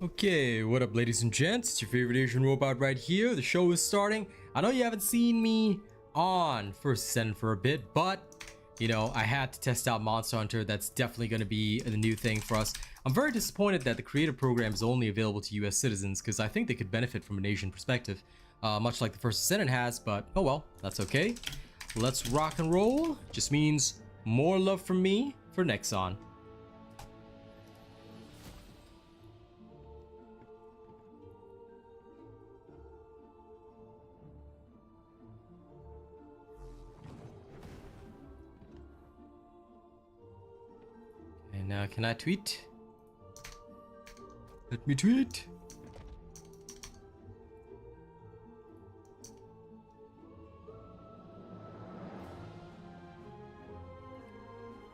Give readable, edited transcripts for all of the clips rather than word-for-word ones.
Okay, what up ladies and gents, it's your favorite Asian robot right here. The show is starting. I know you haven't seen me on First Descendant for a bit, but you know, I had to test out Monster Hunter. That's definitely going to be the new thing for us. I'm very disappointed that the creator program is only available to US citizens because I think they could benefit from an Asian perspective, much like the First Descendant has, but oh well, that's okay. Let's rock and roll. Just means more love from me for Nexon. And now can I tweet? Let me tweet.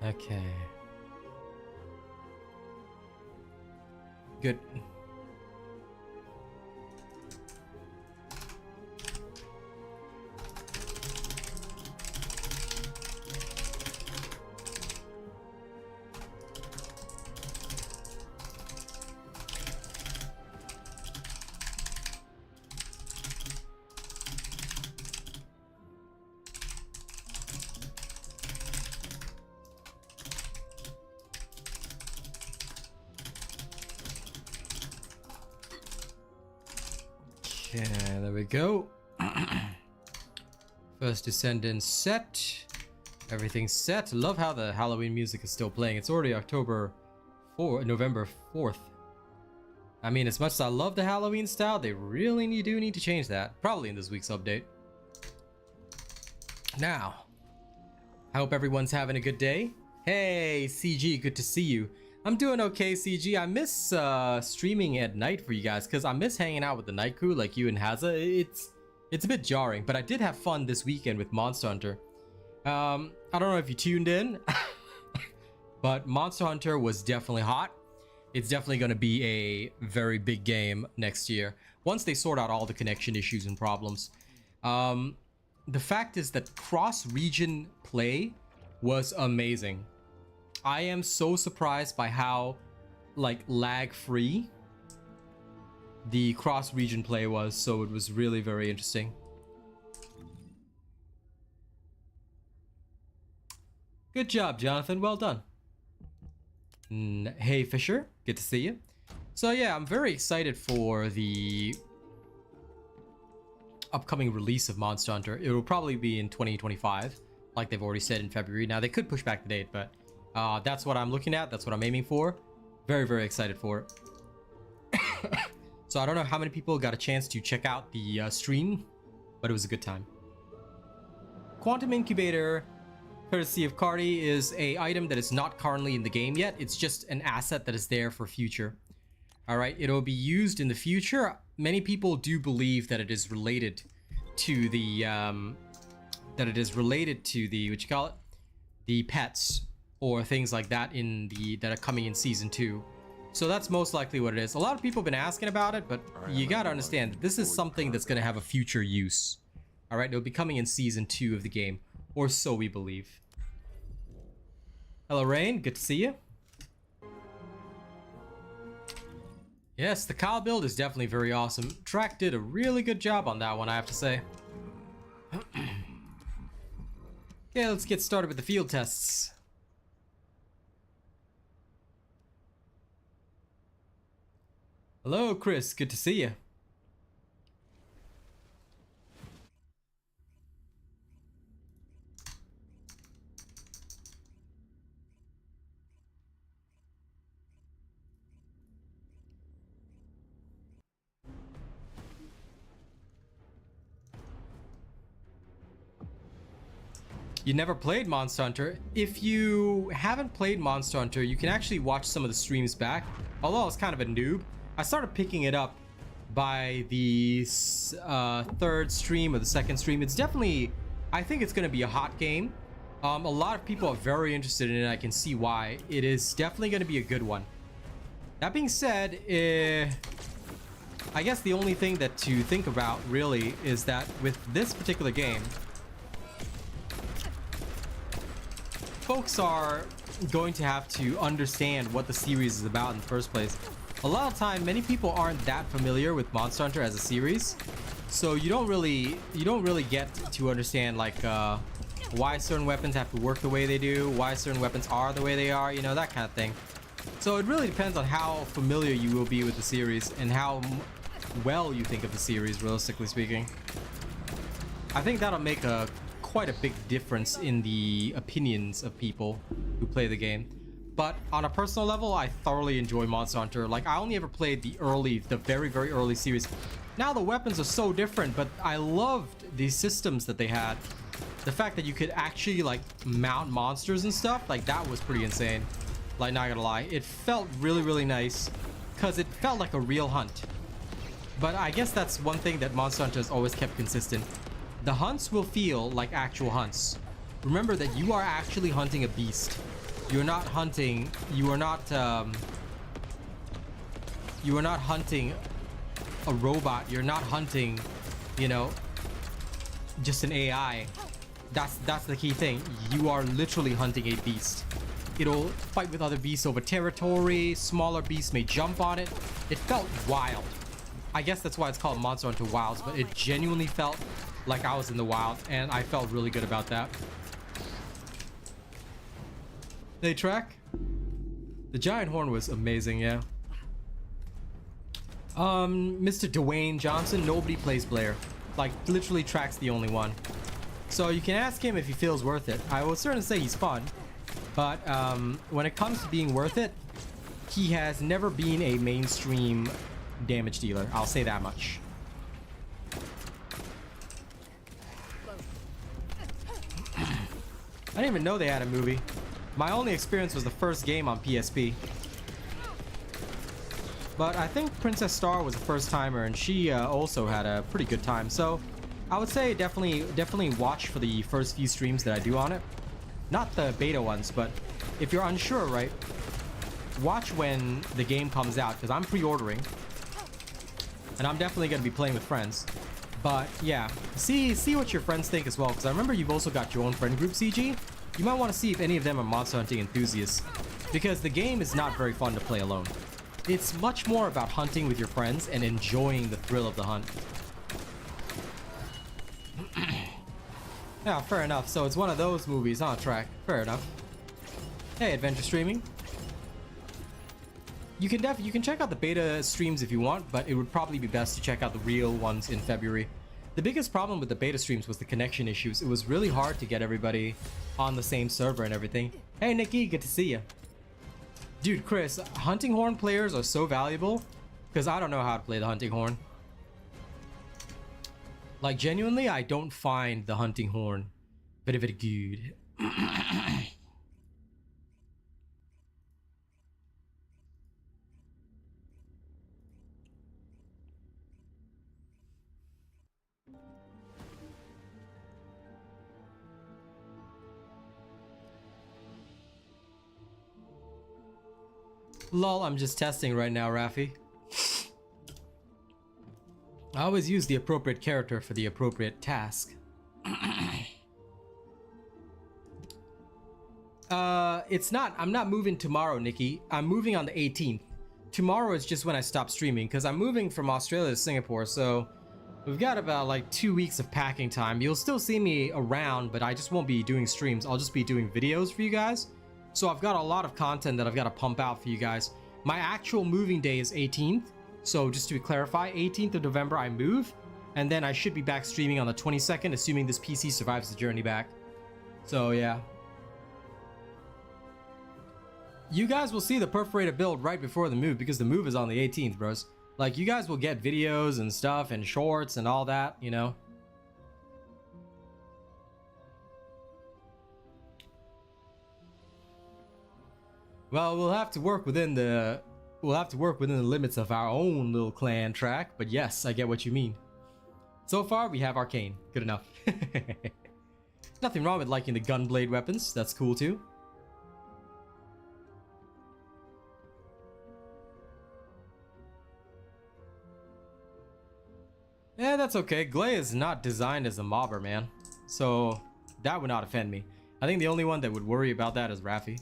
Okay. Good. Okay, there we go. First Descendant set. Everything's set. Love how the Halloween music is still playing. It's already November 4th. I mean, as much as I love the Halloween style, they really do need to change that. Probably in this week's update. Now, I hope everyone's having a good day. Hey, CG, good to see you. I'm doing okay, CG. I miss streaming at night for you guys because I miss hanging out with the night crew like you and Haza. It's a bit jarring, but I did have fun this weekend with Monster Hunter. I don't know if you tuned in, but Monster Hunter was definitely hot. It's definitely going to be a very big game next year once they sort out all the connection issues and problems. The fact is that cross-region play was amazing. I am so surprised by how like lag-free the cross-region play was, so it was really very interesting. Good job, Jonathan. Well done. Hey, Fisher. Good to see you. So yeah, I'm very excited for the upcoming release of Monster Hunter. It will probably be in 2025, like they've already said in February. Now, they could push back the date, but that's what I'm looking at. That's what I'm aiming for. Very, very excited for it. So I don't know how many people got a chance to check out the stream, but it was a good time. Quantum Incubator, courtesy of Cardi, is a item that is not currently in the game yet. It's just an asset that is there for future. All right, it'll be used in the future. Many people do believe that it is related to the what you call it, the pets or things like that that are coming in season 2. So that's most likely what it is. A lot of people have been asking about it, but you gotta understand that this is something that's gonna have a future use. All right, it'll be coming in season 2 of the game, or so we believe. Hello, Rain. Good to see you. Yes, the Kyle build is definitely very awesome. Track did a really good job on that one, I have to say. Okay, let's get started with the field tests. Hello, Chris. Good to see you. You never played Monster Hunter. If you haven't played Monster Hunter, you can actually watch some of the streams back. Although I was kind of a noob, I started picking it up by the third stream or the second stream. It's definitely, I think it's going to be a hot game. A lot of people are very interested in it. I can see why. It is definitely going to be a good one. That being said, I guess the only thing that to think about really is that with this particular game, folks are going to have to understand what the series is about in the first place. A lot of time, many people aren't that familiar with Monster Hunter as a series, so you don't really get to understand like why certain weapons have to work the way they do, why certain weapons are the way they are, you know, that kind of thing. So it really depends on how familiar you will be with the series and how well you think of the series, realistically speaking. I think that'll make quite a big difference in the opinions of people who play the game. But on a personal level, I thoroughly enjoy Monster Hunter. Like, I only ever played the very, very early series. Now the weapons are so different, but I loved the systems that they had. The fact that you could actually like mount monsters and stuff, like that was pretty insane. Like, not gonna lie, it felt really, really nice because it felt like a real hunt. But I guess that's one thing that Monster Hunter has always kept consistent. The hunts will feel like actual hunts. Remember that you are actually hunting a beast. You're not hunting, you are not hunting a robot. You're not hunting, you know, just an AI. That's the key thing. You are literally hunting a beast. It'll fight with other beasts over territory. Smaller beasts may jump on it. It felt wild. I guess that's why it's called Monster Hunter Wilds, but it genuinely felt like I was in the wild, and I felt really good about that. They track? The giant horn was amazing, yeah. Mr. Dwayne Johnson, nobody plays Blair. Like, literally Track's the only one. So you can ask him if he feels worth it. I will certainly say he's fun. But when it comes to being worth it, he has never been a mainstream damage dealer. I'll say that much. I didn't even know they had a movie. My only experience was the first game on PSP. But I think Princess Star was a first timer, and she also had a pretty good time. So I would say definitely watch for the first few streams that I do on it. Not the beta ones, but if you're unsure, right, watch when the game comes out, because I'm pre-ordering. And I'm definitely going to be playing with friends. But yeah, see what your friends think as well, because I remember you've also got your own friend group, CG. You might want to see if any of them are monster hunting enthusiasts, because the game is not very fun to play alone. It's much more about hunting with your friends and enjoying the thrill of the hunt. Yeah, fair enough. So it's one of those movies, huh, Track? Fair enough. Hey, Adventure Streaming. You can check out the beta streams if you want, but it would probably be best to check out the real ones in February. The biggest problem with the beta streams was the connection issues. It was really hard to get everybody on the same server and everything. Hey, Nikki, good to see you. Dude, Chris, hunting horn players are so valuable because I don't know how to play the hunting horn. Like, genuinely, I don't find the hunting horn very, very good. Lol, I'm just testing right now, Rafi. I always use the appropriate character for the appropriate task. I'm not moving tomorrow, Nikki. I'm moving on the 18th. Tomorrow is just when I stop streaming, because I'm moving from Australia to Singapore, so we've got about like 2 weeks of packing time. You'll still see me around, but I just won't be doing streams. I'll just be doing videos for you guys. So I've got a lot of content that I've got to pump out for you guys. My actual moving day is 18th. So just to clarify, 18th of November I move, and then I should be back streaming on the 22nd, assuming this PC survives the journey back. So yeah. You guys will see the Perforator build right before the move, because the move is on the 18th, bros. Like, you guys will get videos and stuff and shorts and all that, you know. Well, we'll have to work within the limits of our own little clan, Track, but yes, I get what you mean. So far, we have Arcane. Good enough. Nothing wrong with liking the gunblade weapons. That's cool too. Yeah, that's okay. Glay is not designed as a mobber, man. So that would not offend me. I think the only one that would worry about that is Rafi.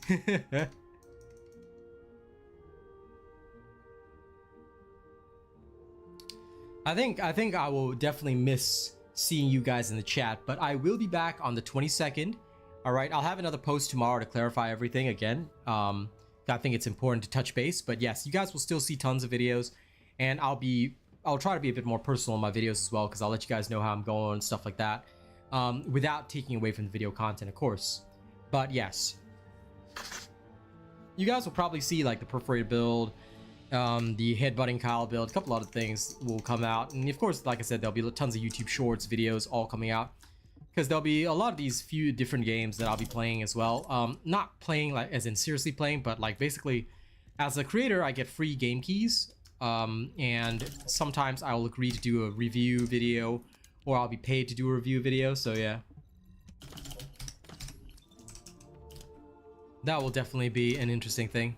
I think I will definitely miss seeing you guys in the chat, but I will be back on the 22nd. All right, I'll have another post tomorrow to clarify everything again. I think it's important to touch base, but yes, you guys will still see tons of videos, and I'll try to be a bit more personal in my videos as well, because I'll let you guys know how I'm going and stuff like that, without taking away from the video content, of course. But yes, you guys will probably see like the Perforator build, the headbutting Kyle build, a couple other things will come out, and of course, like I said, there'll be tons of YouTube shorts videos all coming out, because there'll be a lot of these few different games that I'll be playing as well. Not playing like as in seriously playing, but like basically as a creator I get free game keys, and sometimes I'll agree to do a review video, or I'll be paid to do a review video. So yeah, that will definitely be an interesting thing.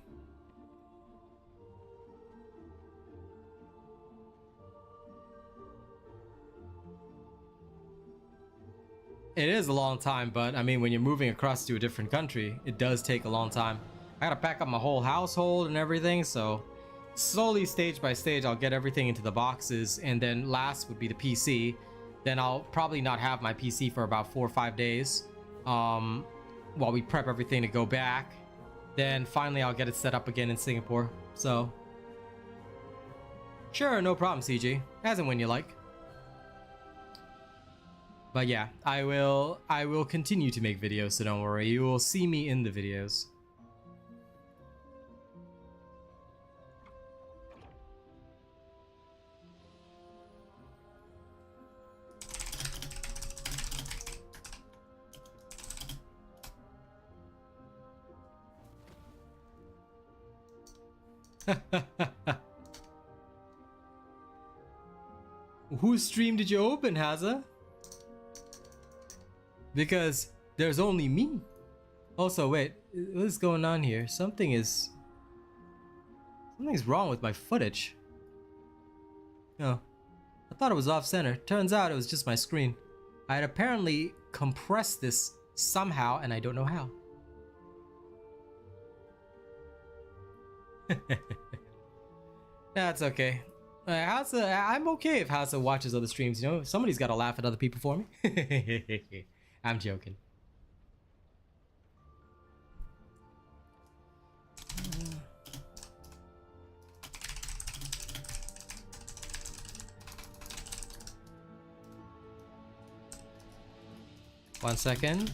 It is a long time, but I mean, when you're moving across to a different country, it does take a long time. I gotta pack up my whole household and everything, so slowly, stage by stage, I'll get everything into the boxes, and then last would be the PC. Then I'll probably not have my PC for about 4 or 5 days, while we prep everything to go back. Then finally I'll get it set up again in Singapore. So sure, no problem, CG, as and when you like. But yeah, I will continue to make videos, so don't worry. You will see me in the videos. Whose stream did you open, Haza? Because there's only me. Also, wait, what is going on here? Something's wrong with my footage. Oh, I thought it was off center. Turns out it was just my screen. I had apparently compressed this somehow, and I don't know how. That's okay. I'm okay if Hasa watches other streams, you know? Somebody's got to laugh at other people for me. I'm joking. One second.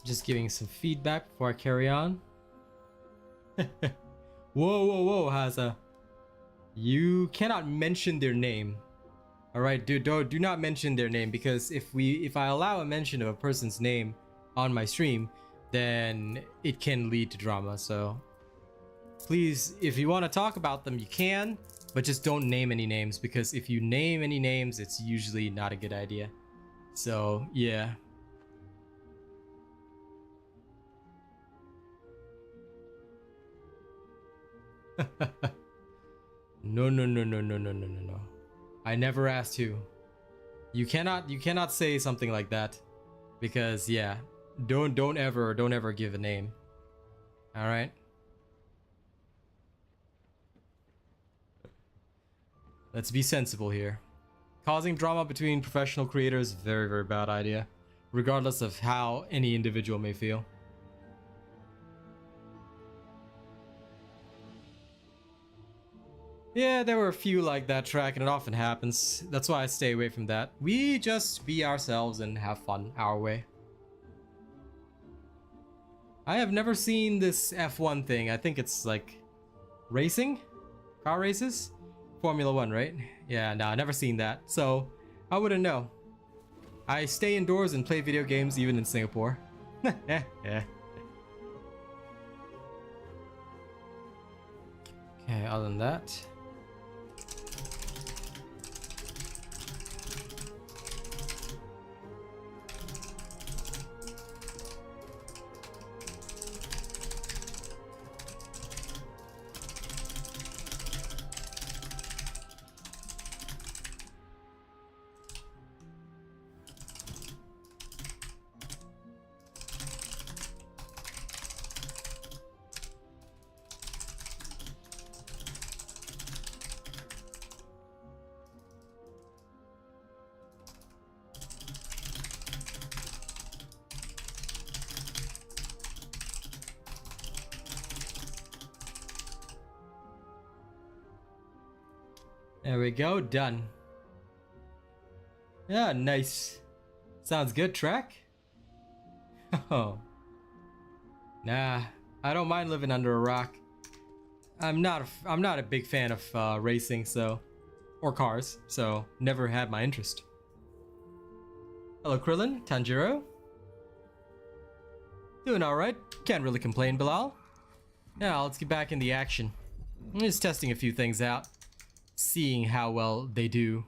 Just giving some feedback before I carry on. Whoa, Haza. You cannot mention their name. Alright, do not mention their name, because if I allow a mention of a person's name on my stream, then it can lead to drama. So please, if you want to talk about them, you can, but just don't name any names, because if you name any names, it's usually not a good idea. So yeah. No. I never asked who. You cannot say something like that, because yeah, don't ever give a name. All right. Let's be sensible here. Causing drama between professional creators, very bad idea, regardless of how any individual may feel. Yeah, there were a few like that track, and it often happens. That's why I stay away from that. We just be ourselves and have fun our way. I have never seen this F1 thing. I think it's like racing? Car races? Formula 1, right? Yeah, no, never seen that. So, I wouldn't know. I stay indoors and play video games even in Singapore. Yeah. Okay, other than that... There we go, done. Yeah, nice. Sounds good, track. Oh. Nah, I don't mind living under a rock. I'm not a big fan of racing, so, or cars, so never had my interest. Hello, Krillin, Tanjiro. Doing all right. Can't really complain, Bilal. Now let's get back in the action. I'm just testing a few things out, seeing how well they do.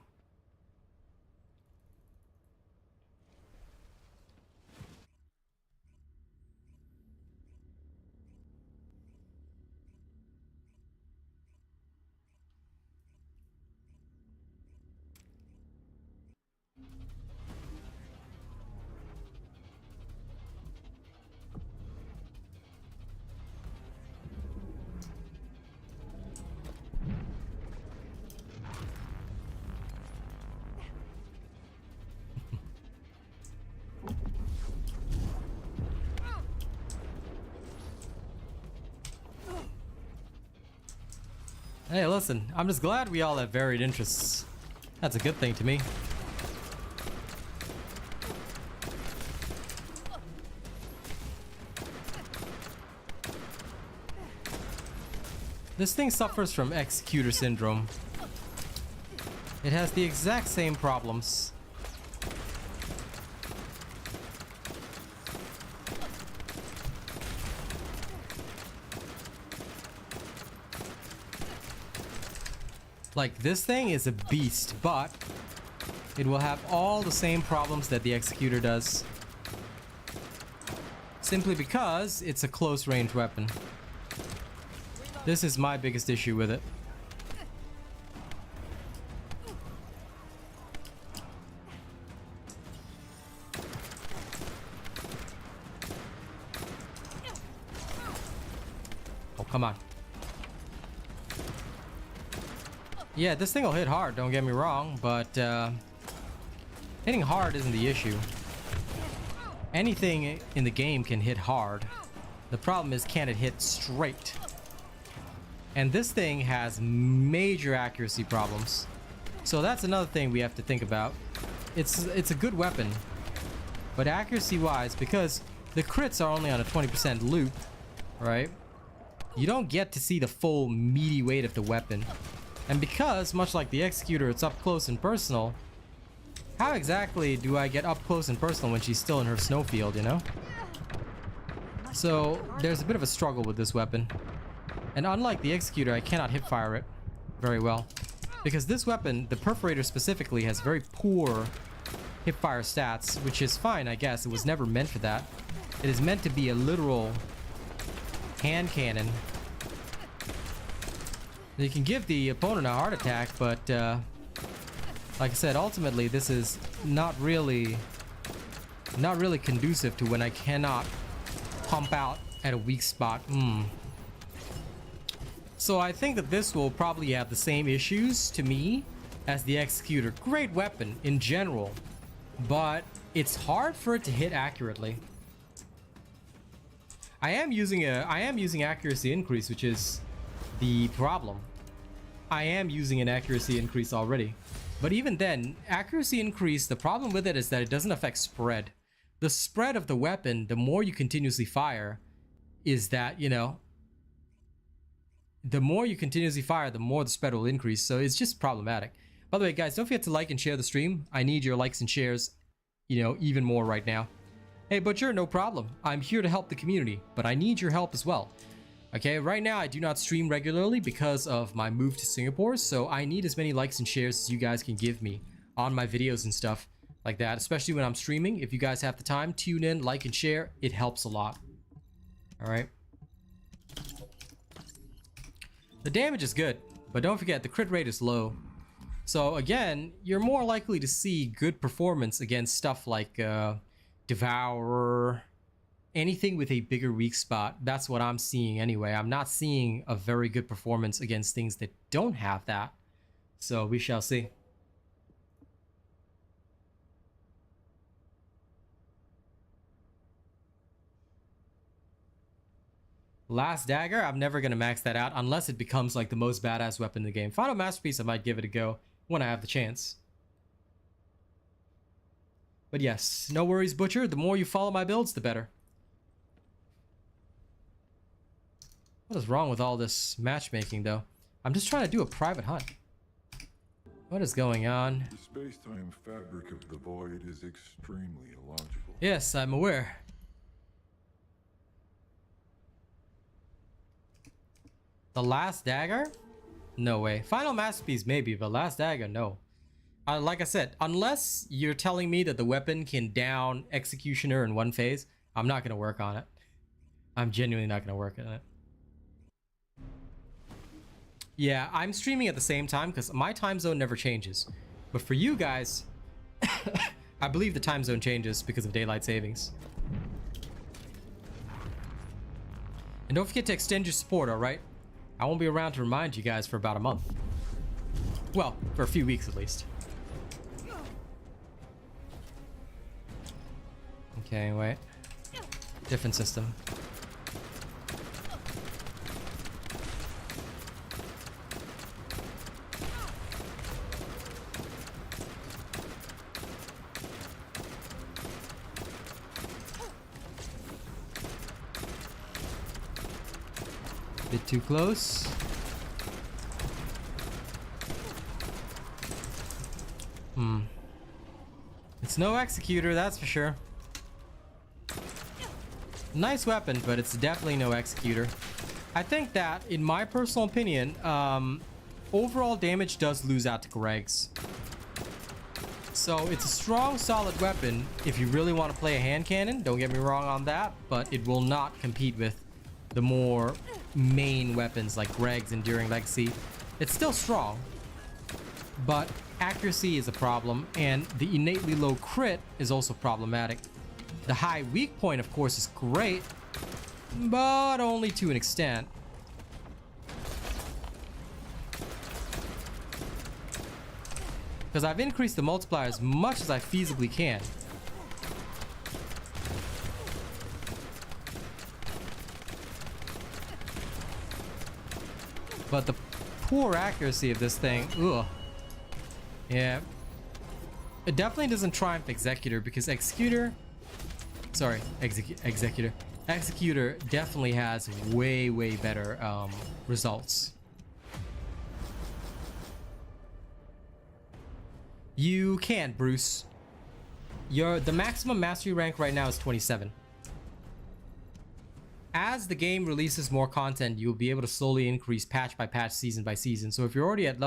Hey, listen, I'm just glad we all have varied interests. That's a good thing to me. This thing suffers from executor syndrome. It has the exact same problems. Like, this thing is a beast, but it will have all the same problems that the executor does. Simply because it's a close range weapon. This is my biggest issue with it. Oh, come on. Yeah, this thing will hit hard, don't get me wrong, but hitting hard isn't the issue. Anything in the game can hit hard. The problem is, can it hit straight? And this thing has major accuracy problems. So that's another thing we have to think about. It's a good weapon, but accuracy-wise, because the crits are only on a 20% loop, right? You don't get to see the full meaty weight of the weapon. And because, much like the executor, it's up close and personal, how exactly do I get up close and personal when she's still in her snowfield, you know? So there's a bit of a struggle with this weapon. And unlike the executor, I cannot hip fire it very well. Because this weapon, the Perforator specifically, has very poor hip fire stats, which is fine, I guess. It was never meant for that. It is meant to be a literal hand cannon. You can give the opponent a heart attack, but like I said, ultimately this is not really conducive to when I cannot pump out at a weak spot. So I think that this will probably have the same issues to me as the executor. Great weapon in general, but it's hard for it to hit accurately. I am using accuracy increase, which is the problem. I am using an accuracy increase already. But even then, accuracy increase, the problem with it is that it doesn't affect spread. The spread of the weapon, the more you continuously fire, is that, you know, the more you continuously fire, the more the spread will increase. So it's just problematic. By the way, guys, don't forget to like and share the stream. I need your likes and shares, you know, even more right now. Hey, Butcher, no problem. I'm here to help the community, but I need your help as well. Okay, right now I do not stream regularly because of my move to Singapore, so I need as many likes and shares as you guys can give me on my videos and stuff like that, especially when I'm streaming. If you guys have the time, tune in, like and share. It helps a lot. All right. The damage is good, but don't forget the crit rate is low. So again, you're more likely to see good performance against stuff like Devourer, anything with a bigger weak spot. That's what I'm seeing anyway. I'm not seeing a very good performance against things that don't have that. So we shall see. Last Dagger, I'm never going to max that out unless it becomes like the most badass weapon in the game. Final Masterpiece, I might give it a go when I have the chance. But yes, no worries, Butcher. The more you follow my builds, the better. What is wrong with all this matchmaking, though? I'm just trying to do a private hunt. What is going on? The space-time fabric of the void is extremely illogical. Yes, I'm aware. The Last Dagger? No way. Final Masterpiece maybe, but Last Dagger, no. Like I said, unless you're telling me that the weapon can down Executioner in one phase, I'm not going to work on it. I'm genuinely not going to work on it. Yeah, I'm streaming at the same time because my time zone never changes. But for you guys, I believe the time zone changes because of daylight savings. And don't forget to extend your support, alright? I won't be around to remind you guys for about a month. Well, for a few weeks at least. Okay, wait. Different system. Bit too close. It's no Executor, that's for sure. Nice weapon, but it's definitely no Executor. I think that, in my personal opinion, overall damage does lose out to Greg's. So it's a strong, solid weapon if you really want to play a hand cannon. Don't get me wrong on that, but it will not compete with the more main weapons like Greg's Enduring Legacy. It's still strong, but accuracy is a problem, and the innately low crit is also problematic. The high weak point, of course, is great, but only to an extent. Because I've increased the multiplier as much as I feasibly can. But the poor accuracy of this thing, ugh. Yeah. It definitely doesn't triumph Executor because Executor definitely has way, way better results. You can't, Bruce. The maximum mastery rank right now is 27. As the game releases more content, you'll be able to slowly increase patch by patch, season by season. So if you're already at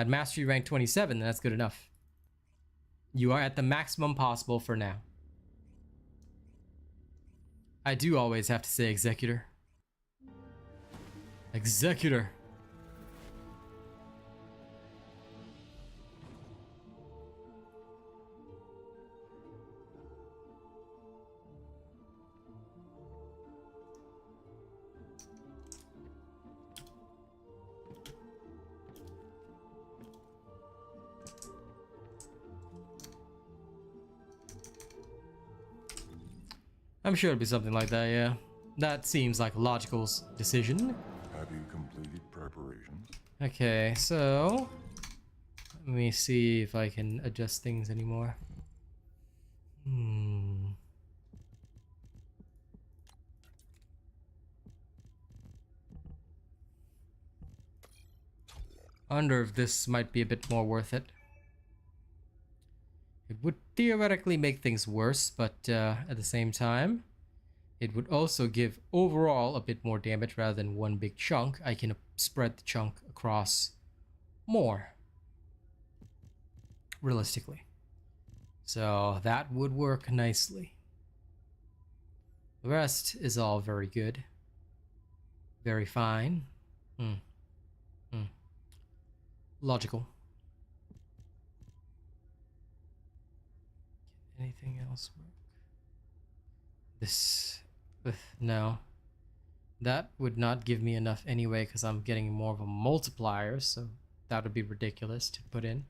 mastery rank 27, then that's good enough. You are at the maximum possible for now. I do always have to say Executor. Executor. I'm sure it'll be something like that, yeah. That seems like a logical decision. Have you completed preparations? Okay, so let me see if I can adjust things anymore. I wonder if this might be a bit more worth it. It would theoretically make things worse, but at the same time, it would also give overall a bit more damage rather than one big chunk. I can spread the chunk across more, realistically. So that would work nicely. The rest is all very good. Very fine. Logical. Anything else work? This... no. That would not give me enough anyway because I'm getting more of a multiplier, so that would be ridiculous to put in.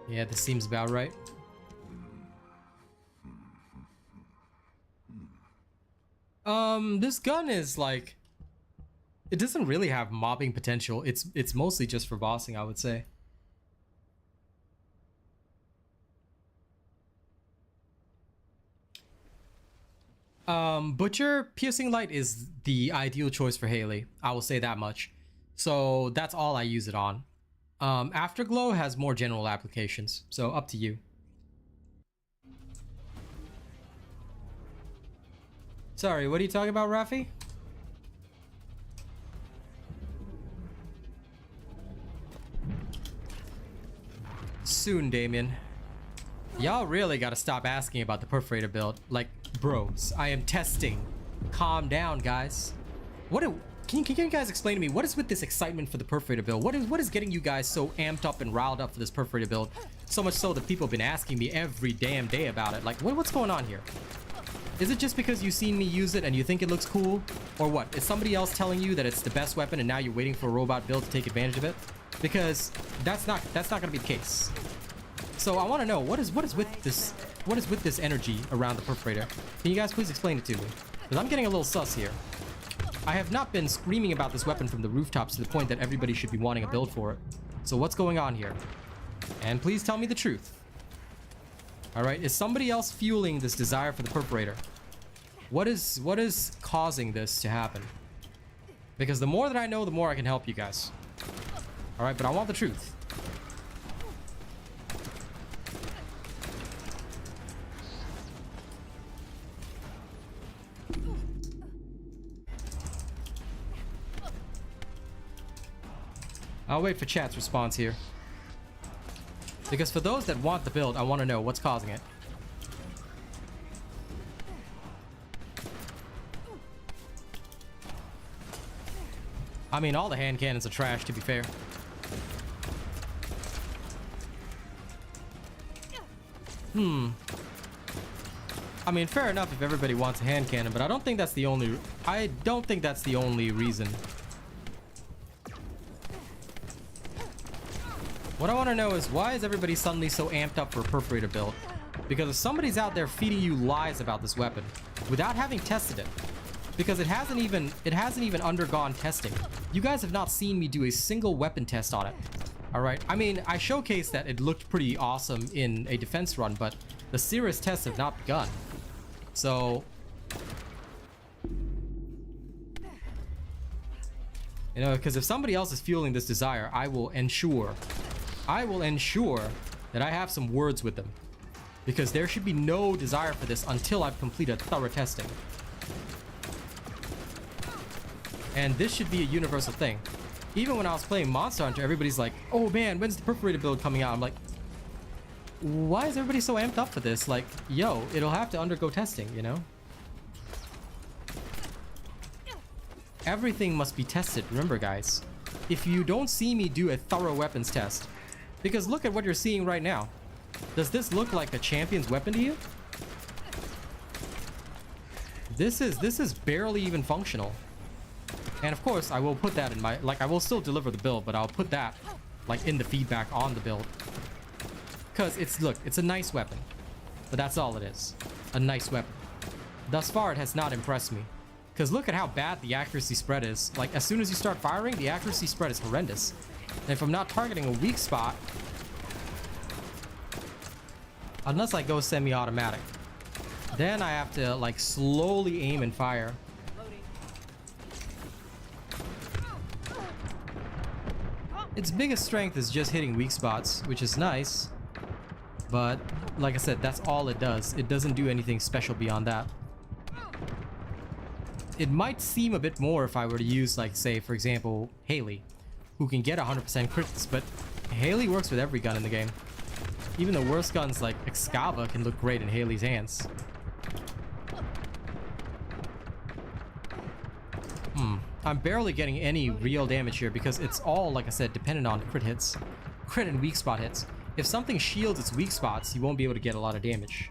Yeah, this seems about right. This gun is like... it doesn't really have mobbing potential. It's mostly just for bossing, I would say. Butcher Piercing Light is the ideal choice for Haley. I will say that much. So that's all I use it on. Afterglow has more general applications, so up to you. Sorry, what are you talking about, Rafi? Soon, Damien. Y'all really gotta stop asking about the Perforator build. Like, bros, I am testing. Calm down, guys. Can you guys explain to me what is with this excitement for the Perforator build? What is getting you guys so amped up and riled up for this Perforator build? So much so that people have been asking me every damn day about it. Like, what's going on here? Is it just because you've seen me use it and you think it looks cool? Or what? Is somebody else telling you that it's the best weapon and now you're waiting for a robot build to take advantage of it? Because that's not gonna be the case. So I want to know what is with this energy around the Perforator? Can you guys please explain it to me? Because I'm getting a little sus here. I have not been screaming about this weapon from the rooftops to the point that everybody should be wanting a build for it. So what's going on here? And please tell me the truth. Alright, is somebody else fueling this desire for the Perforator? What is causing this to happen? Because the more that I know, the more I can help you guys. Alright, but I want the truth. I'll wait for chat's response here. Because for those that want the build, I want to know what's causing it. I mean, all the hand cannons are trash, to be fair. I mean, fair enough if everybody wants a hand cannon, but I don't think that's the only... reason. What I want to know is, why is everybody suddenly so amped up for a Perforator build? Because if somebody's out there feeding you lies about this weapon without having tested it, because it hasn't even undergone testing. You guys have not seen me do a single weapon test on it. All right. I mean, I showcased that it looked pretty awesome in a defense run, but the serious tests have not begun. So, you know, because if somebody else is fueling this desire, I will ensure that I have some words with them, because there should be no desire for this until I've completed thorough testing. And this should be a universal thing. Even when I was playing Monster Hunter, everybody's like, oh man, when's the Perforator build coming out? I'm like, why is everybody so amped up for this? Like, yo, it'll have to undergo testing, you know? Everything must be tested, remember guys. If you don't see me do a thorough weapons test, because look at what you're seeing right now. Does this look like a champion's weapon to you? This is barely even functional. And of course, I will put that in my, like, I will still deliver the build, but I'll put that, like, in the feedback on the build. Because it's a nice weapon. But that's all it is. A nice weapon. Thus far, it has not impressed me. Because look at how bad the accuracy spread is. Like, as soon as you start firing, the accuracy spread is horrendous. And if I'm not targeting a weak spot, unless I go semi-automatic, then I have to, like, slowly aim and fire. Its biggest strength is just hitting weak spots, which is nice. But, like I said, that's all it does. It doesn't do anything special beyond that. It might seem a bit more if I were to use, like, say, for example, Haley, who can get 100% crits, but Haley works with every gun in the game. Even the worst guns like Excava can look great in Haley's hands. I'm barely getting any real damage here because it's all, like I said, dependent on crit hits. Crit and weak spot hits. If something shields its weak spots, you won't be able to get a lot of damage.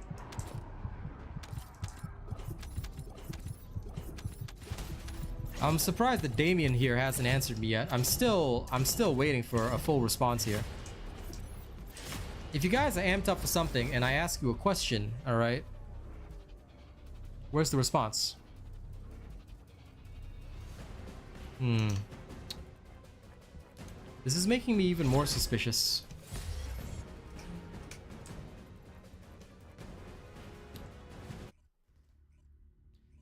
I'm surprised that Damien here hasn't answered me yet. I'm still waiting for a full response here. If you guys are amped up for something and I ask you a question, alright? Where's the response? This is making me even more suspicious.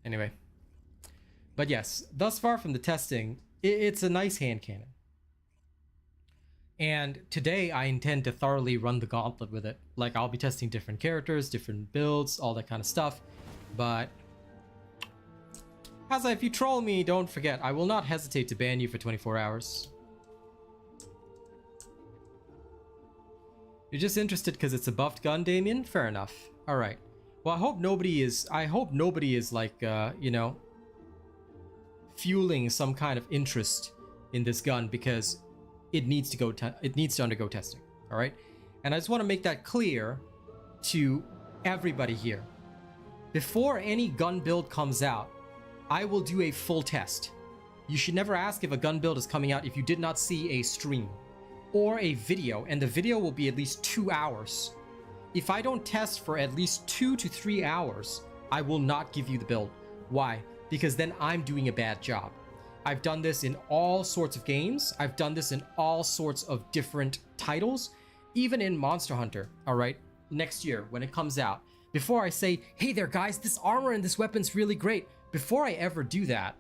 Anyway. But yes, thus far from the testing, it's a nice hand cannon. And today I intend to thoroughly run the gauntlet with it. Like, I'll be testing different characters, different builds, all that kind of stuff. But Haza, if you troll me, don't forget, I will not hesitate to ban you for 24 hours. You're just interested because it's a buffed gun, Damien? Fair enough. Alright. Well, I hope nobody is like, you know, fueling some kind of interest in this gun because it needs to undergo testing. All right, and I just want to make that clear to everybody here. Before any gun build comes out, I will do a full test. You should never ask if a gun build is coming out if you did not see a stream or a video, and the video will be at least 2 hours. If I don't test for at least 2 to 3 hours, I will not give you the build. Why? Because then I'm doing a bad job. I've done this in all sorts of games. I've done this in all sorts of different titles, even in Monster Hunter, all right? Next year, when it comes out, before I say, hey there guys, this armor and this weapon's really great, before I ever do that,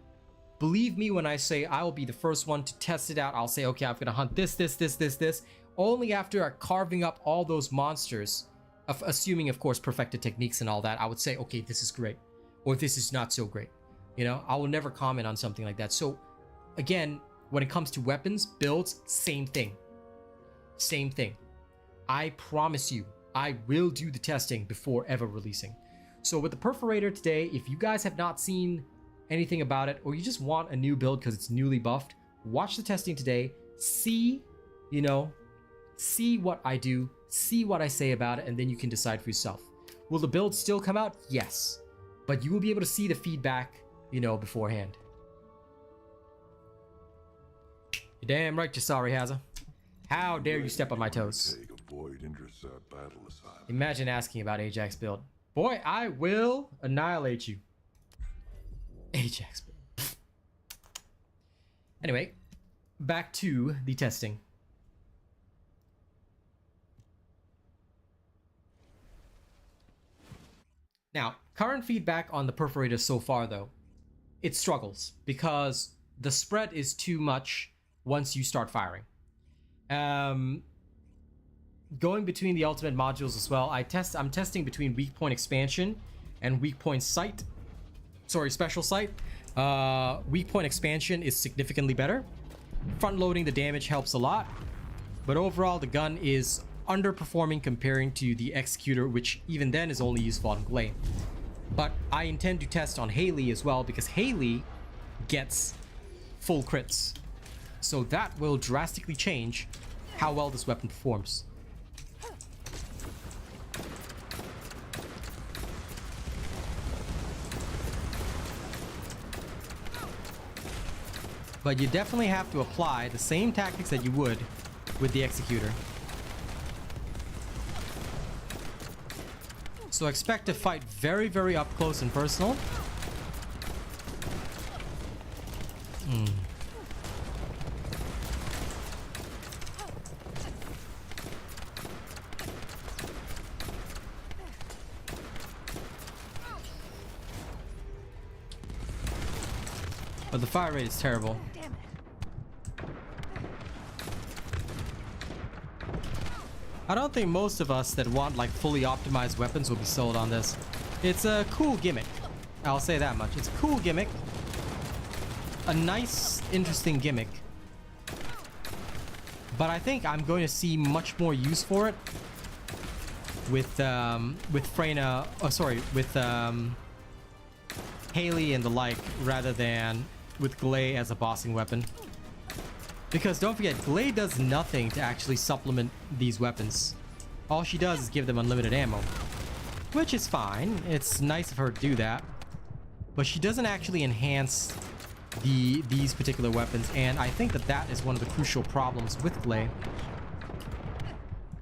believe me when I say I will be the first one to test it out. I'll say, okay, I'm gonna hunt this. Only after carving up all those monsters, assuming, of course, perfected techniques and all that, I would say, okay, this is great, or this is not so great. You know, I will never comment on something like that. So, again, when it comes to weapons, builds, same thing. Same thing. I promise you, I will do the testing before ever releasing. So with the Perforator today, if you guys have not seen anything about it, or you just want a new build because it's newly buffed, watch the testing today, see, you know, see what I do, see what I say about it, and then you can decide for yourself. Will the build still come out? Yes. But you will be able to see the feedback, you know, beforehand. You're damn right, Jasari Haza. How dare you step on my toes? Imagine asking about Ajax build. Boy, I will annihilate you. Ajax build. Anyway, back to the testing. Now, current feedback on the Perforator so far, though, it struggles because the spread is too much once you start firing. Going between the ultimate modules as well, I'm testing between weak point expansion and weak point sight. Sorry, special sight. Weak point expansion is significantly better. Front loading the damage helps a lot, but overall the gun is underperforming comparing to the Executor, which even then is only useful on Glay. But I intend to test on Haley as well because Haley gets full crits. So that will drastically change how well this weapon performs. But you definitely have to apply the same tactics that you would with the Executor. So expect to fight very, very up close and personal. But the fire rate is terrible. I don't think most of us that want like fully optimized weapons will be sold on this. It's a cool gimmick. I'll say that much. It's a cool gimmick. A nice, interesting gimmick. But I think I'm going to see much more use for it with Freyna, with Haley and the like, rather than with Glay as a bossing weapon. Because don't forget, Glay does nothing to actually supplement these weapons. All she does is give them unlimited ammo. Which is fine. It's nice of her to do that. But she doesn't actually enhance these particular weapons. And I think that that is one of the crucial problems with Glay.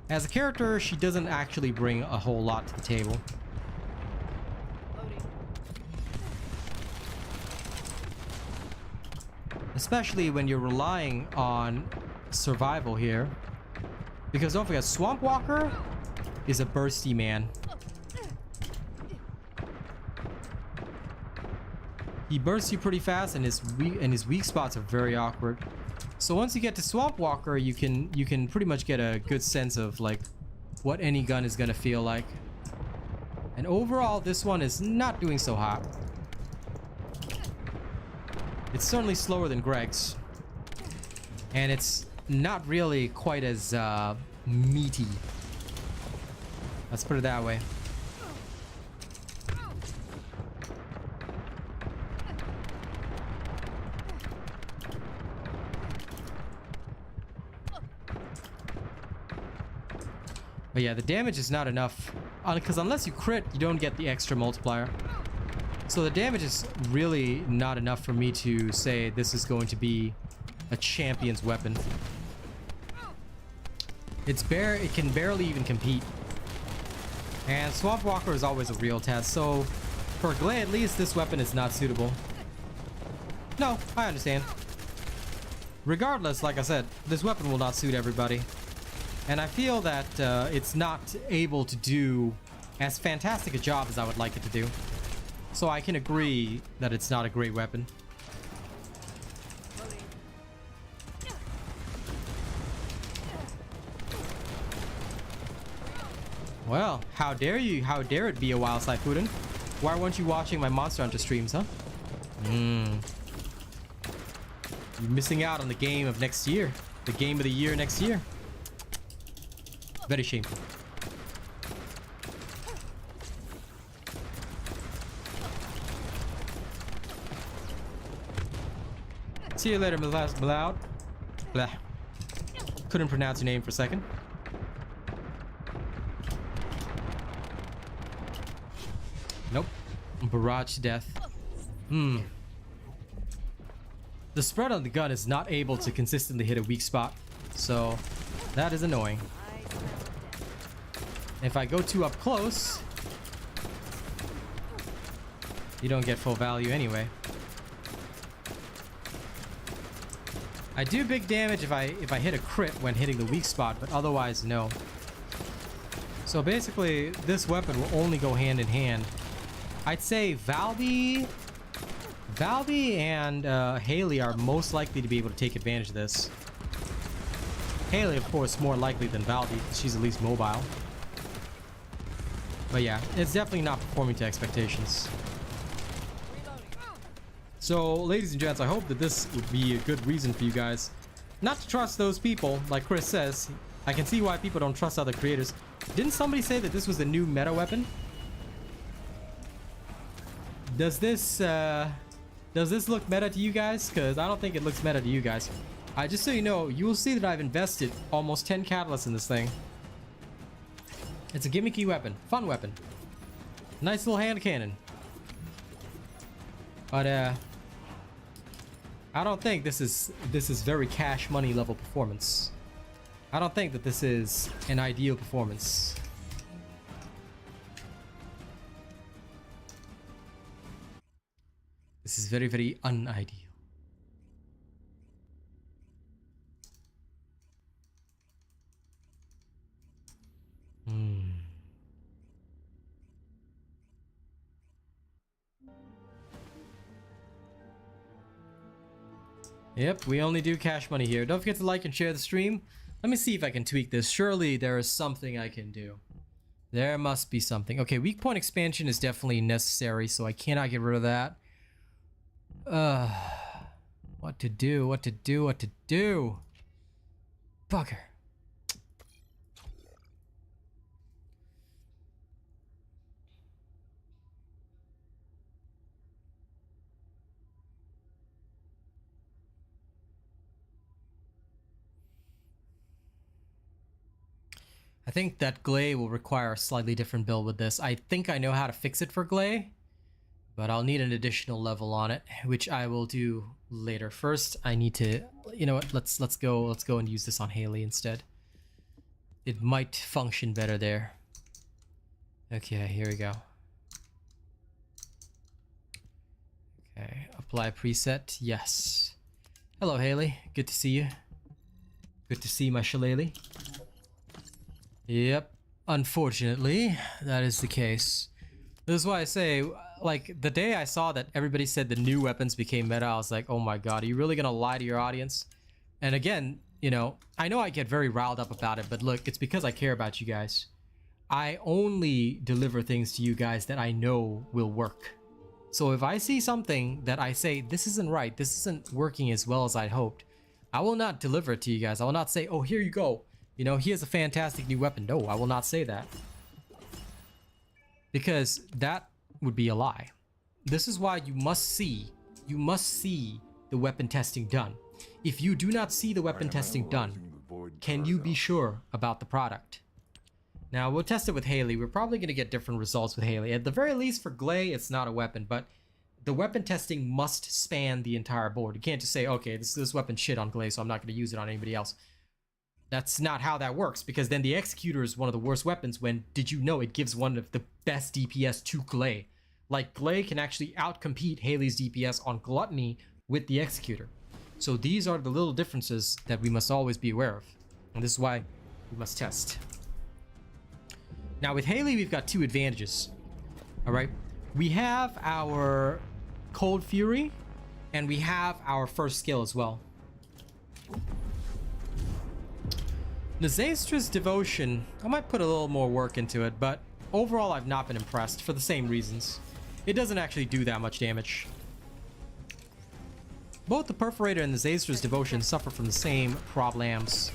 As a character, she doesn't actually bring a whole lot to the table. Especially when you're relying on survival here. Because don't forget, Swamp Walker is a bursty man. He bursts you pretty fast, and his weak spots are very awkward. So once you get to Swamp Walker, you can pretty much get a good sense of like what any gun is gonna feel like. And overall, this one is not doing so hot. It's certainly slower than Greg's. And it's not really quite as meaty. Let's put it that way. But yeah, the damage is not enough. Because unless you crit, you don't get the extra multiplier. So the damage is really not enough for me to say this is going to be a champion's weapon. It can barely even compete. And Swamp Walker is always a real test, so for Glay at least this weapon is not suitable. No, I understand. Regardless, like I said, this weapon will not suit everybody. And I feel that it's not able to do as fantastic a job as I would like it to do. So I can agree that it's not a great weapon. Well, how dare you? How dare it be a wild Saifudan? Why weren't you watching my Monster Hunter streams, huh? You're missing out on the game of next year. The game of the year next year. Very shameful. See you later, Mloud. Blah. Couldn't pronounce your name for a second. Nope. Barrage to death. The spread on the gun is not able to consistently hit a weak spot, so that is annoying. If I go too up close, you don't get full value anyway. I do big damage if I hit a crit when hitting the weak spot, but otherwise no. So basically, this weapon will only go hand in hand. I'd say Valby and Haley are most likely to be able to take advantage of this. Haley, of course, more likely than Valby. She's at least mobile. But yeah, it's definitely not performing to expectations. So, ladies and gents, I hope that this would be a good reason for you guys not to trust those people, like Chris says. I can see why people don't trust other creators. Didn't somebody say that this was the new meta weapon? Does this look meta to you guys? Because I don't think it looks meta to you guys. Just so you know, you will see that I've invested almost 10 catalysts in this thing. It's a gimmicky weapon, fun weapon, nice little hand cannon. But I don't think this is very cash money level performance. I don't think that this is an ideal performance. This is very, very unideal. Yep, we only do cash money here. Don't forget to like and share the stream. Let me see if I can tweak this. Surely there is something I can do. There must be something. Okay, weak point expansion is definitely necessary, so I cannot get rid of that. What to do, what to do, what to do? Bugger. I think that Glay will require a slightly different build with this. I think I know how to fix it for Glay, but I'll need an additional level on it, which I will do later. First, I need to, you know what? Let's go and use this on Haley instead. It might function better there. Okay, here we go. Okay, apply preset. Yes. Hello, Haley. Good to see you. Good to see my shillelagh. Yep, unfortunately, that is the case. This is why I say, like, the day I saw that everybody said the new weapons became meta, I was like, oh my god, are you really gonna lie to your audience? And again, you know I get very riled up about it, but look, it's because I care about you guys. I only deliver things to you guys that I know will work. So if I see something that I say, this isn't right, this isn't working as well as I'd hoped, I will not deliver it to you guys. I will not say, oh, here you go. You know, here's a fantastic new weapon. No, I will not say that. Because that would be a lie. This is why you must see the weapon testing done. If you do not see the weapon testing done, can you be sure about the product? Now, we'll test it with Haley. We're probably going to get different results with Haley. At the very least, for Glay, it's not a weapon, but the weapon testing must span the entire board. You can't just say, okay, this weapon shit on Glay, so I'm not going to use it on anybody else. That's not how that works, because then the Executor is one of the worst weapons when, did you know, it gives one of the best DPS to Glay. Like, Glay can actually outcompete Haley's DPS on Gluttony with the Executor. So these are the little differences that we must always be aware of. And this is why we must test. Now with Haley, we've got two advantages. Alright, we have our Cold Fury, and we have our first skill as well. Nazastra's Devotion, I might put a little more work into it, but overall I've not been impressed for the same reasons. It doesn't actually do that much damage. Both the Perforator and Nazastra's Devotion suffer from the same problems.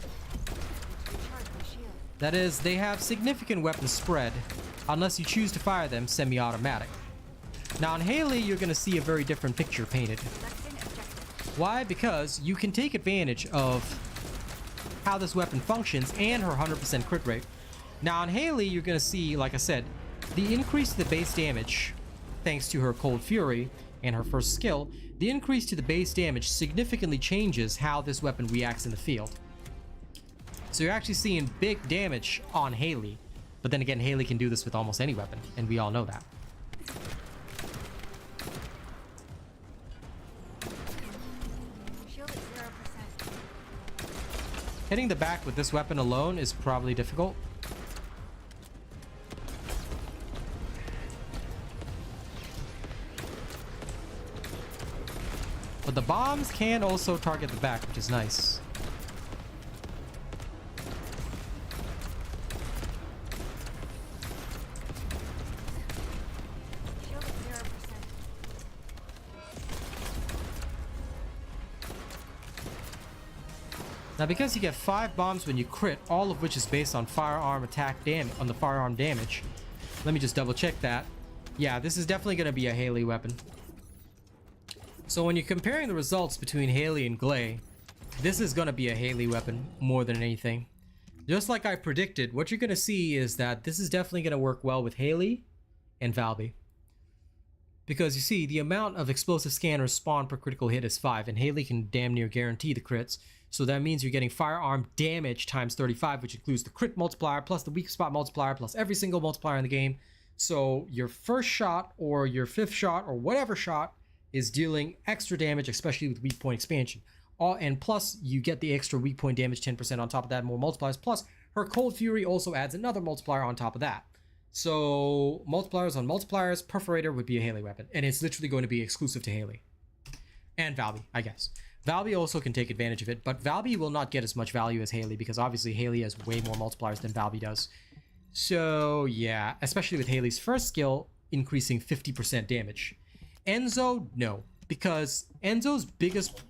That is, they have significant weapon spread, unless you choose to fire them semi-automatic. Now on Haley, you're going to see a very different picture painted. Why? Because you can take advantage of how this weapon functions and her 100% crit rate. Now on Haley, you're going to see, like I said, the increase to the base damage, thanks to her Cold Fury and her first skill, the increase to the base damage significantly changes how this weapon reacts in the field. So you're actually seeing big damage on Haley. But then again, Haley can do this with almost any weapon, and we all know that. Hitting the back with this weapon alone is probably difficult. But the bombs can also target the back, which is nice. Now, because you get 5 bombs when you crit, all of which is based on firearm attack damage, on the firearm damage. Let me just double check that. Yeah, this is definitely going to be a Haley weapon. So when you're comparing the results between Haley and Glay, this is going to be a Haley weapon more than anything. Just like I predicted, what you're going to see is that this is definitely going to work well with Haley and Valby. Because you see, the amount of explosive scanners spawned per critical hit is 5, and Haley can damn near guarantee the crits. So that means you're getting firearm damage times 35, which includes the crit multiplier, plus the weak spot multiplier, plus every single multiplier in the game. So your first shot, or your 5th shot, or whatever shot, is dealing extra damage, especially with weak point expansion. And plus, you get the extra weak point damage 10% on top of that, more multipliers. Plus, her Cold Fury also adds another multiplier on top of that. So multipliers on multipliers, Perforator would be a Haley weapon, and it's literally going to be exclusive to Haley and Valby, I guess. Valby also can take advantage of it, but Valby will not get as much value as Haley because obviously Haley has way more multipliers than Valby does. So yeah, especially with Haley's first skill increasing 50% damage. Enzo, no, because Enzo's biggest...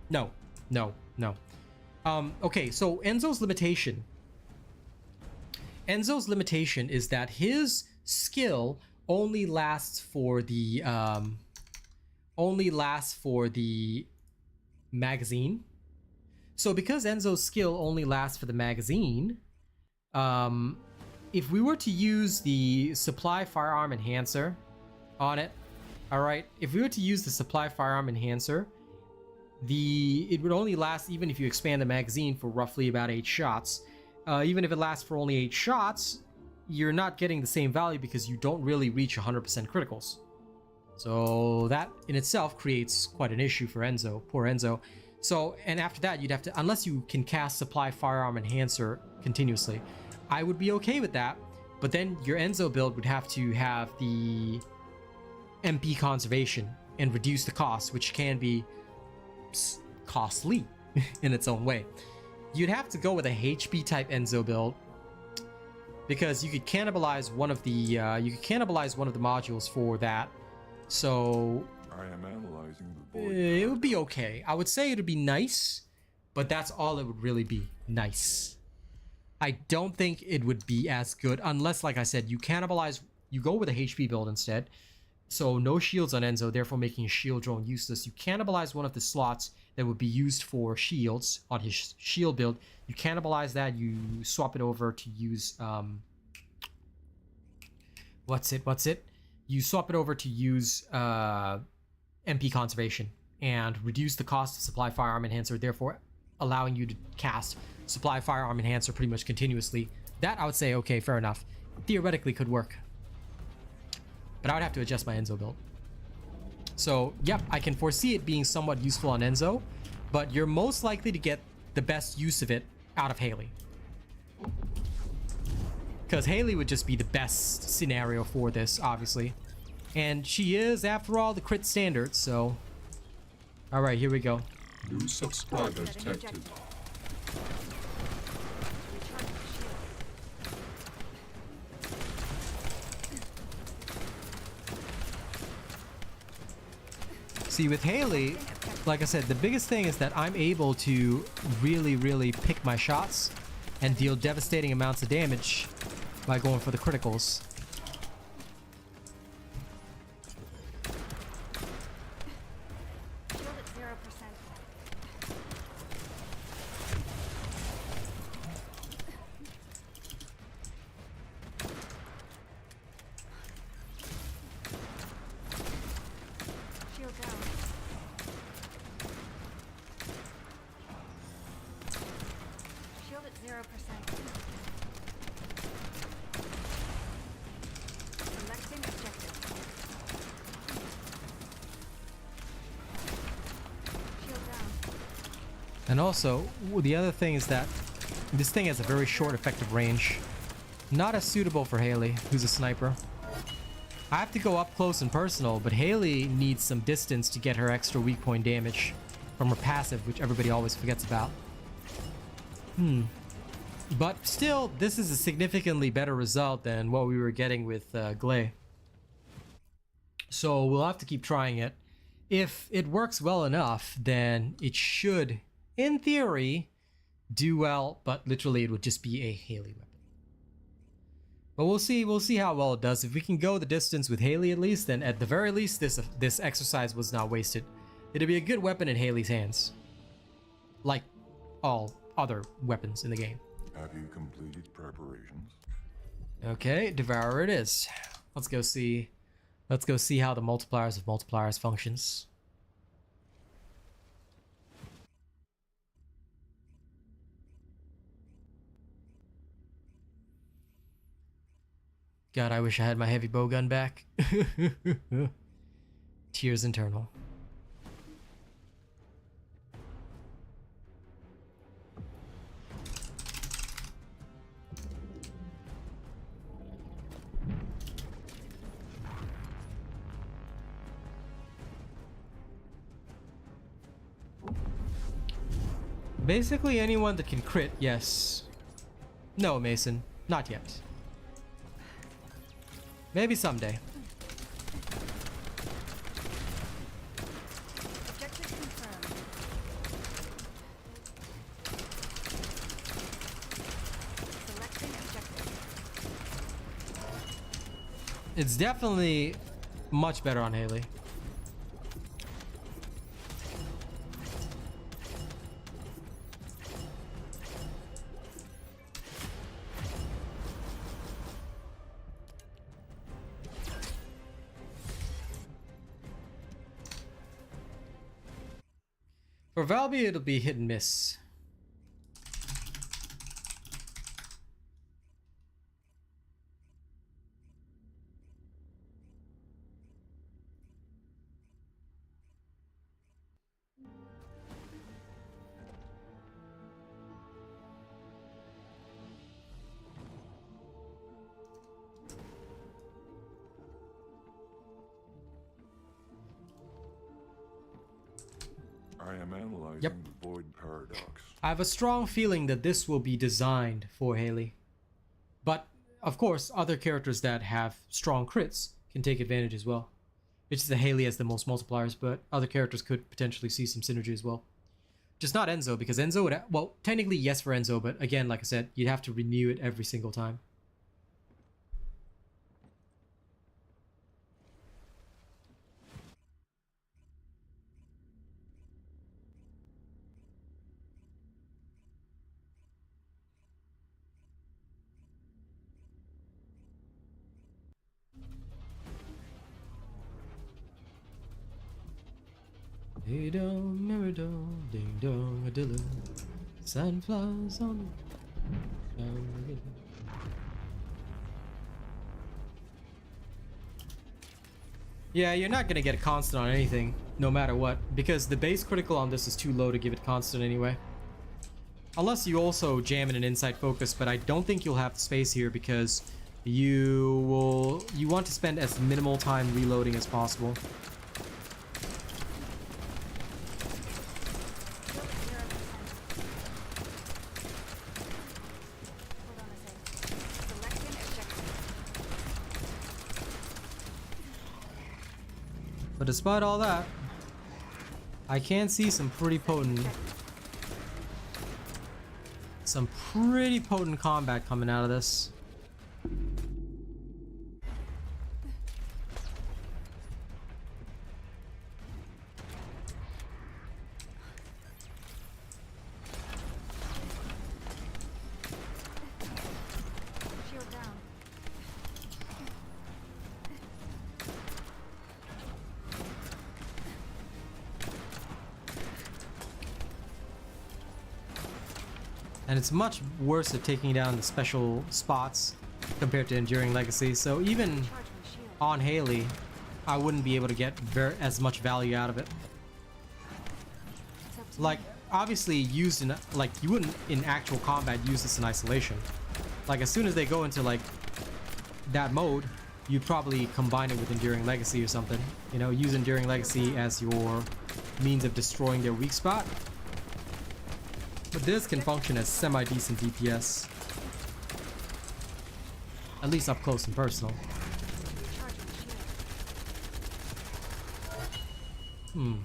No. Okay, so Enzo's limitation is that his skill only lasts for the magazine. So because Enzo's skill only lasts for the magazine, if we were to use the supply firearm enhancer on it, all right, if we were to use the supply firearm enhancer, it would only last, even if you expand the magazine, for roughly about 8 shots. Even if it lasts for only 8 shots, you're not getting the same value because you don't really reach 100% criticals. So that in itself creates quite an issue for Enzo, poor Enzo. So, and after that, you'd have to, unless you can cast supply firearm enhancer continuously, I would be okay with that. But then your Enzo build would have to have the MP conservation and reduce the cost, which can be costly in its own way. You'd have to go with a HP type Enzo build because you could cannibalize one of the modules for that. So I am analyzing the void. it would be okay. I would say it would be nice, but that's all it would really be. Nice. I don't think it would be as good unless, like I said, you go with a HP build instead. So no shields on Enzo, therefore making a shield drone useless. You cannibalize one of the slots that would be used for shields on his shield build. You cannibalize that, you swap it over to use you swap it over to use MP conservation and reduce the cost of supply firearm enhancer, therefore allowing you to cast supply firearm enhancer pretty much continuously. That I would say, okay, fair enough. Theoretically could work. But I would have to adjust my Enzo build. So, yep, I can foresee it being somewhat useful on Enzo, but you're most likely to get the best use of it out of Haley. Because Haley would just be the best scenario for this, obviously. And she is, after all, the crit standard, so... Alright, here we go. New subscriber detected. See, with Haley, like I said, the biggest thing is that I'm able to really pick my shots and deal devastating amounts of damage by going for the criticals. And also, the other thing is that this thing has a very short effective range. Not as suitable for Haley, who's a sniper. I have to go up close and personal, but Haley needs some distance to get her extra weak point damage from her passive, which everybody always forgets about. But still, this is a significantly better result than what we were getting with Glay. So we'll have to keep trying it. If it works well enough, then it should, in theory, do well, but literally it would just be a Haley weapon. But we'll see how well it does. If we can go the distance with Haley at least, then at the very least this exercise was not wasted. It'll be a good weapon in Haley's hands. Like all other weapons in the game. Have you completed preparations? Okay, Devourer it is. Let's go see how the multipliers of multipliers functions. God, I wish I had my heavy bowgun back. Tears internal. Basically anyone that can crit, yes. No, Mason, not yet. Maybe someday. Objective confirmed. Selecting objective. It's definitely much better on Haley. For Valby, it'll be hit and miss. I am analyzing Yep. the void paradox. I have a strong feeling that this will be designed for Haley. But, of course, other characters that have strong crits can take advantage as well. It's just that Haley has the most multipliers, but other characters could potentially see some synergy as well. Just not Enzo, because Enzo would... well, technically yes for Enzo, but again, like I said, you'd have to renew it every single time. Hey dong, merry dong, ding dong, a dillo. Sunflowers on the... Yeah, you're not gonna get a constant on anything, no matter what, because the base critical on this is too low to give it constant anyway. Unless you also jam in an inside focus, but I don't think you'll have the space here because you want to spend as minimal time reloading as possible. But despite all that, I can see some pretty potent combat coming out of this. Shield down. And it's much worse at taking down the special spots compared to Enduring Legacy. So even Charge my shield. on Haley, I wouldn't be able to get as much value out of it. It's up to Like, me. obviously used in, like, you wouldn't in actual combat use this in isolation. Like, as soon as they go into, like, that mode, you'd probably combine it with Enduring Legacy or something. You know, use Enduring Legacy as your means of destroying their weak spot. But this can function as semi-decent DPS. At least up close and personal. Charge my shield.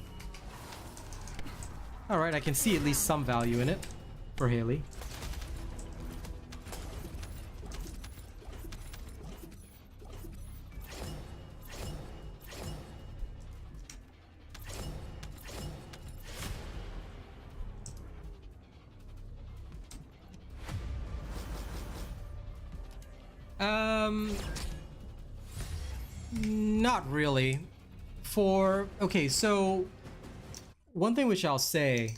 Alright, I can see at least some value in it for Haley. Not really. Okay, so one thing which I'll say,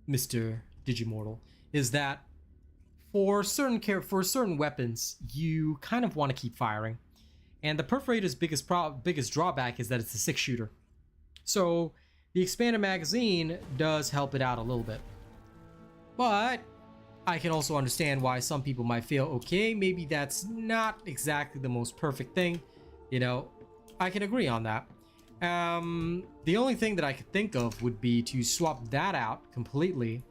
Mr. Digimortal, is that for certain weapons, you kind of want to keep firing. And the Perforator's biggest drawback is that it's a 6-shooter. So the expanded magazine does help it out a little bit. But I can also understand why some people might feel, okay, maybe that's not exactly the most perfect thing. You know, I can agree on that. The only thing that I could think of would be to swap that out completely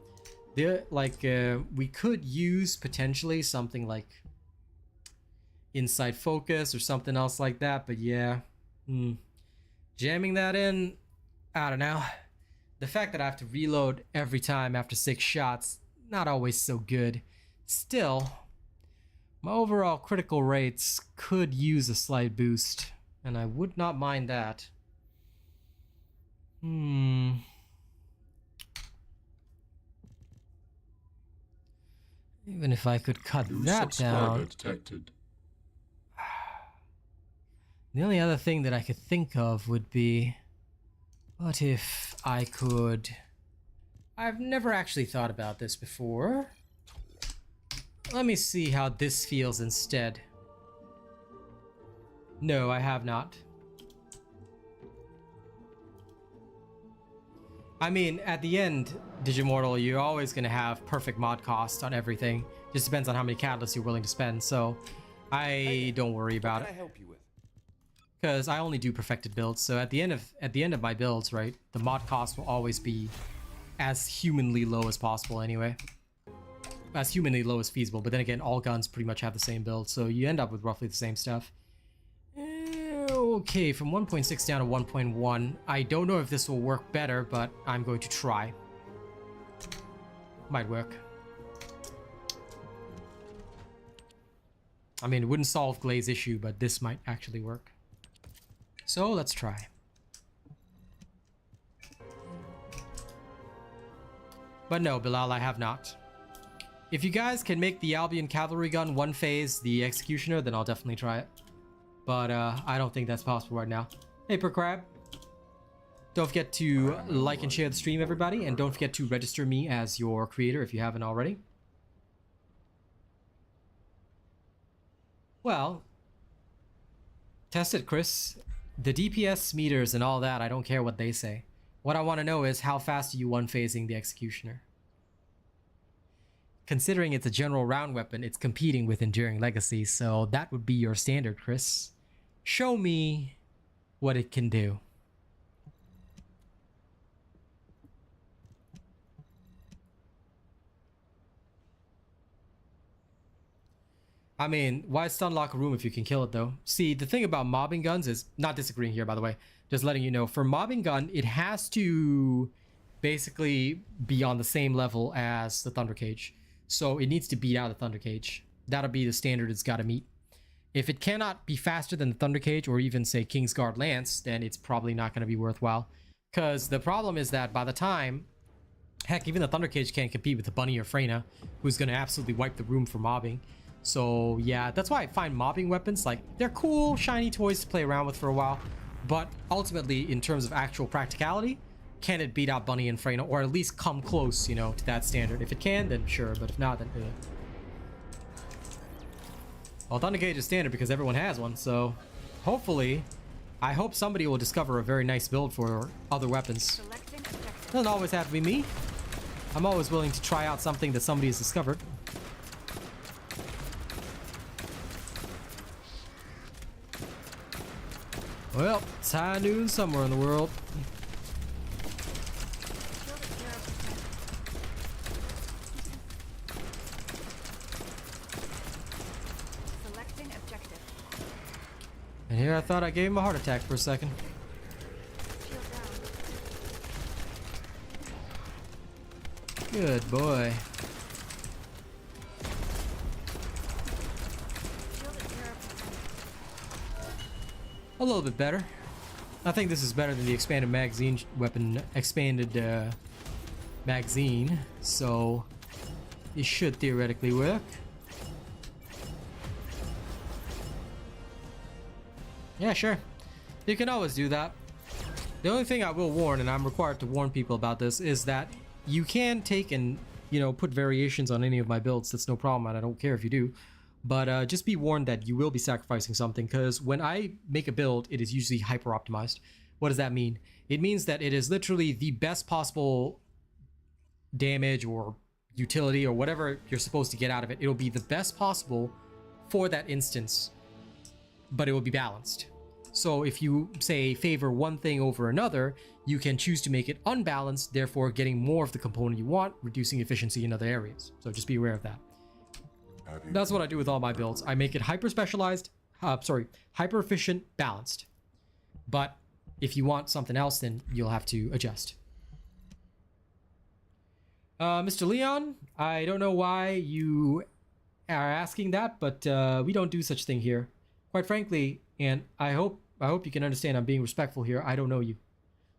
we could use potentially something like inside focus or something else like that, but yeah, jamming that in, I don't know. The fact that I have to reload every time after 6 shots, not always so good. Still, my overall critical rates could use a slight boost, and I would not mind that. Even if I could cut that down. Detected. The only other thing that I could think of would be, what if I could... I've never actually thought about this before. Let me see how this feels instead. No, I have not. I mean, at the end, Digimortal, you're always going to have perfect mod cost on everything. Just depends on how many catalysts you're willing to spend, so I don't worry about it. What can I help you with? Because I only do perfected builds, so at the end of my builds, right, the mod cost will always be as humanly low as possible anyway. As humanly low as feasible, but then again, all guns pretty much have the same build, so you end up with roughly the same stuff. Okay, from 1.6 down to 1.1. I don't know if this will work better, but I'm going to try. Might work. I mean, it wouldn't solve Glaze issue, but this might actually work. So let's try. But no, Bilal, I have not. If you guys can make the Albion Cavalry Gun one phase the Executioner, then I'll definitely try it. But I don't think that's possible right now. Hey, Percrab. Don't forget to like and share the stream, everybody. And don't forget to register me as your creator if you haven't already. Well, test it, Chris. The DPS meters and all that, I don't care what they say. What I want to know is how fast are you one-phasing the Executioner? Considering it's a general round weapon, it's competing with Enduring Legacy, so that would be your standard, Chris. Show me what it can do. I mean, why stun lock a room if you can kill it though? See, the thing about mobbing guns is, not disagreeing here by the way, just letting you know, for mobbing gun, it has to basically be on the same level as the Thunder Cage. So it needs to beat out the Thunder Cage. That'll be the standard it's got to meet. If it cannot be faster than the Thunder Cage or even say Kingsguard Lance, then it's probably not going to be worthwhile. Because the problem is that by the time, heck, even the Thunder Cage can't compete with the Bunny or Freyna, who's going to absolutely wipe the room for mobbing. So yeah, that's why I find mobbing weapons, like, they're cool, shiny toys to play around with for a while. But ultimately, in terms of actual practicality, can it beat out Bunny and Freyna, or at least come close, you know, to that standard? If it can, then sure, but if not, then well, Thunder Cage is standard because everyone has one, so hopefully, I hope somebody will discover a very nice build for other weapons. Doesn't always have to be me. I'm always willing to try out something that somebody has discovered. Well, it's high noon somewhere in the world. And here I thought I gave him a heart attack for a second. Good boy. A little bit better. I think this is better than the expanded magazine weapon, magazine, so it should theoretically work. Yeah, sure. You can always do that. The only thing I will warn, and I'm required to warn people about this, is that you can take and, you know, put variations on any of my builds. That's no problem, and I don't care if you do. But just be warned that you will be sacrificing something, because when I make a build, it is usually hyper optimized. What does that mean? It means that it is literally the best possible damage or utility or whatever you're supposed to get out of it. It'll be the best possible for that instance, but it will be balanced. So if you say favor one thing over another, you can choose to make it unbalanced, therefore getting more of the component you want, reducing efficiency in other areas. So just be aware of that. That's what I do with all my builds. I make it hyper specialized, hyper efficient, balanced. But if you want something else, then you'll have to adjust. Mr. Leon, I don't know why you are asking that, but we don't do such thing here. Quite frankly, and I hope you can understand I'm being respectful here. I don't know you.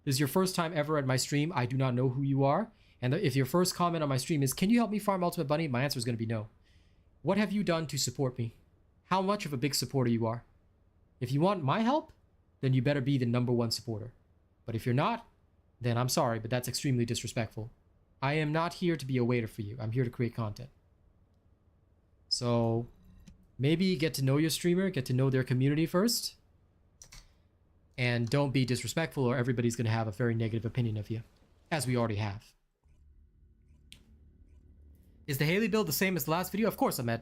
This is your first time ever at my stream. I do not know who you are. And if your first comment on my stream is, can you help me farm Ultimate Bunny? My answer is going to be no. What have you done to support me? How much of a big supporter you are? If you want my help, then you better be the #1 supporter. But if you're not, then I'm sorry, but that's extremely disrespectful. I am not here to be a waiter for you. I'm here to create content. So maybe get to know your streamer, get to know their community first. And don't be disrespectful or everybody's going to have a very negative opinion of you, as we already have. Is the Haley build the same as the last video? Of course, Ahmed.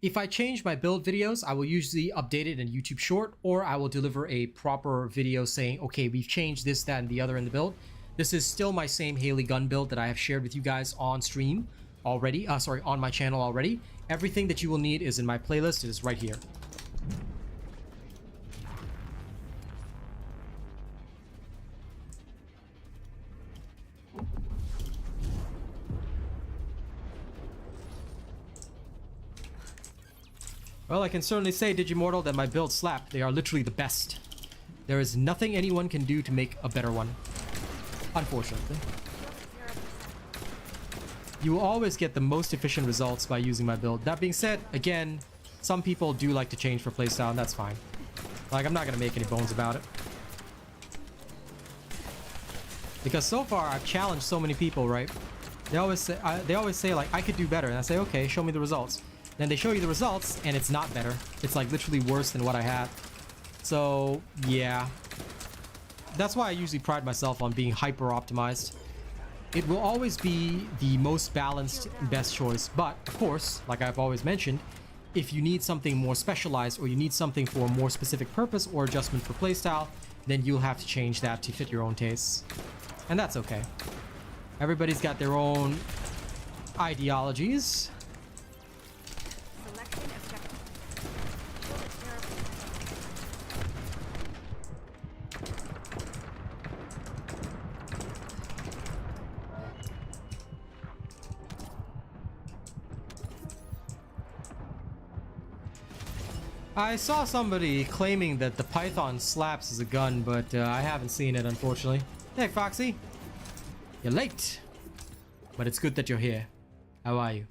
If I change my build videos, I will usually update it in YouTube Short, or I will deliver a proper video saying, okay, we've changed this, that, and the other in the build. This is still my same Haley gun build that I have shared with you guys on stream already. On my channel already. Everything that you will need is in my playlist. It is right here. Well, I can certainly say, Digimortal, that my builds slap. They are literally the best. There is nothing anyone can do to make a better one. Unfortunately. You will always get the most efficient results by using my build. That being said, again, some people do like to change for playstyle, and that's fine. Like, I'm not going to make any bones about it. Because so far, I've challenged so many people, right? They always say, like, I could do better. And I say, okay, show me the results. Then they show you the results, and it's not better. It's, like, literally worse than what I had. So, yeah. That's why I usually pride myself on being hyper-optimized. It will always be the most balanced, best choice. But, of course, like I've always mentioned, if you need something more specialized, or you need something for a more specific purpose or adjustment for playstyle, then you'll have to change that to fit your own tastes. And that's okay. Everybody's got their own ideologies. I saw somebody claiming that the Python slaps as a gun, but I haven't seen it, unfortunately. Hey, Foxy. You're late. But it's good that you're here. How are you?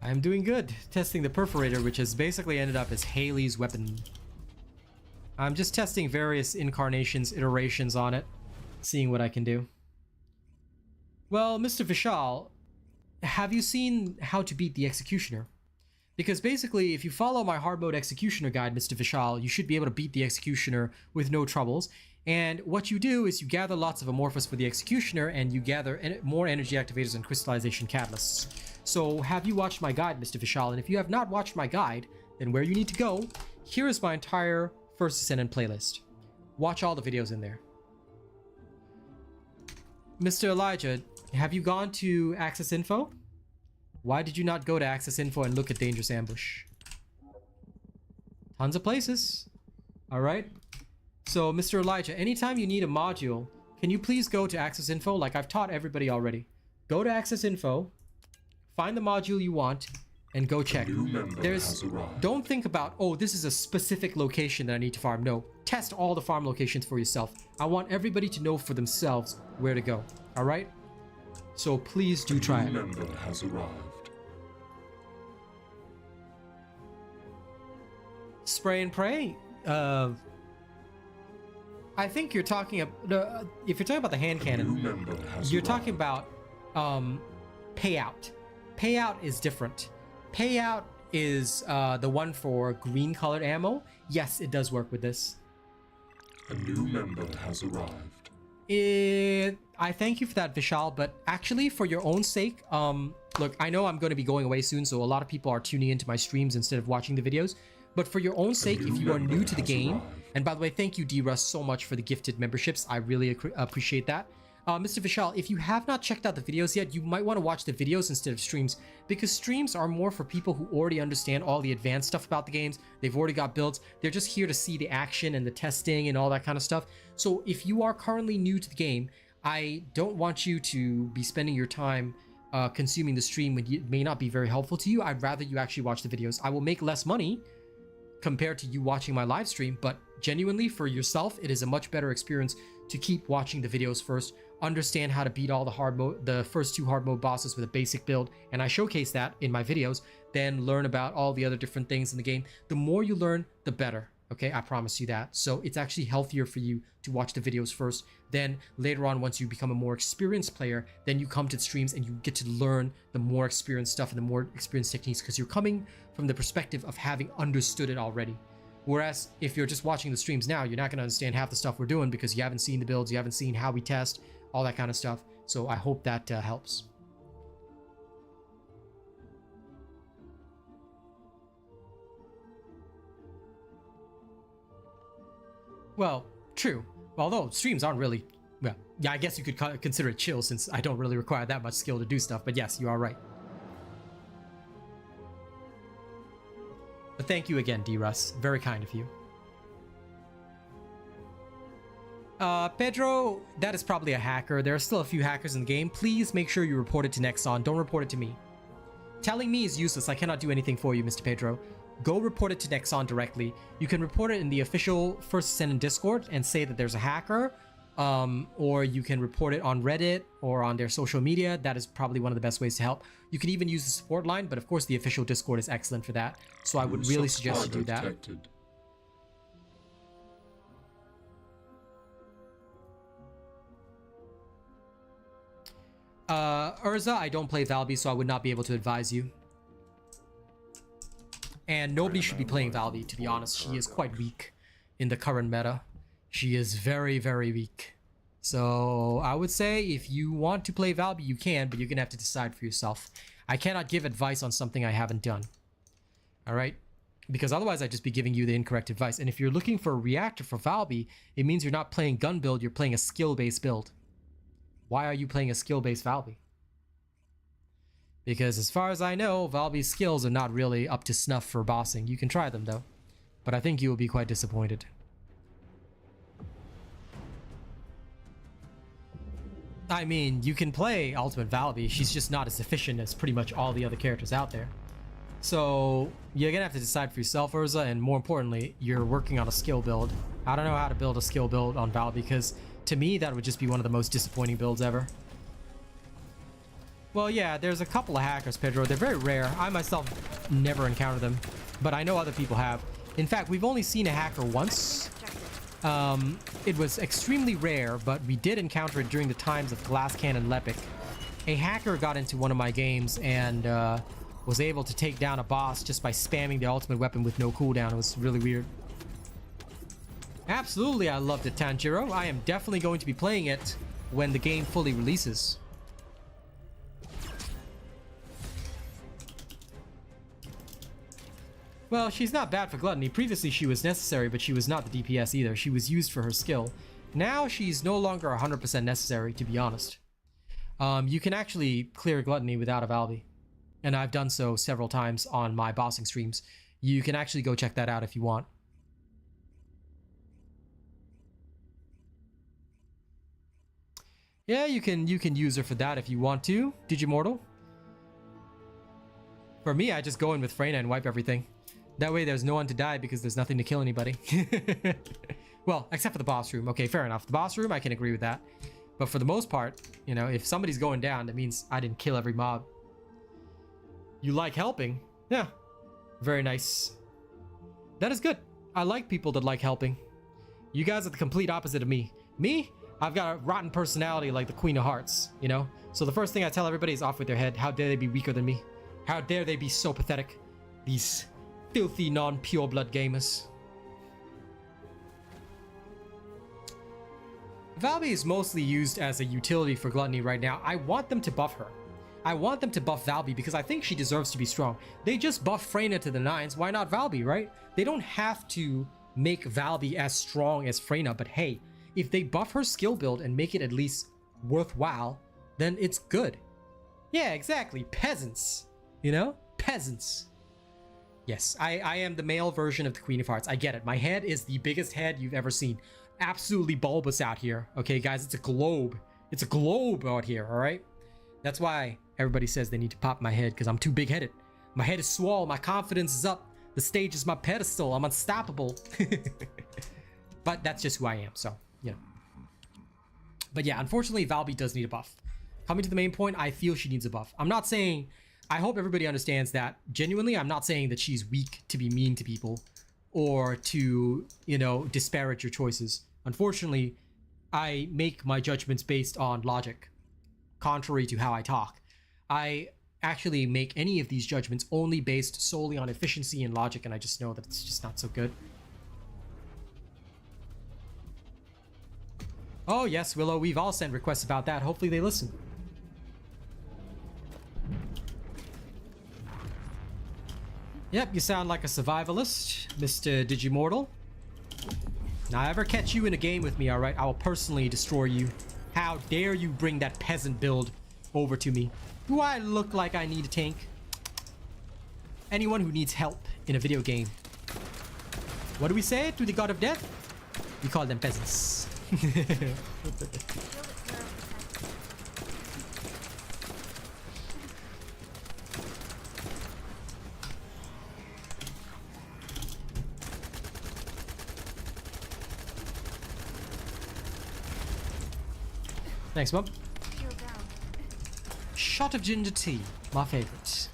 I'm doing good. Testing the Perforator, which has basically ended up as Haley's weapon. I'm just testing various incarnations, iterations on it. Seeing what I can do. Well, Mr. Vishal, have you seen how to beat the Executioner? Because basically, if you follow my hard mode Executioner guide, Mr. Vishal, you should be able to beat the Executioner with no troubles. And what you do is you gather lots of Amorphous for the Executioner, and you gather more energy activators and crystallization catalysts. So have you watched my guide, Mr. Vishal? And if you have not watched my guide, then where you need to go, here is my entire First Descendant playlist. Watch all the videos in there. Mr. Elijah, have you gone to Access Info? Why did you not go to Access Info and look at Dangerous Ambush? Tons of places. Alright. So, Mr. Elijah, anytime you need a module, can you please go to Access Info? Like I've taught everybody already. Go to Access Info, find the module you want, and go check. Don't think about, oh, this is a specific location that I need to farm. No. Test all the farm locations for yourself. I want everybody to know for themselves where to go. Alright? So please do try it. Member has arrived. Spray and pray? I think you're talking about, if you're talking about the hand cannon, you're talking about payout. Payout is different. Payout is the one for green colored ammo. Yes, it does work with this. A new member has arrived. I thank you for that, Vishal, but actually for your own sake, look, I know I'm going to be going away soon, so a lot of people are tuning into my streams instead of watching the videos. But for your own sake, if you are new to the game, and by the way, thank you, D-Russ, so much for the gifted memberships. I really appreciate that. Mr. Vishal, if you have not checked out the videos yet, you might want to watch the videos instead of streams, because streams are more for people who already understand all the advanced stuff about the games. They've already got builds. They're just here to see the action and the testing and all that kind of stuff. So if you are currently new to the game, I don't want you to be spending your time consuming the stream when it may not be very helpful to you. I'd rather you actually watch the videos. I will make less money compared to you watching my live stream, but genuinely for yourself, it is a much better experience to keep watching the videos first, understand how to beat all the first 2 hard mode bosses with a basic build, and I showcase that in my videos, then learn about all the other different things in the game. The more you learn, the better. Okay, I promise you that. So it's actually healthier for you to watch the videos first. Then later on, once you become a more experienced player, then you come to the streams and you get to learn the more experienced stuff and the more experienced techniques, because you're coming from the perspective of having understood it already. Whereas if you're just watching the streams now, you're not going to understand half the stuff we're doing because you haven't seen the builds, you haven't seen how we test, all that kind of stuff. So I hope that helps. Well, true. Although streams aren't really, well, yeah, I guess you could consider it chill since I don't really require that much skill to do stuff, but yes, you are right. But thank you again, D-Russ. Very kind of you. Pedro, that is probably a hacker. There are still a few hackers in the game. Please make sure you report it to Nexon. Don't report it to me. Telling me is useless. I cannot do anything for you, Mr. Pedro. Go report it to Nexon directly. You can report it in the official First Descendant Discord and say that there's a hacker, or you can report it on Reddit or on their social media. That is probably one of the best ways to help. You can even use the support line, but of course the official Discord is excellent for that. So I would really suggest you do that. Detected. Urza, I don't play Valby, so I would not be able to advise you. And nobody should be playing Valby, to be honest. She is quite weak in the current meta. She is very, very weak. So I would say if you want to play Valby, you can, but you're going to have to decide for yourself. I cannot give advice on something I haven't done. Alright? Because otherwise I'd just be giving you the incorrect advice. And if you're looking for a reactor for Valby, it means you're not playing gun build, you're playing a skill-based build. Why are you playing a skill-based Valby? Because as far as I know, Valby's skills are not really up to snuff for bossing. You can try them though, but I think you will be quite disappointed. I mean, you can play Ultimate Valby, she's just not as efficient as pretty much all the other characters out there. So you're gonna have to decide for yourself, Urza, and more importantly, you're working on a skill build. I don't know how to build a skill build on Valby because to me, that would just be one of the most disappointing builds ever. Well, yeah, there's a couple of hackers, Pedro. They're very rare. I myself never encountered them, but I know other people have. In fact, we've only seen a hacker once. It was extremely rare, but we did encounter it during the times of Glass Cannon Lepic. A hacker got into one of my games and was able to take down a boss just by spamming the ultimate weapon with no cooldown. It was really weird. Absolutely, I loved it, Tanjiro. I am definitely going to be playing it when the game fully releases. Well, she's not bad for Gluttony. Previously, she was necessary, but she was not the DPS either. She was used for her skill. Now, she's no longer 100% necessary, to be honest. You can actually clear Gluttony without a Valby. And I've done so several times on my bossing streams. You can actually go check that out if you want. Yeah, you can use her for that if you want to, Digimortal. For me, I just go in with Freyna and wipe everything. That way there's no one to die because there's nothing to kill anybody. Well, except for the boss room. Okay, fair enough. The boss room, I can agree with that. But for the most part, you know, if somebody's going down, that means I didn't kill every mob. You like helping? Yeah. Very nice. That is good. I like people that like helping. You guys are the complete opposite of me. Me? I've got a rotten personality like the Queen of Hearts, you know? So the first thing I tell everybody is off with their head. How dare they be weaker than me? How dare they be so pathetic? These filthy non-pure blood gamers. Valby is mostly used as a utility for Gluttony right now. I want them to buff her. I want them to buff Valby because I think she deserves to be strong. They just buff Freyna to the 9s. Why not Valby, right? They don't have to make Valby as strong as Freyna, but hey, if they buff her skill build and make it at least worthwhile, then it's good. Yeah, exactly. Peasants. You know? Peasants. Yes, I am the male version of the Queen of Hearts. I get it. My head is the biggest head you've ever seen. Absolutely bulbous out here. Okay, guys, it's a globe. It's a globe out here, all right? That's why everybody says they need to pop my head, because I'm too big-headed. My head is swole. My confidence is up. The stage is my pedestal. I'm unstoppable. But that's just who I am, so, you know. But yeah, unfortunately, Valby does need a buff. Coming to the main point, I feel she needs a buff. I'm not saying... I hope everybody understands that. Genuinely, I'm not saying that she's weak to be mean to people or to, you know, disparage your choices. Unfortunately, I make my judgments based on logic, contrary to how I talk. I actually make any of these judgments only based solely on efficiency and logic, and I just know that it's just not so good. Oh yes, Willow, we've all sent requests about that. Hopefully they listen. Yep, you sound like a survivalist, Mr. Digimortal. Now, I ever catch you in a game with me, alright? I will personally destroy you. How dare you bring that peasant build over to me? Do I look like I need a tank? Anyone who needs help in a video game. What do we say to the god of death? We call them peasants. Thanks, Mom. Shot of ginger tea, my favorite.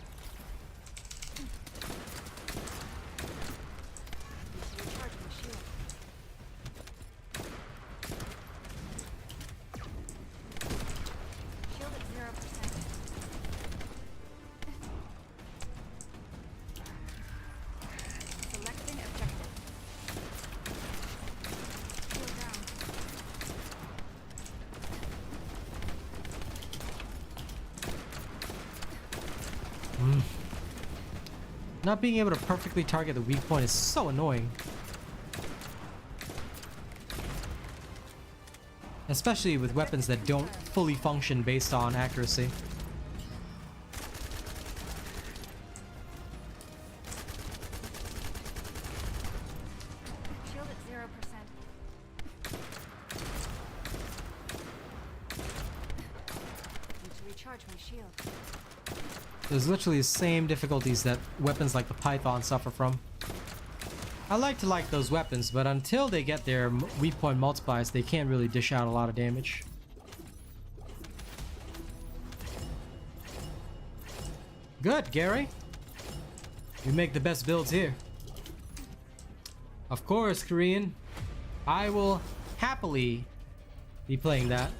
Not being able to perfectly target the weak point is so annoying. Especially with weapons that don't fully function based on accuracy. Shield at 0%. Need to recharge my shield. There's literally the same difficulties that weapons like the Python suffer from. I like to like those weapons, but until they get their weak point multipliers, they can't really dish out a lot of damage. Good, Gary. You make the best builds here. Of course, Korean. I will happily be playing that.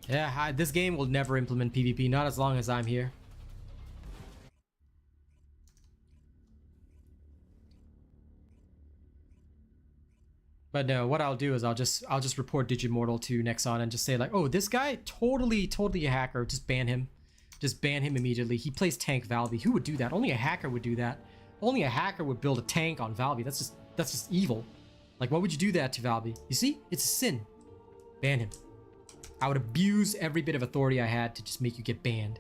Yeah, this game will never implement PvP, not as long as I'm here. But no, what I'll do is I'll just report Digimortal to Nexon and just say like, oh, this guy totally a hacker. Just ban him. Just ban him immediately. He plays tank Valby. Who would do that? Only a hacker would do that. Only a hacker would build a tank on Valby. That's just evil. Like, why would you do that to Valby? You see? It's a sin. Ban him. I would abuse every bit of authority I had to just make you get banned.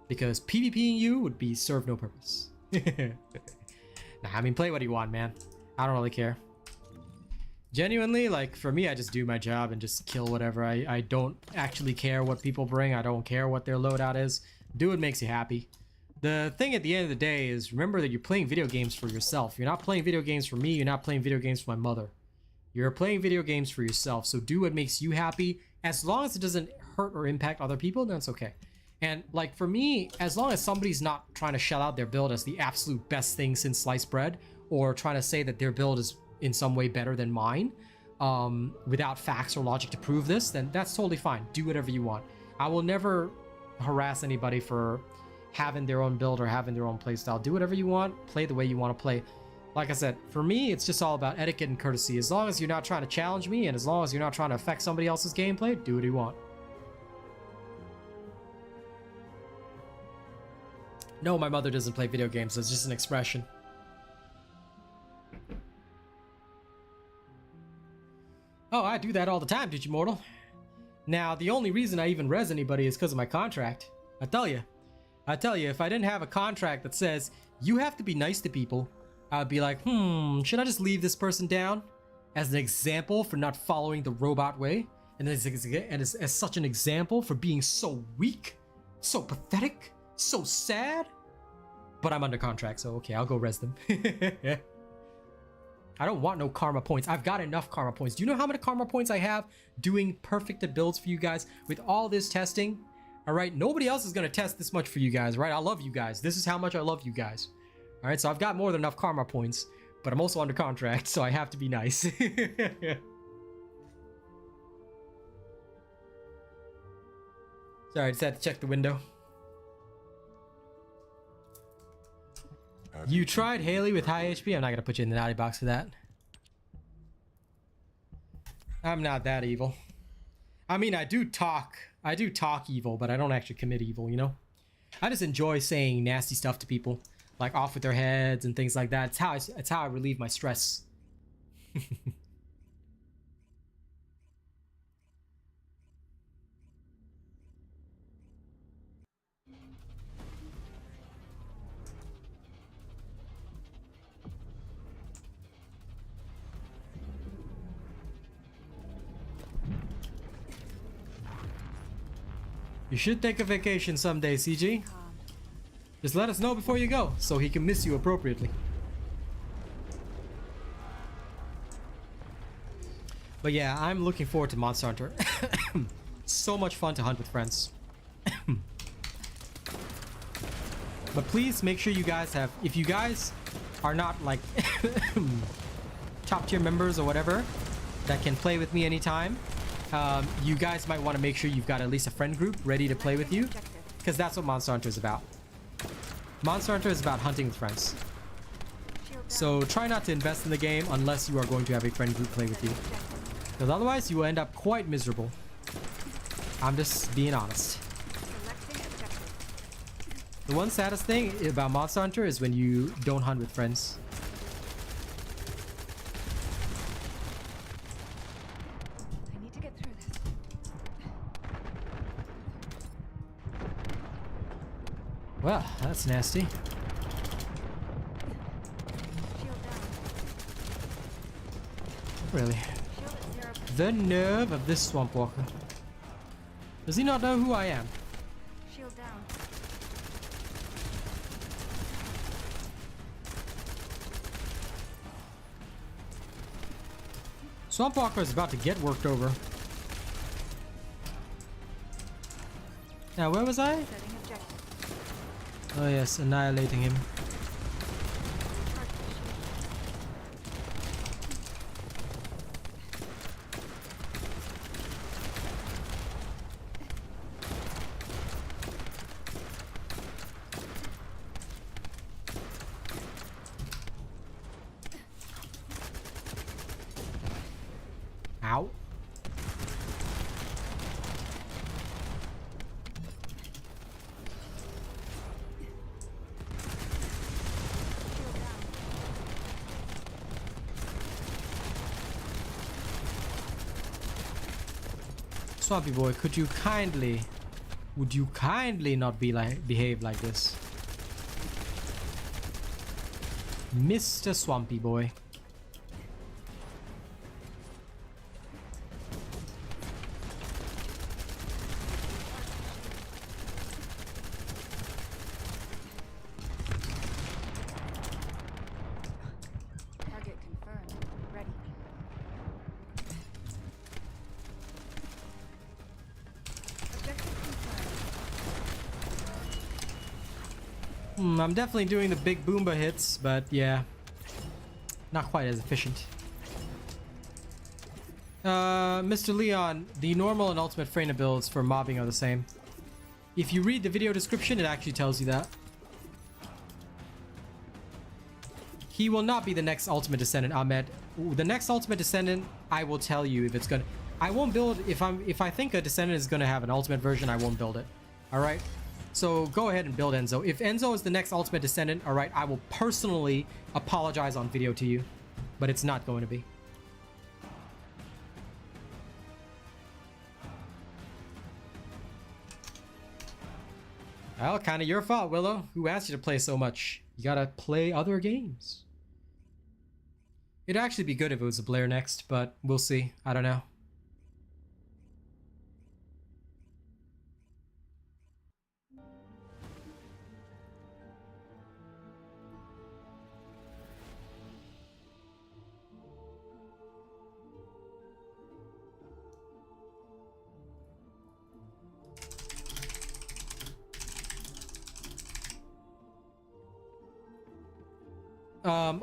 Because PvPing you would be serve no purpose. Nah, I mean, play what you want, man. I don't really care. Genuinely, like, for me, I just do my job and just kill whatever. I don't actually care what people bring. I don't care what their loadout is. Do what makes you happy. The thing at the end of the day is, remember that you're playing video games for yourself. You're not playing video games for me. You're not playing video games for my mother. You're playing video games for yourself. So do what makes you happy. As long as it doesn't hurt or impact other people, then it's okay. And like for me, as long as somebody's not trying to shell out their build as the absolute best thing since sliced bread, or trying to say that their build is in some way better than mine, without facts or logic to prove this, then that's totally fine. Do whatever you want. I will never harass anybody for having their own build or having their own playstyle. Do whatever you want. Play the way you want to play. Like I said, for me, it's just all about etiquette and courtesy. As long as you're not trying to challenge me, and as long as you're not trying to affect somebody else's gameplay, do what you want. No, my mother doesn't play video games. It's just an expression. Oh, I do that all the time, Digimortal. Now, the only reason I even res anybody is because of my contract. I tell you, if I didn't have a contract that says you have to be nice to people, I'd be like, should I just leave this person down as an example for not following the robot way? And as such an example for being so weak, so pathetic, so sad? But I'm under contract, so okay, I'll go res them. I don't want no karma points. I've got enough karma points. Do you know how many karma points I have doing perfect builds for you guys with all this testing? All right, nobody else is going to test this much for you guys, right? I love you guys. This is how much I love you guys. All right, so I've got more than enough karma points, but I'm also under contract, so I have to be nice. Sorry, I just had to check the window. You tried Haley with high HP? I'm not gonna put you in the naughty box for that. I'm not that evil. I mean, I do talk evil, but I don't actually commit evil, you know? I just enjoy saying nasty stuff to people, like off with their heads and things like that. It's how I relieve my stress. You should take a vacation someday, CG. Just let us know before you go, so he can miss you appropriately. But yeah, I'm looking forward to Monster Hunter. So much fun to hunt with friends. But please make sure you guys have, if you guys are not like top tier members or whatever that can play with me anytime, you guys might want to make sure you've got at least a friend group ready to play with you, because that's what Monster Hunter is about. Monster Hunter is about hunting with friends. So try not to invest in the game unless you are going to have a friend group play with you, because otherwise you will end up quite miserable. I'm just being honest. The one saddest thing about Monster Hunter is when you don't hunt with friends. I need to get through this. Well, that's nasty. Shield down. Really. Shield at 0%. The nerve of this Swamp Walker. Does he not know who I am? Shield down. Swamp Walker is about to get worked over. Now, where was I? Setting objective. Oh yes, annihilating him. Charge my shield. Ow. Shield down. Swampy boy, would you kindly not behave like this? Mr. Swampy boy. Target confirmed. Ready. Objective confirmed. I'm definitely doing the big Boomba hits, but yeah, not quite as efficient. Mr. Leon, the normal and ultimate Freyna builds for mobbing are the same. If you read the video description, it actually tells you that. He will not be the next Ultimate Descendant, Ahmed. The next Ultimate Descendant, I will tell you if it's gonna... I won't build... If I think a Descendant is gonna have an Ultimate version, I won't build it. Alright? So go ahead and build Enzo. If Enzo is the next Ultimate Descendant, alright, I will personally apologize on video to you. But it's not going to be. Well, kind of your fault, Willow. Who asked you to play so much? You gotta play other games. It'd actually be good if it was a Blair next, but we'll see. I don't know.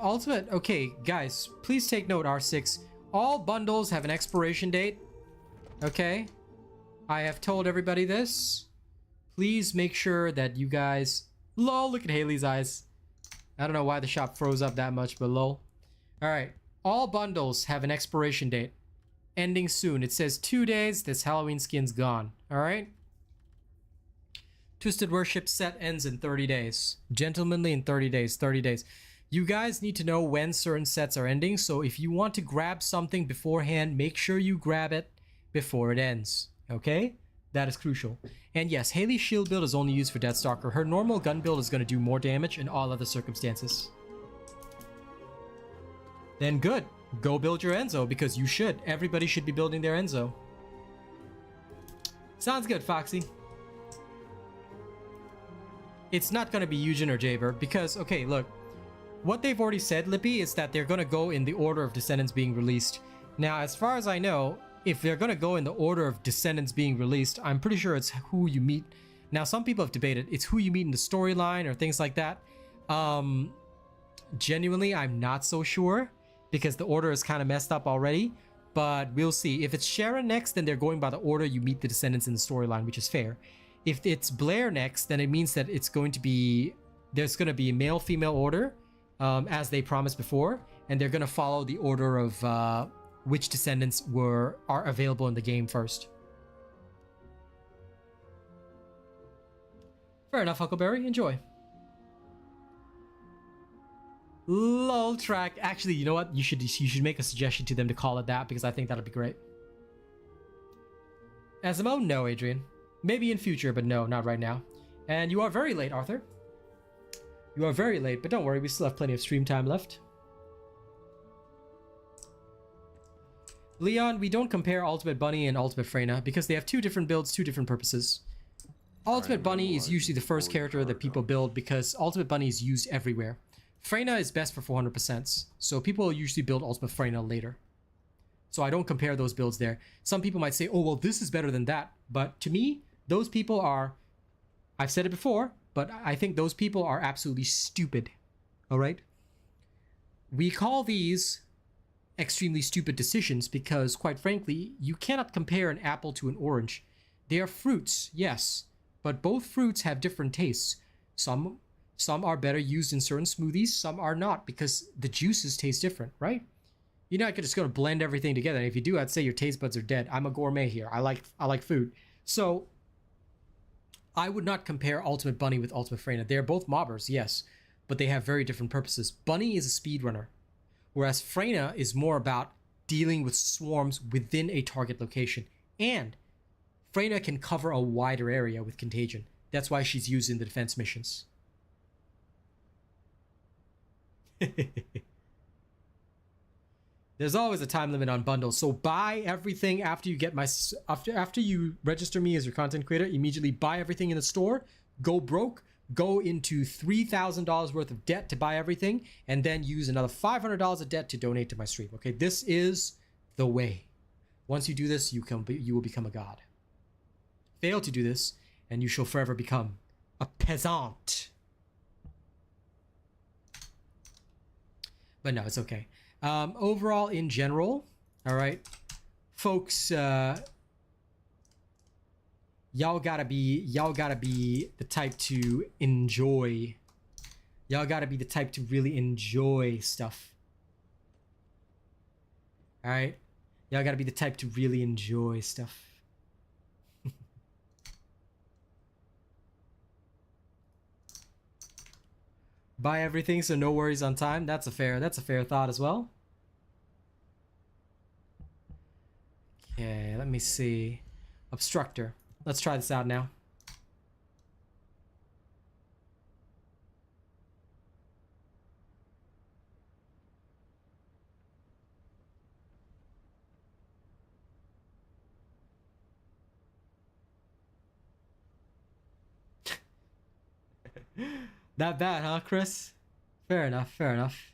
Ultimate, okay, guys, please take note, R6. All bundles have an expiration date. Okay? I have told everybody this. Please make sure that you guys... Lol, look at Haley's eyes. I don't know why the shop froze up that much, but lol. Alright, all bundles have an expiration date. Ending soon. It says 2 days, this Halloween skin's gone. Alright? Twisted Worship set ends in 30 days. Gentlemanly in 30 days, 30 days. You guys need to know when certain sets are ending, so if you want to grab something beforehand, make sure you grab it before it ends, okay? That is crucial. And yes, Haley's shield build is only used for Deathstalker. Her normal gun build is going to do more damage in all other circumstances. Then good. Go build your Enzo, because you should. Everybody should be building their Enzo. Sounds good, Foxy. It's not going to be Eugen or Jaber, because, okay, look. What they've already said, Lippy, is that they're going to go in the order of Descendants being released. Now, as far as I know, if they're going to go in the order of Descendants being released, I'm pretty sure it's who you meet. Now, some people have debated it's who you meet in the storyline or things like that. Genuinely, I'm not so sure because the order is kind of messed up already. But we'll see. If it's Sharon next, then they're going by the order you meet the Descendants in the storyline, which is fair. If it's Blair next, then it means that it's going to be... There's going to be a male-female order. As they promised before, and they're gonna follow the order of which Descendants are available in the game first. Fair enough, Huckleberry. Enjoy. Lol track. Actually, you know what? You should make a suggestion to them to call it that because I think that'll be great. Asimo? No, Adrian. Maybe in future, but no, not right now. And you are very late, Arthur. You are very late, but don't worry, we still have plenty of stream time left. Leon, we don't compare Ultimate Bunny and Ultimate Freyna because they have two different builds, two different purposes. Ultimate Bunny is usually the first character that people build because Ultimate Bunny is used everywhere. Freyna is best for 400%, so people usually build Ultimate Freyna later. So I don't compare those builds there. Some people might say, oh, well, this is better than that. But to me, those people are... I've said it before, but I think those people are absolutely stupid. All right? We call these extremely stupid decisions because, quite frankly, you cannot compare an apple to an orange. They are fruits, yes, but both fruits have different tastes. Some are better used in certain smoothies, some are not because the juices taste different, right? You're not just going to blend everything together. And if you do, I'd say your taste buds are dead. I'm a gourmet here. I like food. So I would not compare Ultimate Bunny with Ultimate Freyna. They're both mobbers, yes, but they have very different purposes. Bunny is a speedrunner, whereas Freyna is more about dealing with swarms within a target location. And Freyna can cover a wider area with Contagion. That's why she's used in the defense missions. There's always a time limit on bundles, so buy everything after you get after you register me as your content creator. Immediately buy everything in the store, go broke, go into $3,000 worth of debt to buy everything, and then use another $500 of debt to donate to my stream. Okay, this is the way. Once you do this, you will become a god. Fail to do this, and you shall forever become a peasant. But no, it's okay. Overall, in general, all right, folks, y'all gotta be the type to enjoy Y'all gotta be the type to really enjoy stuff. Alright? Y'all gotta be the type to really enjoy stuff. Buy everything so no worries on time. That's a fair thought as well. Okay, let me see. Obstructor. Let's try this out now. Not bad, huh, Chris? Fair enough, fair enough.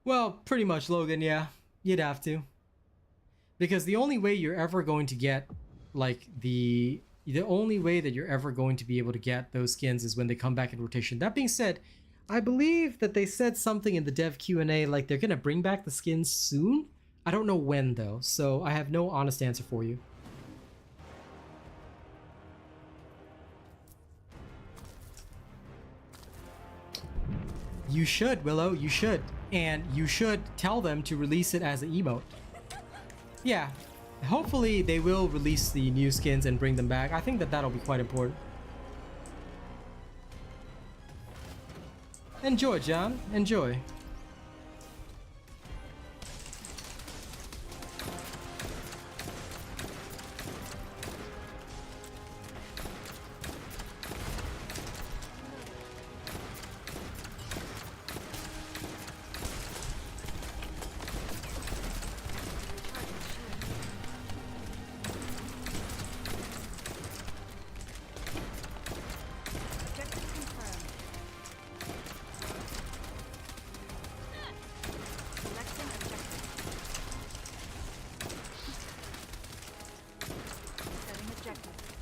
Well, pretty much, Logan, yeah. You'd have to. Because the only way you're ever going to get, like, the only way that you're ever going to be able to get those skins is when they come back in rotation. That being said, I believe that they said something in the dev Q&A, like they're gonna bring back the skins soon. I don't know when, though, so I have no honest answer for you. You should, Willow, you should. And you should tell them to release it as an emote. Yeah, hopefully they will release the new skins and bring them back. I think that that'll be quite important. Enjoy, John. Enjoy.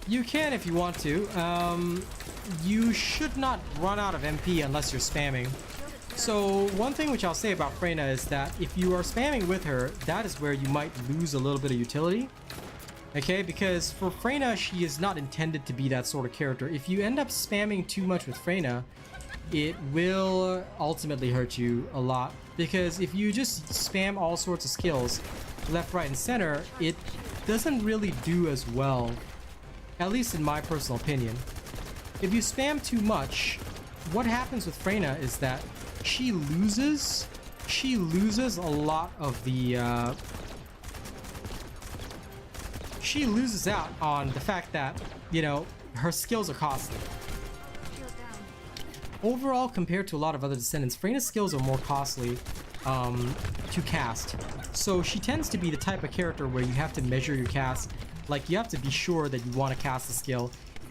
You can if you want to. You should not run out of MP unless you're spamming. So one thing which I'll say about Freyna is that if you are spamming with her, that is where you might lose a little bit of utility. Okay, because for Freyna, she is not intended to be that sort of character. If you end up spamming too much with Freyna, it will ultimately hurt you a lot. Because if you just spam all sorts of skills, left, right, and center, it doesn't really do as well. At least in my personal opinion. If you spam too much, what happens with Freyna is that she loses a lot of the she loses out on the fact that, you know, her skills are costly. Overall, compared to a lot of other Descendants, Freyna's skills are more costly to cast. So she tends to be the type of character where you have to measure your cast. Like, you have to be sure that you want to cast the skill.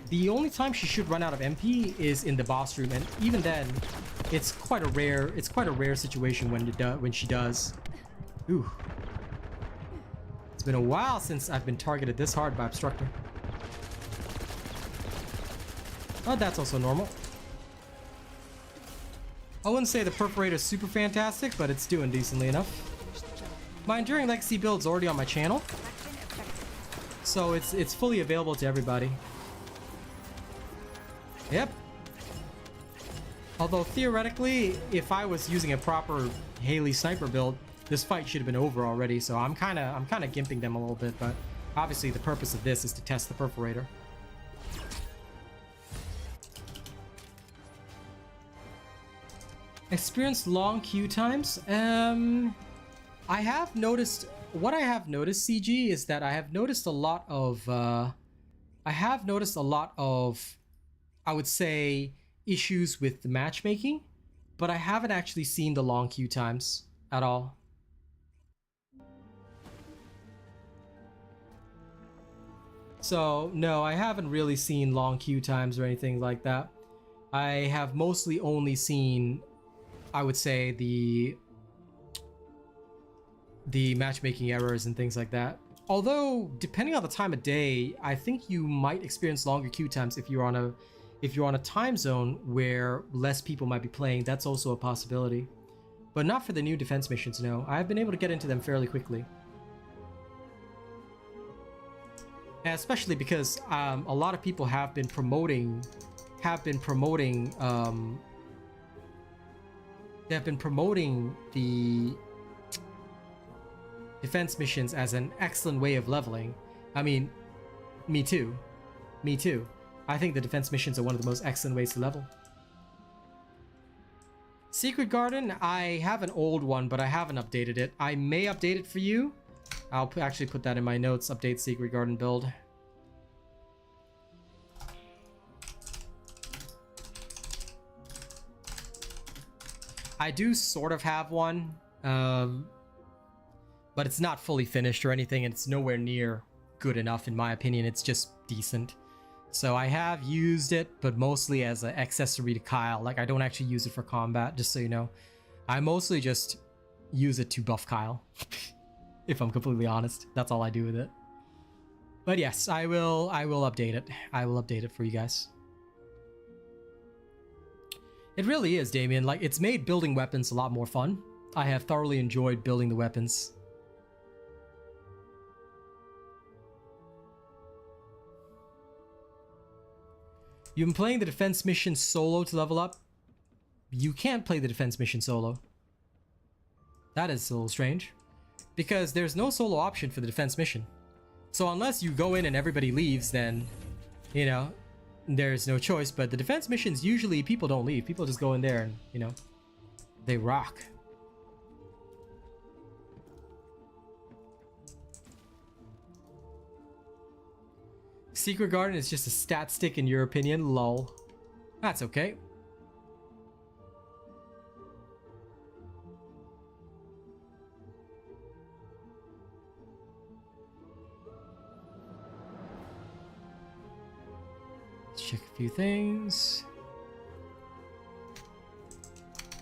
The only time she should run out of MP is in the boss room, and even then, it's quite a rare situation when she does. Ooh. It's been a while since I've been targeted this hard by Obstructor. Oh, that's also normal. I wouldn't say the Perforator is super fantastic, but it's doing decently enough. My Enduring Legacy build is already on my channel, so it's fully available to everybody. Yep. Although theoretically, if I was using a proper Haley sniper build, this fight should have been over already. So I'm kind of gimping them a little bit, but obviously the purpose of this is to test the Perforator. Experienced long queue times. I have noticed. What I have noticed, CG, is that I have noticed a lot of. I would say, issues with the matchmaking, but I haven't actually seen the long queue times at all. So no, I haven't really seen long queue times or anything like that. I have mostly only seen I would say, the matchmaking errors and things like that. Although, depending on the time of day, I think you might experience longer queue times if you're on a time zone where less people might be playing. That's also a possibility. But not for the new defense missions, no. I've been able to get into them fairly quickly. And especially because a lot of people have been promoting the defense missions as an excellent way of leveling. I mean, me too. Me too. I think the defense missions are one of the most excellent ways to level. Secret Garden, I have an old one, but I haven't updated it. I may update it for you. I'll actually put that in my notes, update Secret Garden build. I do sort of have one, but it's not fully finished or anything, and it's nowhere near good enough in my opinion. It's just decent. So I have used it, but mostly as an accessory to Kyle. Like, I don't actually use it for combat, just so you know. I mostly just use it to buff Kyle. If I'm completely honest, that's all I do with it. But yes, I will update it. I will update it for you guys. It really is, Damien. Like, it's made building weapons a lot more fun. I have thoroughly enjoyed building the weapons. You've been playing the defense mission solo to level up? You can't play the defense mission solo. That is a little strange. Because there's no solo option for the defense mission. So unless you go in and everybody leaves, then, you know, there's no choice. But the defense missions, usually people don't leave. People just go in there and, you know, they rock. Secret Garden is just a stat stick in your opinion, lol. That's okay. Let's check a few things.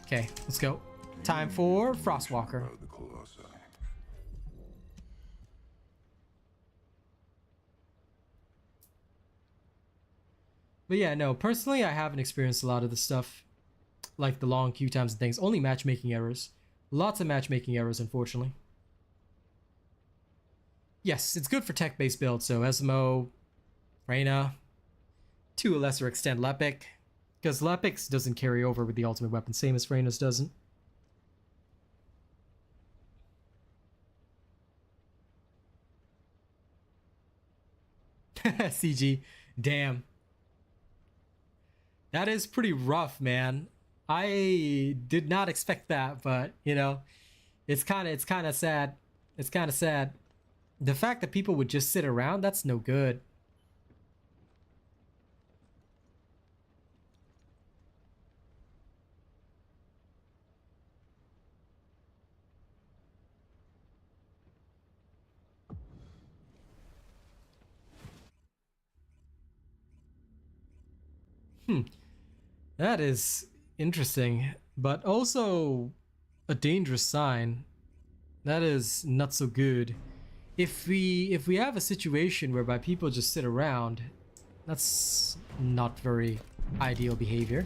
Okay, let's go. Time for Frostwalker. But yeah, no, personally, I haven't experienced a lot of the stuff, like the long queue times and things. Only matchmaking errors. Lots of matchmaking errors, unfortunately. Yes, it's good for tech-based builds, so Esmo, Reyna, to a lesser extent Lepic, because Lepic's doesn't carry over with the ultimate weapon, same as Reyna's doesn't. CG, damn. That is pretty rough, man. I did not expect that, but you know, it's kind of sad. It's kind of sad. The fact that people would just sit around, that's no good. That is interesting, but also a dangerous sign. That is not so good. If we have a situation whereby people just sit around, that's not very ideal behavior.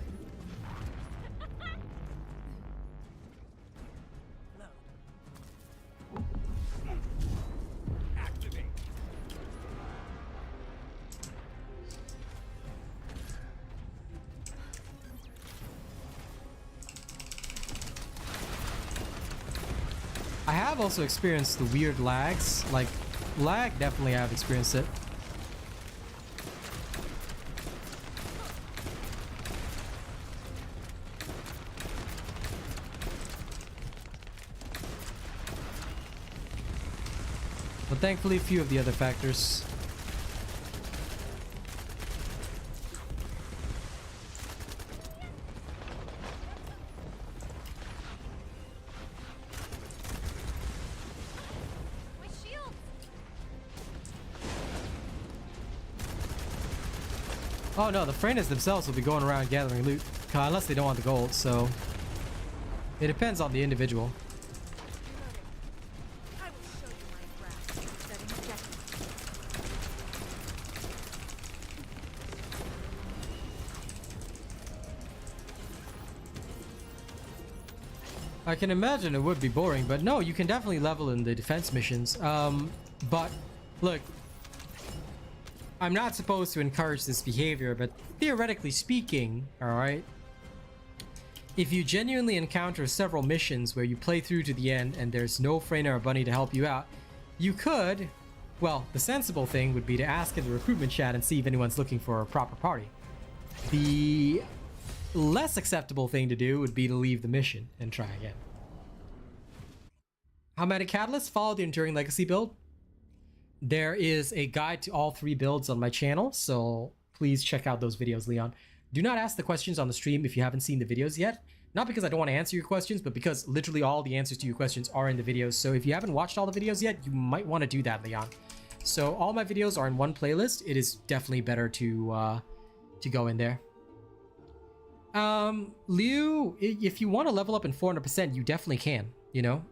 I have also experienced the weird lags. Like, lag, definitely I have experienced it. But thankfully, few of the other factors. Oh no, the Freynas themselves will be going around gathering loot. Unless they don't want the gold, so... It depends on the individual. I will show you my wrath. Setting objective. I can imagine it would be boring, but no, you can definitely level in the defense missions. But look, I'm not supposed to encourage this behavior, but theoretically speaking, all right, if you genuinely encounter several missions where you play through to the end and there's no Freyna or Bunny to help you out, you could, well, the sensible thing would be to ask in the recruitment chat and see if anyone's looking for a proper party. The less acceptable thing to do would be to leave the mission and try again. How many catalysts? Follow the Enduring Legacy build. There is a guide to all 3 builds on my channel, so please check out those videos, Leon. Do not ask the questions on the stream if you haven't seen the videos yet. Not because I don't want to answer your questions, but because literally all the answers to your questions are in the videos. So if you haven't watched all the videos yet, you might want to do that, Leon. So all my videos are in one playlist. It is definitely better to go in there. Liu, if you want to level up in 400%, you definitely can, you know?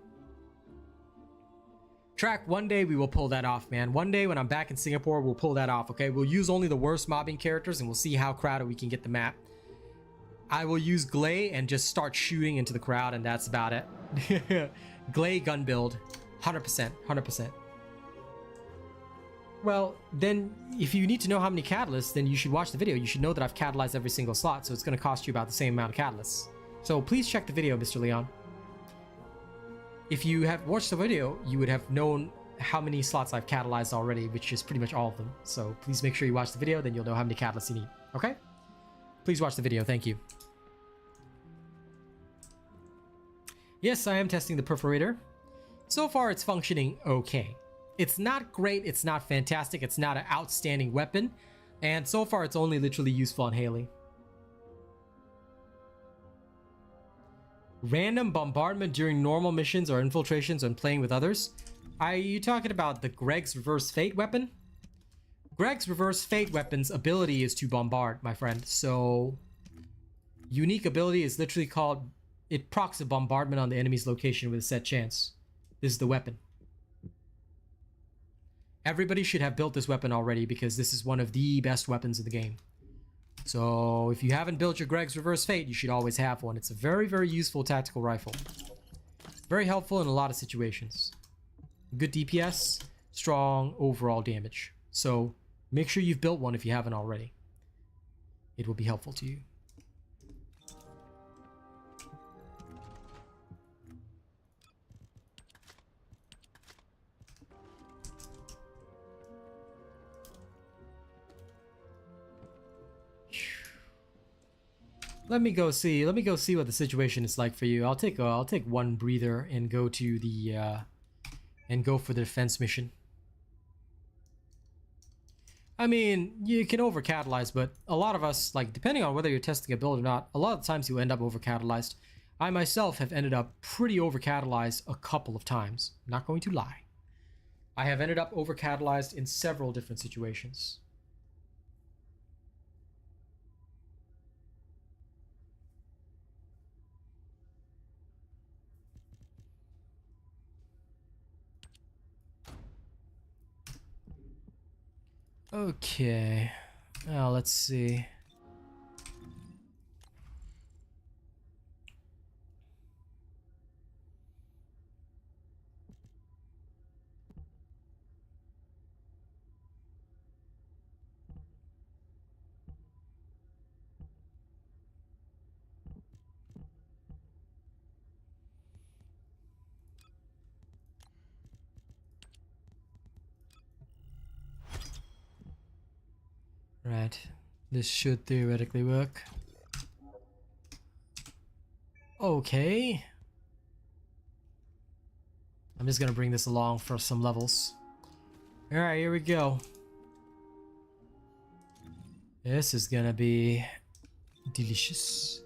Track, one day we will pull that off, man. One day when I'm back in Singapore, we'll pull that off, okay? We'll use only the worst mobbing characters and we'll see how crowded we can get the map. I will use Glay and just start shooting into the crowd, and that's about it. Glay gun build, 100%, 100%. Well, then if you need to know how many catalysts, then you should watch the video. You should know that I've catalyzed every single slot, so it's going to cost you about the same amount of catalysts. So please check the video, Mr. Leon. If you have watched the video, you would have known how many slots I've catalyzed already, which is pretty much all of them. So please make sure you watch the video, then you'll know how many catalysts you need. Okay? Please watch the video. Thank you. Yes, I am testing the Perforator. So far, it's functioning okay. It's not great, it's not fantastic, it's not an outstanding weapon, and so far it's only literally useful on Haley. Random bombardment during normal missions or infiltrations when playing with others. Are you talking about the Greg's Reverse Fate weapon? Greg's Reverse Fate weapon's ability is to bombard, my friend. So, unique ability is literally called, it procs a bombardment on the enemy's location with a set chance. This is the weapon. Everybody should have built this weapon already because this is one of the best weapons in the game. So if you haven't built your Greg's Reverse Fate, you should always have one. It's a very, very useful tactical rifle. Very helpful in a lot of situations. Good DPS, strong overall damage. So make sure you've built one if you haven't already. It will be helpful to you. Let me go see what the situation is like for you. I'll take one breather and go to the and go for the defense mission. I mean, you can over catalyze, but a lot of us, like, depending on whether you're testing a build or not, a lot of times you end up over catalyzed. I myself have ended up pretty over catalyzed a couple of times. I'm not going to lie. I have ended up over catalyzed in several different situations. Okay, now let's see. Right, this should theoretically work. Okay. I'm just gonna bring this along for some levels. Alright, here we go. This is gonna be delicious.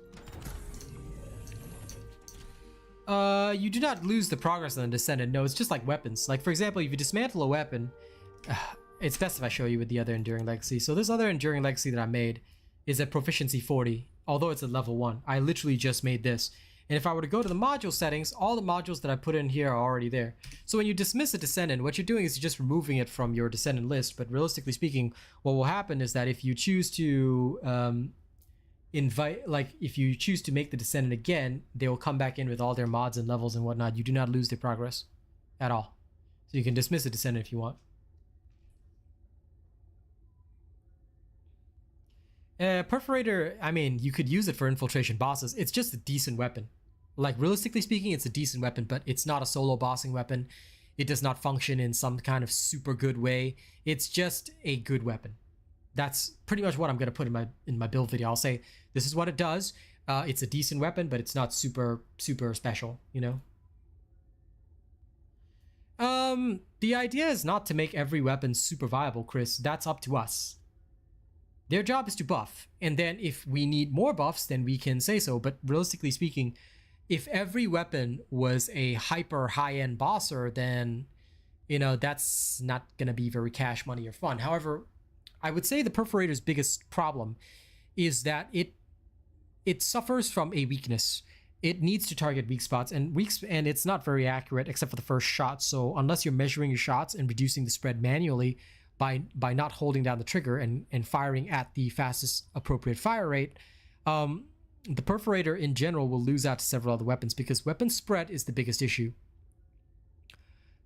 You do not lose the progress on the Descendant. No, it's just like weapons. Like, for example, if you dismantle a weapon, it's best if I show you with the other Enduring Legacy. So this other Enduring Legacy that I made is at proficiency 40, although it's at level 1. I literally just made this. And if I were to go to the module settings, all the modules that I put in here are already there. So when you dismiss a Descendant, what you're doing is you're just removing it from your Descendant list. But realistically speaking, what will happen is that if you choose to if you choose to make the Descendant again, they will come back in with all their mods and levels and whatnot. You do not lose their progress at all. So you can dismiss a Descendant if you want. Perforator, I mean, you could use it for infiltration bosses. It's just a decent weapon. Like, realistically speaking, it's a decent weapon, but it's not a solo bossing weapon. It does not function in some kind of super good way. It's just a good weapon. That's pretty much what I'm going to put in my build video. I'll say, this is what it does. It's a decent weapon, but it's not super special, you know? The idea is not to make every weapon super viable, Chris. That's up to us. Their job is to buff, and then if we need more buffs, then we can say so. But realistically speaking, if every weapon was a hyper high-end bosser, then, you know, that's not going to be very cash money or fun. However, I would say the Perforator's biggest problem is that it suffers from a weakness. It needs to target weak spots, and it's not very accurate except for the first shot. So unless you're measuring your shots and reducing the spread manually by not holding down the trigger and firing at the fastest appropriate fire rate, the Perforator in general will lose out to several other weapons, because weapon spread is the biggest issue.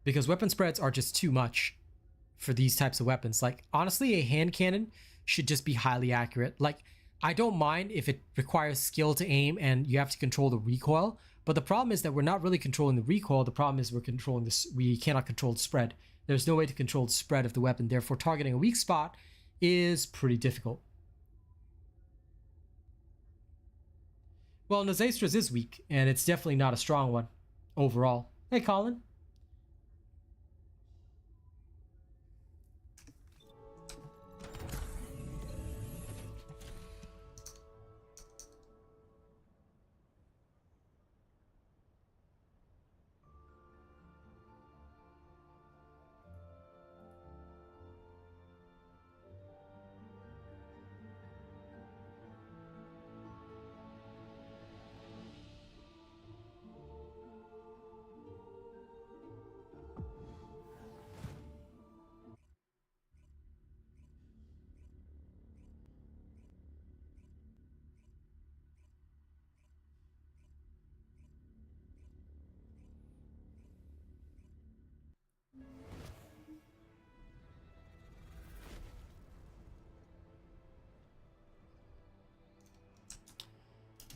Because weapon spreads are just too much for these types of weapons. Like, honestly, a hand cannon should just be highly accurate. Like, I don't mind if it requires skill to aim and you have to control the recoil, but the problem is that we're not really controlling the recoil. The problem is we cannot control the spread. There's no way to control the spread of the weapon. Therefore, targeting a weak spot is pretty difficult. Well, Nazastra's is weak, and it's definitely not a strong one overall. Hey, Colin.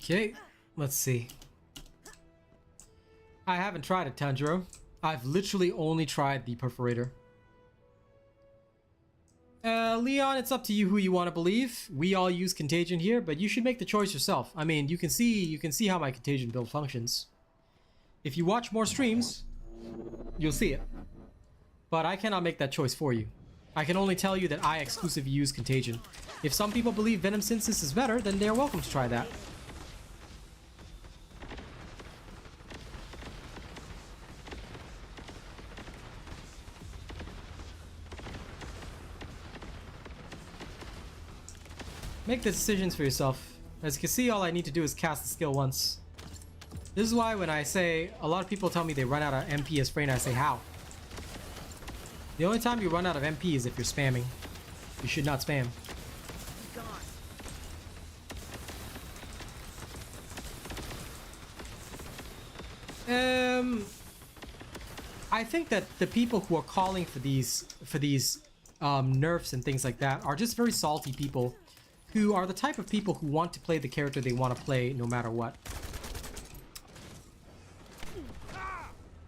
Okay, let's see. I haven't tried it, Tanjiro. I've literally only tried the Perforator. Leon, it's up to you who you want to believe. We all use Contagion here, but you should make the choice yourself. I mean, you can see how my Contagion build functions. If you watch more streams, you'll see it. But I cannot make that choice for you. I can only tell you that I exclusively use Contagion. If some people believe Venom Synthesis is better, then they're welcome to try that. Make the decisions for yourself. As you can see, all I need to do is cast the skill once. This is why when I say, a lot of people tell me they run out of MP as Freyna, I say, how? The only time you run out of MP is if you're spamming. You should not spam. I think that the people who are calling for these nerfs and things like that are just very salty people who are the type of people who want to play the character they want to play no matter what.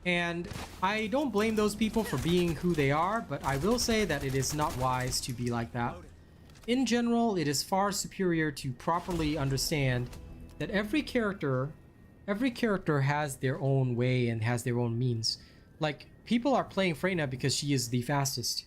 And I don't blame those people for being who they are, but I will say that it is not wise to be like that. In general, it is far superior to properly understand that every character has their own way and has their own means. Like, people are playing Freyna because she is the fastest.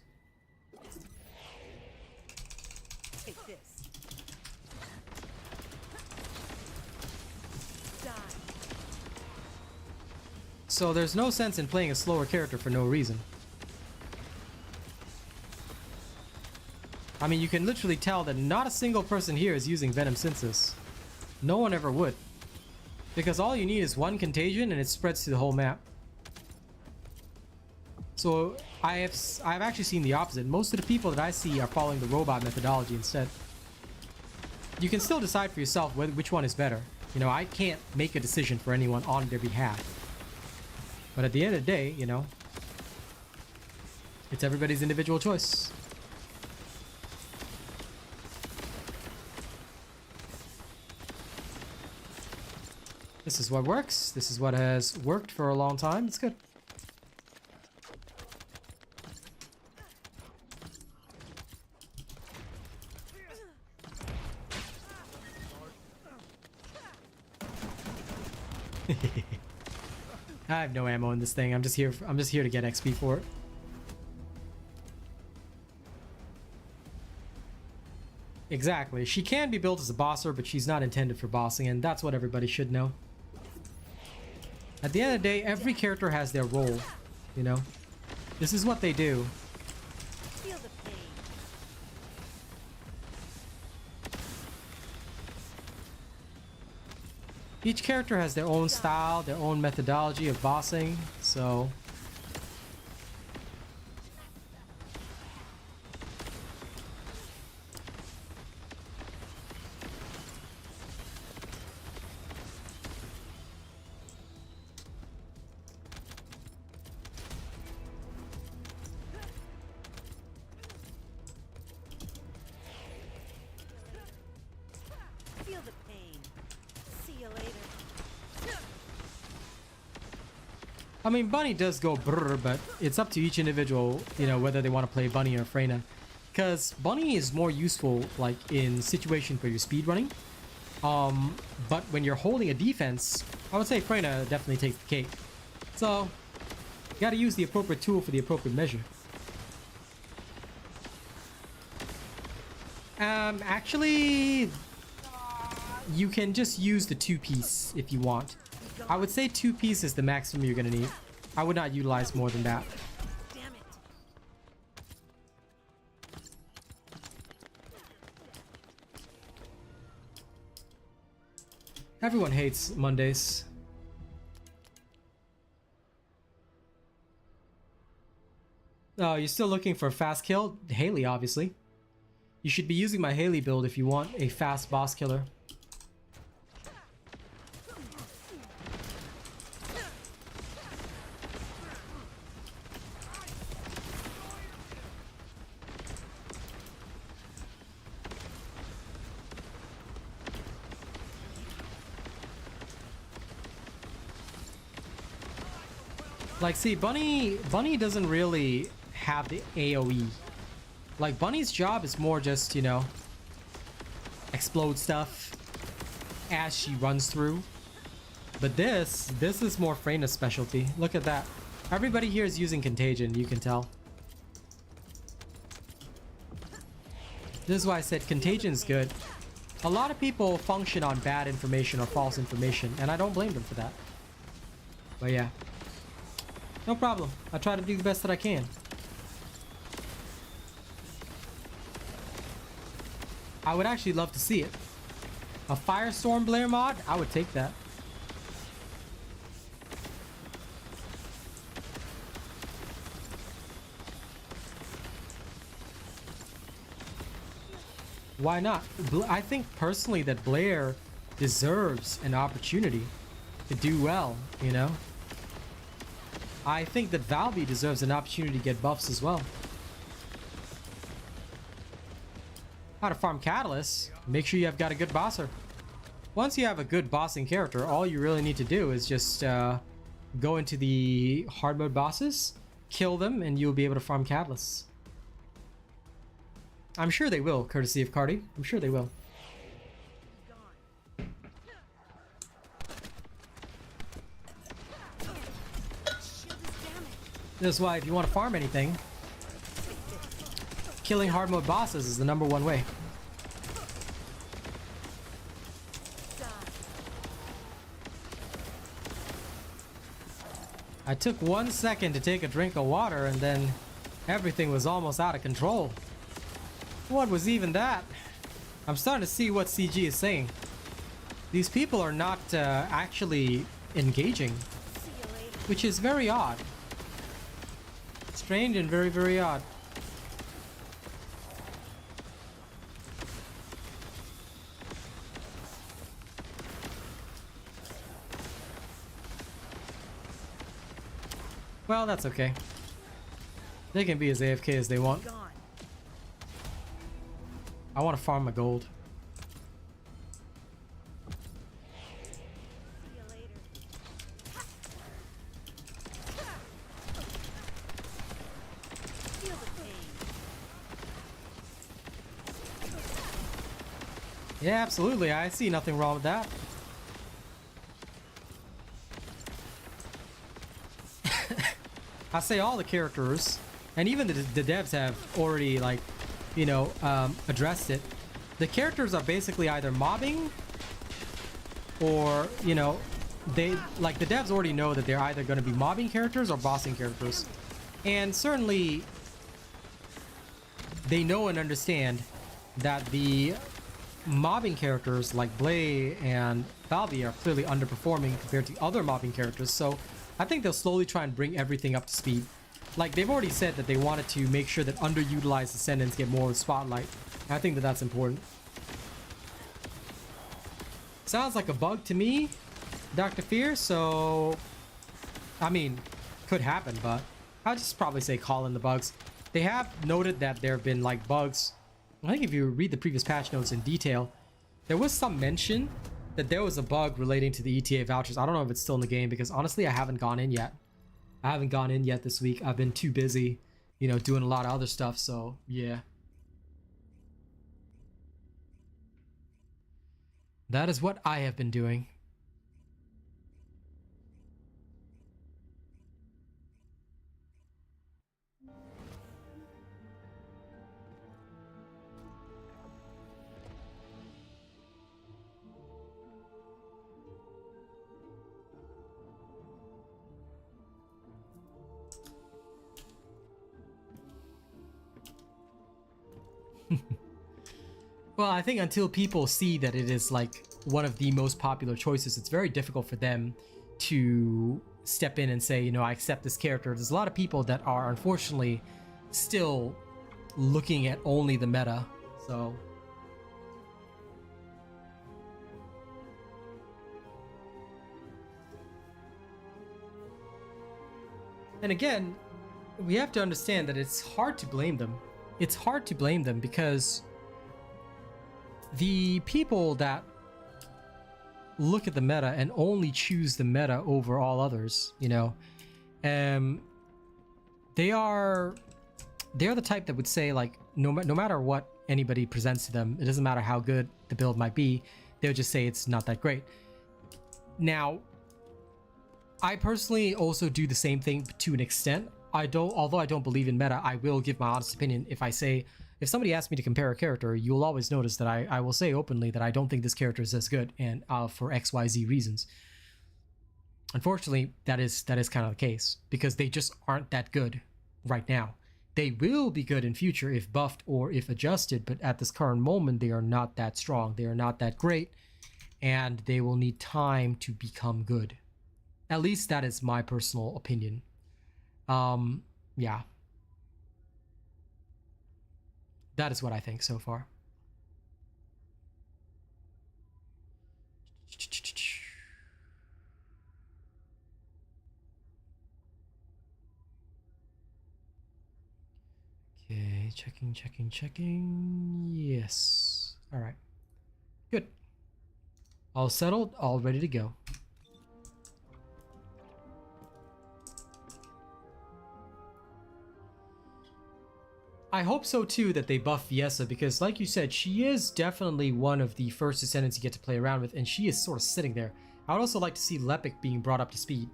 So there's no sense in playing a slower character for no reason. I mean, you can literally tell that not a single person here is using Venom Synthesis. No one ever would. Because all you need is one contagion and it spreads to the whole map. So I've actually seen the opposite. Most of the people that I see are following the robot methodology instead. You can still decide for yourself which one is better. You know, I can't make a decision for anyone on their behalf. But at the end of the day, you know, it's everybody's individual choice. This is what works. This is what has worked for a long time. It's good. I have no ammo in this thing. I'm just here to get XP for it. Exactly. She can be built as a bosser, but she's not intended for bossing, and that's what everybody should know. At the end of the day, every character has their role, you know? This is what they do. Feel the pain. Each character has their own style, their own methodology of bossing, so... Feel the pain. See you later. I mean, Bunny does go brrr, but it's up to each individual, you know, whether they want to play Bunny or Freyna. Because Bunny is more useful, like, in situations where you're speedrunning. But when you're holding a defense, I would say Freyna definitely takes the cake. So, you gotta use the appropriate tool for the appropriate measure. Actually, you can just use the 2-piece if you want. I would say 2-piece is the maximum you're gonna need. I would not utilize more than that. Damn it. Everyone hates Mondays. Oh, you're still looking for a fast kill? Haley, obviously. You should be using my Haley build if you want a fast boss killer. Like, see, Bunny doesn't really have the AoE. Like, Bunny's job is more just, you know, explode stuff as she runs through. But this is more Freyna's specialty. Look at that. Everybody here is using Contagion, you can tell. This is why I said Contagion's good. A lot of people function on bad information or false information, and I don't blame them for that. But yeah. No problem. I try to do the best that I can. I would actually love to see it. A Firestorm Blair mod? I would take that. Why not? I think personally that Blair deserves an opportunity to do well, you know? I think that Valby deserves an opportunity to get buffs as well. How to farm Catalyst? Make sure you have got a good bosser. Once you have a good bossing character, all you really need to do is just go into the hard mode bosses, kill them, and you'll be able to farm Catalysts. I'm sure they will, courtesy of Cardi. I'm sure they will. This is why if you want to farm anything, killing hard mode bosses is the #1 way. I took 1 second to take a drink of water and then everything was almost out of control. What was even that? I'm starting to see what CG is saying. These people are not actually engaging, See you later. which is very odd. Strange and very, very odd. Well, that's okay. They can be as AFK as they want. Gone. I want to farm my gold. See you later. Feel the pain. Yeah, absolutely. I see nothing wrong with that. I say all the characters, and even the devs have already, like, you know, addressed it. The characters are basically either mobbing or, you know, they, like, the devs already know that they're either going to be mobbing characters or bossing characters. And certainly they know and understand that the mobbing characters like Blay and Falvey are clearly underperforming compared to other mobbing characters. So I think they'll slowly try and bring everything up to speed. Like, they've already said that they wanted to make sure that underutilized Descendants get more spotlight. I think that that's important. Sounds like a bug to me, Dr. Fear, so... I mean, could happen, but I'll just probably say call in the bugs. They have noted that there have been, like, bugs. I think if you read the previous patch notes in detail, there was some mention that there was a bug relating to the ETA vouchers. I don't know if it's still in the game because honestly, I haven't gone in yet. I haven't gone in yet this week. I've been too busy, you know, doing a lot of other stuff. So yeah. That is what I have been doing. Well, I think until people see that it is like one of the most popular choices, it's very difficult for them to step in and say, you know, I accept this character. There's a lot of people that are unfortunately still looking at only the meta. So and again, we have to understand that it's hard to blame them. It's hard to blame them because the people that look at the meta and only choose the meta over all others, you know, they're the type that would say, like, no matter what anybody presents to them, it doesn't matter how good the build might be, they'll just say it's not that great. Now, I personally also do the same thing to an extent. Although I don't believe in meta, I will give my honest opinion. If somebody asks me to compare a character, you'll always notice that I will say openly that I don't think this character is as good, and for XYZ reasons. Unfortunately, that is kind of the case because they just aren't that good right now. They will be good in future if buffed or if adjusted, but at this current moment, they are not that strong. They are not that great, and they will need time to become good. At least that is my personal opinion. Yeah. That is what I think so far. Okay, checking. Yes. All right. Good. All settled, all ready to go. I hope so too that they buff Fiesa because, like you said, she is definitely one of the first Descendants you get to play around with, and she is sort of sitting there. I would also like to see Lepic being brought up to speed.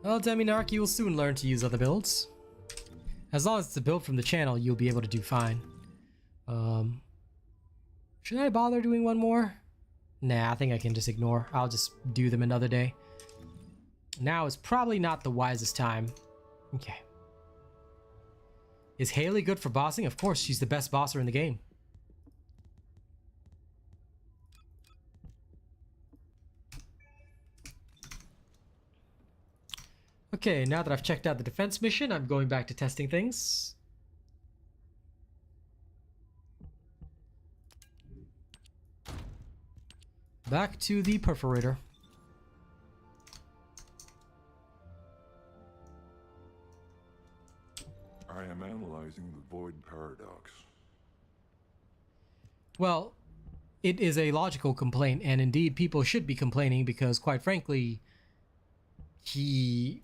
Well, Deminarch, you will soon learn to use other builds. As long as it's a build from the channel, you'll be able to do fine. Should I bother doing one more? Nah, I think I can just ignore. I'll just do them another day. Now is probably not the wisest time. Okay. Is Haley good for bossing? Of course, she's the best bosser in the game. Okay, now that I've checked out the defense mission, I'm going back to testing things. Back to the perforator. I am analyzing the void paradox. Well, it is a logical complaint, and indeed people should be complaining because, quite frankly, he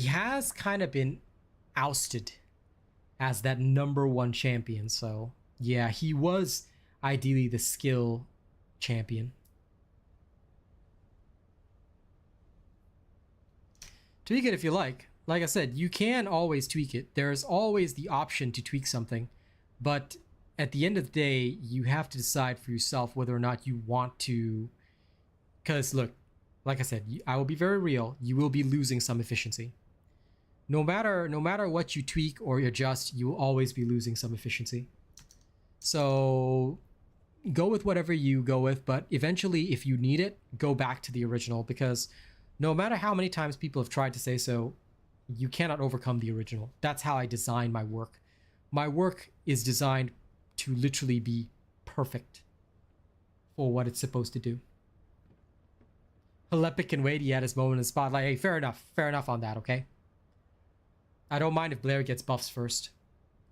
has kind of been ousted as that #1 champion. So yeah, he was ideally the skill champion. Tweak it if you like. Like I said, you can always tweak it. There's always the option to tweak something, but at the end of the day, you have to decide for yourself whether or not you want to. Because look, like I said, I will be very real. You will be losing some efficiency. No matter what you tweak or adjust, you will always be losing some efficiency. So go with whatever you go with, but eventually, if you need it, go back to the original, because no matter how many times people have tried to say so, you cannot overcome the original. That's how I design my work. My work is designed to literally be perfect for what it's supposed to do. Halepic can wait, he had his moment in the spotlight. Hey, fair enough on that, okay? I don't mind if Blair gets buffs first.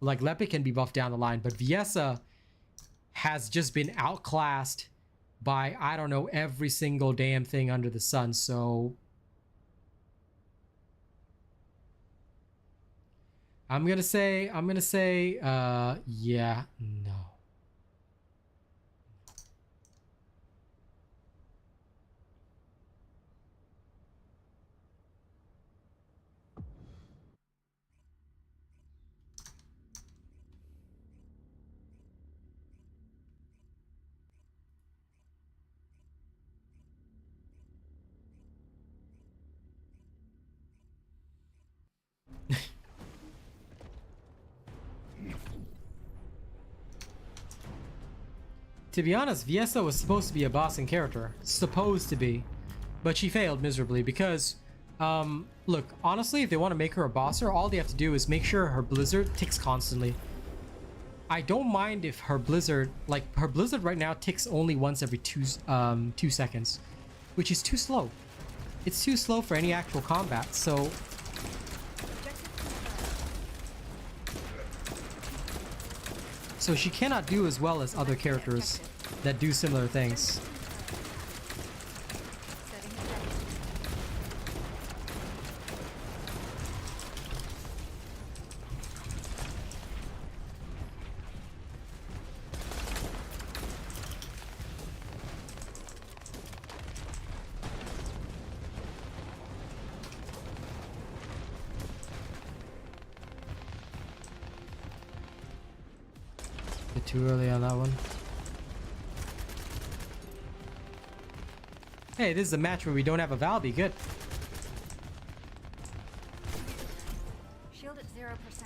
Like, Lepic can be buffed down the line, but Viesa has just been outclassed by, I don't know, every single damn thing under the sun, so I'm gonna say, yeah, no. To be honest, Viesa was supposed to be a bossing character. Supposed to be. But she failed miserably because, look, honestly, if they want to make her a bosser, all they have to do is make sure her blizzard ticks constantly. I don't mind if her blizzard, like, her blizzard right now ticks only once every 2 seconds, which is too slow. It's too slow for any actual combat, so she cannot do as well as other characters that do similar things. Too early on that one. Hey, this is a match where we don't have a Valby. Good. Shield at 0%.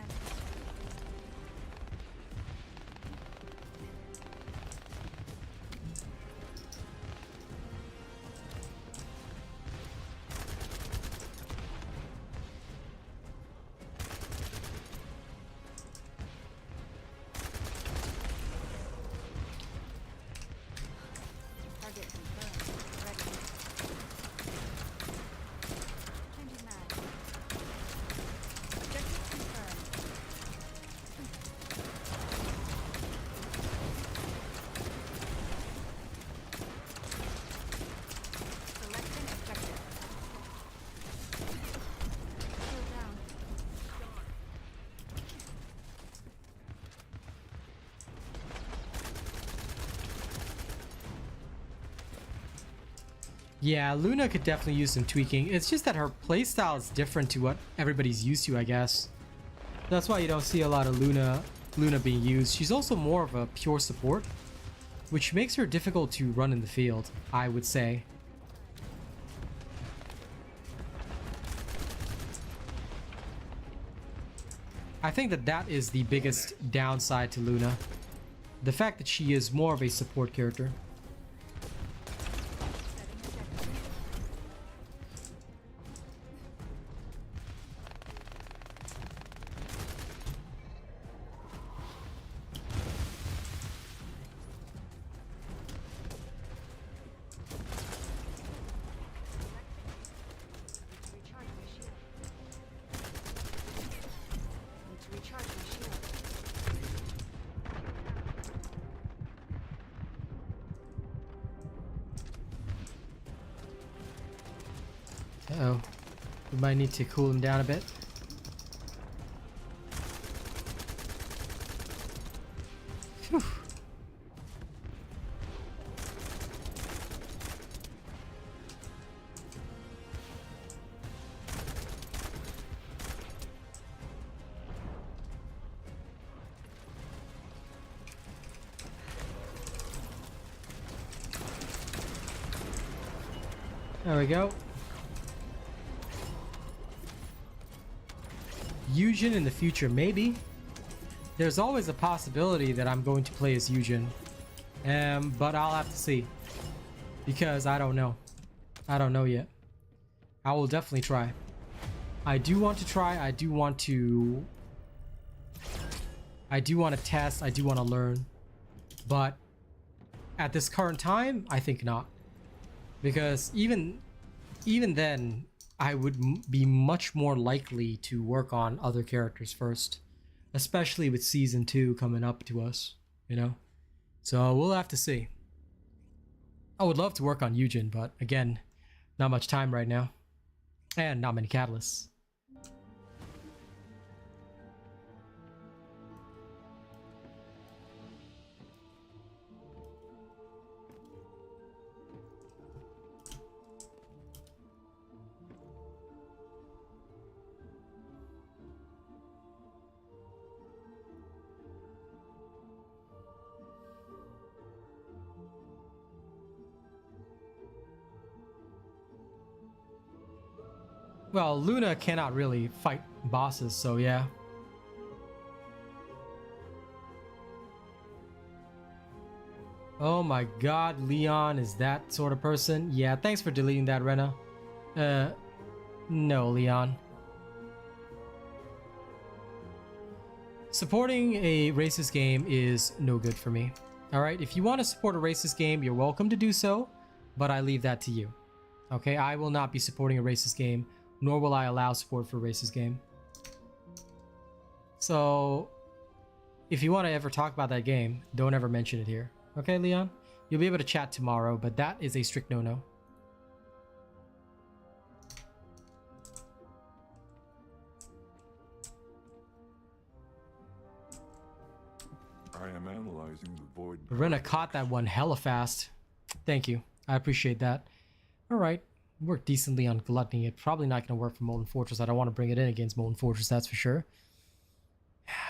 Yeah, Luna could definitely use some tweaking. It's just that her playstyle is different to what everybody's used to, I guess. That's why you don't see a lot of Luna being used. She's also more of a pure support, which makes her difficult to run in the field, I would say. I think that that is the biggest downside to Luna. The fact that she is more of a support character. Recharge my shield. Need to recharge my shield. Uh-oh. We might need to cool him down a bit. Phew. There we go. Yujin in the future, maybe. There's always a possibility that I'm going to play as Yujin. But I'll have to see. Because I don't know. I don't know yet. I will definitely try. I do want to try. I do want to test. I do want to learn. But at this current time, I think not. Because even then, I would be much more likely to work on other characters first, especially with season 2 coming up to us, you know? So we'll have to see. I would love to work on Yujin, but again, not much time right now, and not many catalysts. Well, Luna cannot really fight bosses, so yeah. Oh my god, Leon is that sort of person? Yeah, thanks for deleting that, Rena. No, Leon. Supporting a racist game is no good for me. Alright, if you want to support a racist game, you're welcome to do so, but I leave that to you. Okay, I will not be supporting a racist game, nor will I allow support for a racist game. So, if you want to ever talk about that game, don't ever mention it here. Okay, Leon? You'll be able to chat tomorrow, but that is a strict no-no. I am analyzing the void. Rena caught that one hella fast. Thank you. I appreciate that. Alright. Worked decently on Gluttony. It's probably not going to work for Molten Fortress. I don't want to bring it in against Molten Fortress, that's for sure.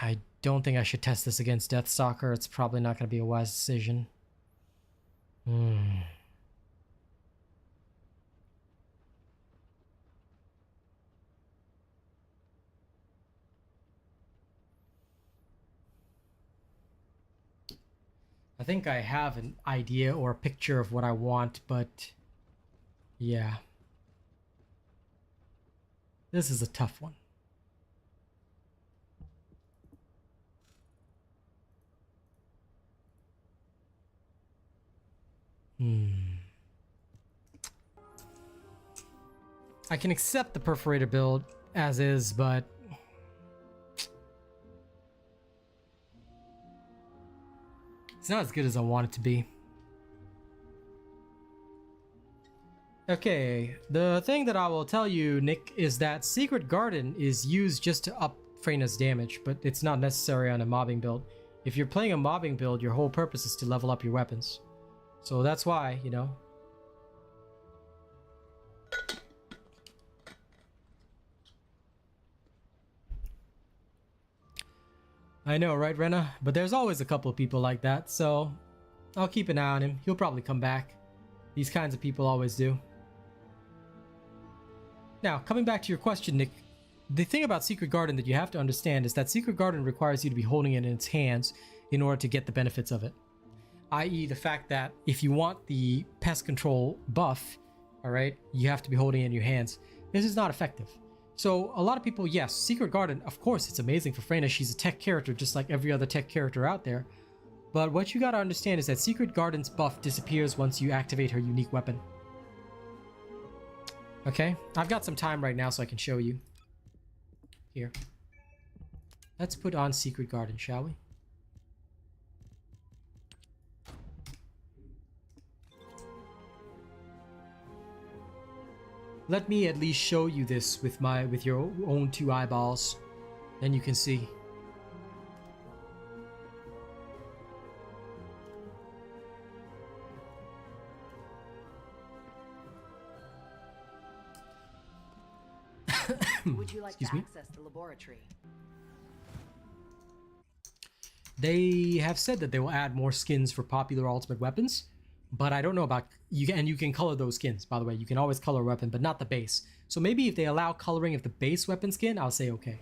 I don't think I should test this against Deathstalker. It's probably not going to be a wise decision. I think I have an idea or a picture of what I want, but yeah. This is a tough one. I can accept the Perforator build as is, but it's not as good as I want it to be. Okay, the thing that I will tell you, Nick, is that Secret Garden is used just to up Freyna's damage, but it's not necessary on a mobbing build. If you're playing a mobbing build, your whole purpose is to level up your weapons. So that's why, you know. I know, right, Rena? But there's always a couple of people like that, so I'll keep an eye on him. He'll probably come back. These kinds of people always do. Now, coming back to your question, Nick, the thing about Secret Garden that you have to understand is that Secret Garden requires you to be holding it in its hands in order to get the benefits of it. I.e. the fact that if you want the pest control buff, all right, you have to be holding it in your hands. This is not effective. So a lot of people, yes, Secret Garden, of course, it's amazing for Freyna. She's a tech character just like every other tech character out there. But what you gotta understand is that Secret Garden's buff disappears once you activate her unique weapon. Okay, I've got some time right now so I can show you. Here. Let's put on Secret Garden, shall we? Let me at least show you this with your own 2 eyeballs. Then you can see. Would you like to access the laboratory? They have said that they will add more skins for popular ultimate weapons, but I don't know about you can color those skins, by the way. You can always color a weapon, but not the base. So maybe if they allow coloring of the base weapon skin, I'll say okay.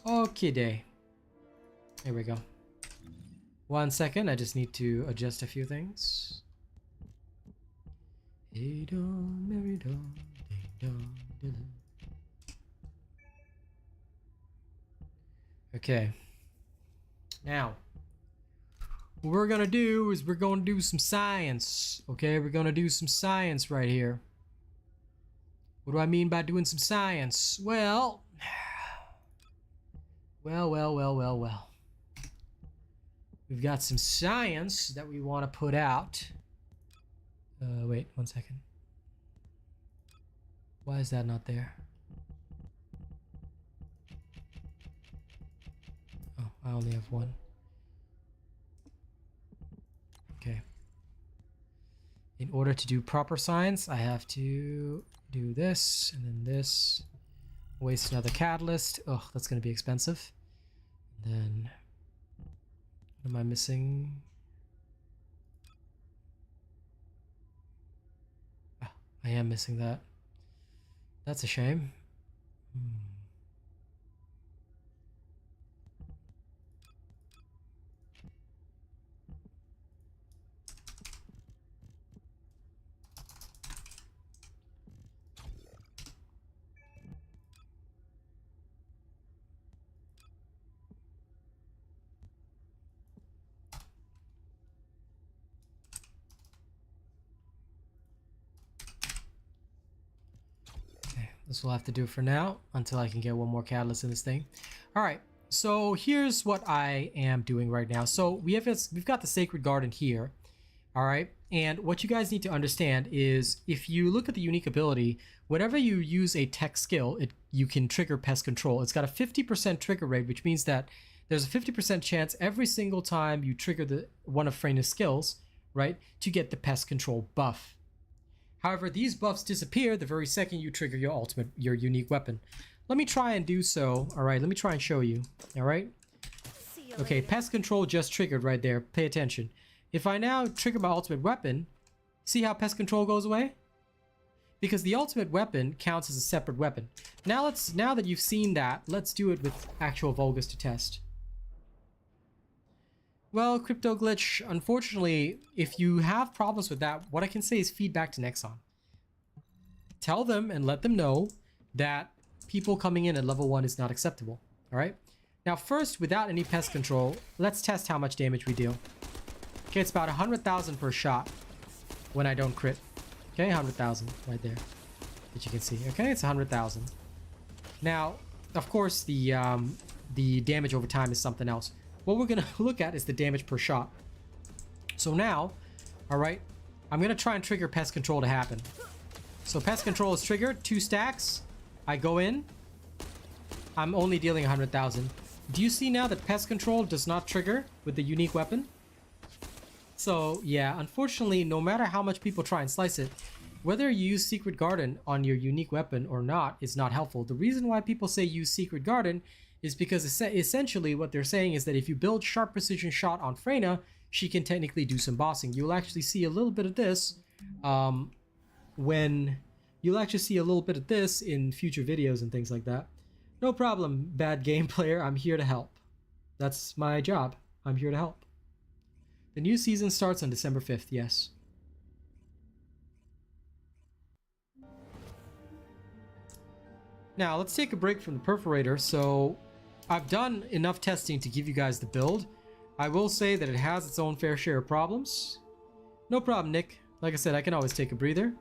Okay, day. Here we go. 1 second, I just need to adjust a few things. Hey dawn, merry dawn, ding dong, ding dong. Okay. Now, what we're gonna do is we're gonna do some science. Okay, we're gonna do some science right here. What do I mean by doing some science? Well. We've got some science that we want to put out. Wait 1 second. Why is that not there? Oh, I only have one. Okay. In order to do proper science, I have to do this and then this. Waste another catalyst. Oh, that's going to be expensive. And then, what am I missing? Ah, I am missing that. That's a shame. This will have to do for now until I can get one more catalyst in this thing. All right, so here's what I am doing right now. So we've got the Sacred Garden here. All right, and what you guys need to understand is if you look at the unique ability, whenever you use a tech skill, you can trigger pest control. It's got a 50% trigger rate, which means that there's a 50% chance every single time you trigger one of Freyna's skills, right, to get the pest control buff. However, these buffs disappear the very second you trigger your unique weapon. Let me try and do so. All right, let me try and show you. All right. Okay, pest control just triggered right there. Pay attention. If I now trigger my ultimate weapon, see how pest control goes away? Because the ultimate weapon counts as a separate weapon. Now that you've seen that, let's do it with actual Vulgus to test. Well, Crypto Glitch, unfortunately, if you have problems with that, what I can say is feedback to Nexon. Tell them and let them know that people coming in at level 1 is not acceptable. All right. Now, first, without any pest control, let's test how much damage we deal. Okay, it's about 100,000 per shot when I don't crit. Okay, 100,000 right there, that you can see. Okay, it's 100,000. Now, of course, the damage over time is something else. What we're going to look at is the damage per shot. So now, all right, I'm going to try and trigger pest control to happen. So pest control is triggered, 2 stacks. I go in. I'm only dealing 100,000. Do you see now that pest control does not trigger with the unique weapon? So yeah, unfortunately, no matter how much people try and slice it, whether you use Secret Garden on your unique weapon or not is not helpful. The reason why people say use Secret Garden is because essentially what they're saying is that if you build Sharp Precision Shot on Freyna, she can technically do some bossing. You'll actually see a little bit of this when You'll actually see a little bit of this in future videos and things like that. No problem, bad game player. I'm here to help. That's my job. I'm here to help. The new season starts on December 5th, yes. Now, let's take a break from the Perforator. So, I've done enough testing to give you guys the build. I will say that it has its own fair share of problems. No problem, Nick. Like I said, I can always take a breather.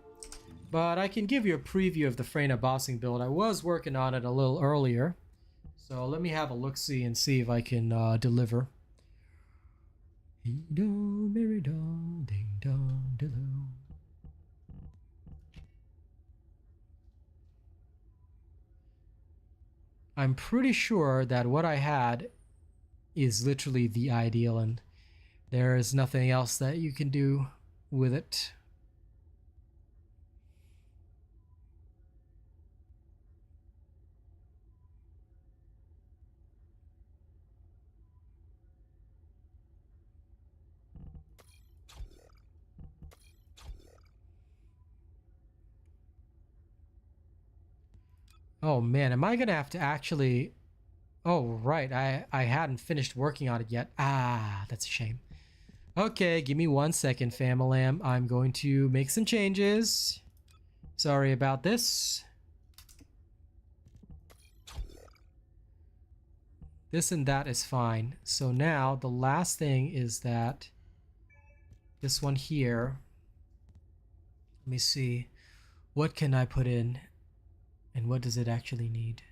But I can give you a preview of the Freyna bossing build. I was working on it a little earlier. So let me have a look-see and see if I can deliver. I'm pretty sure that what I had is literally the ideal, and there is nothing else that you can do with it. Oh man, am I gonna have to actually... Oh right, I hadn't finished working on it yet. Ah, that's a shame. Okay, give me 1 second, Famalam. I'm going to make some changes. Sorry about this. This and that is fine. So now the last thing is that this one here. Let me see. What can I put in? And what does it actually need?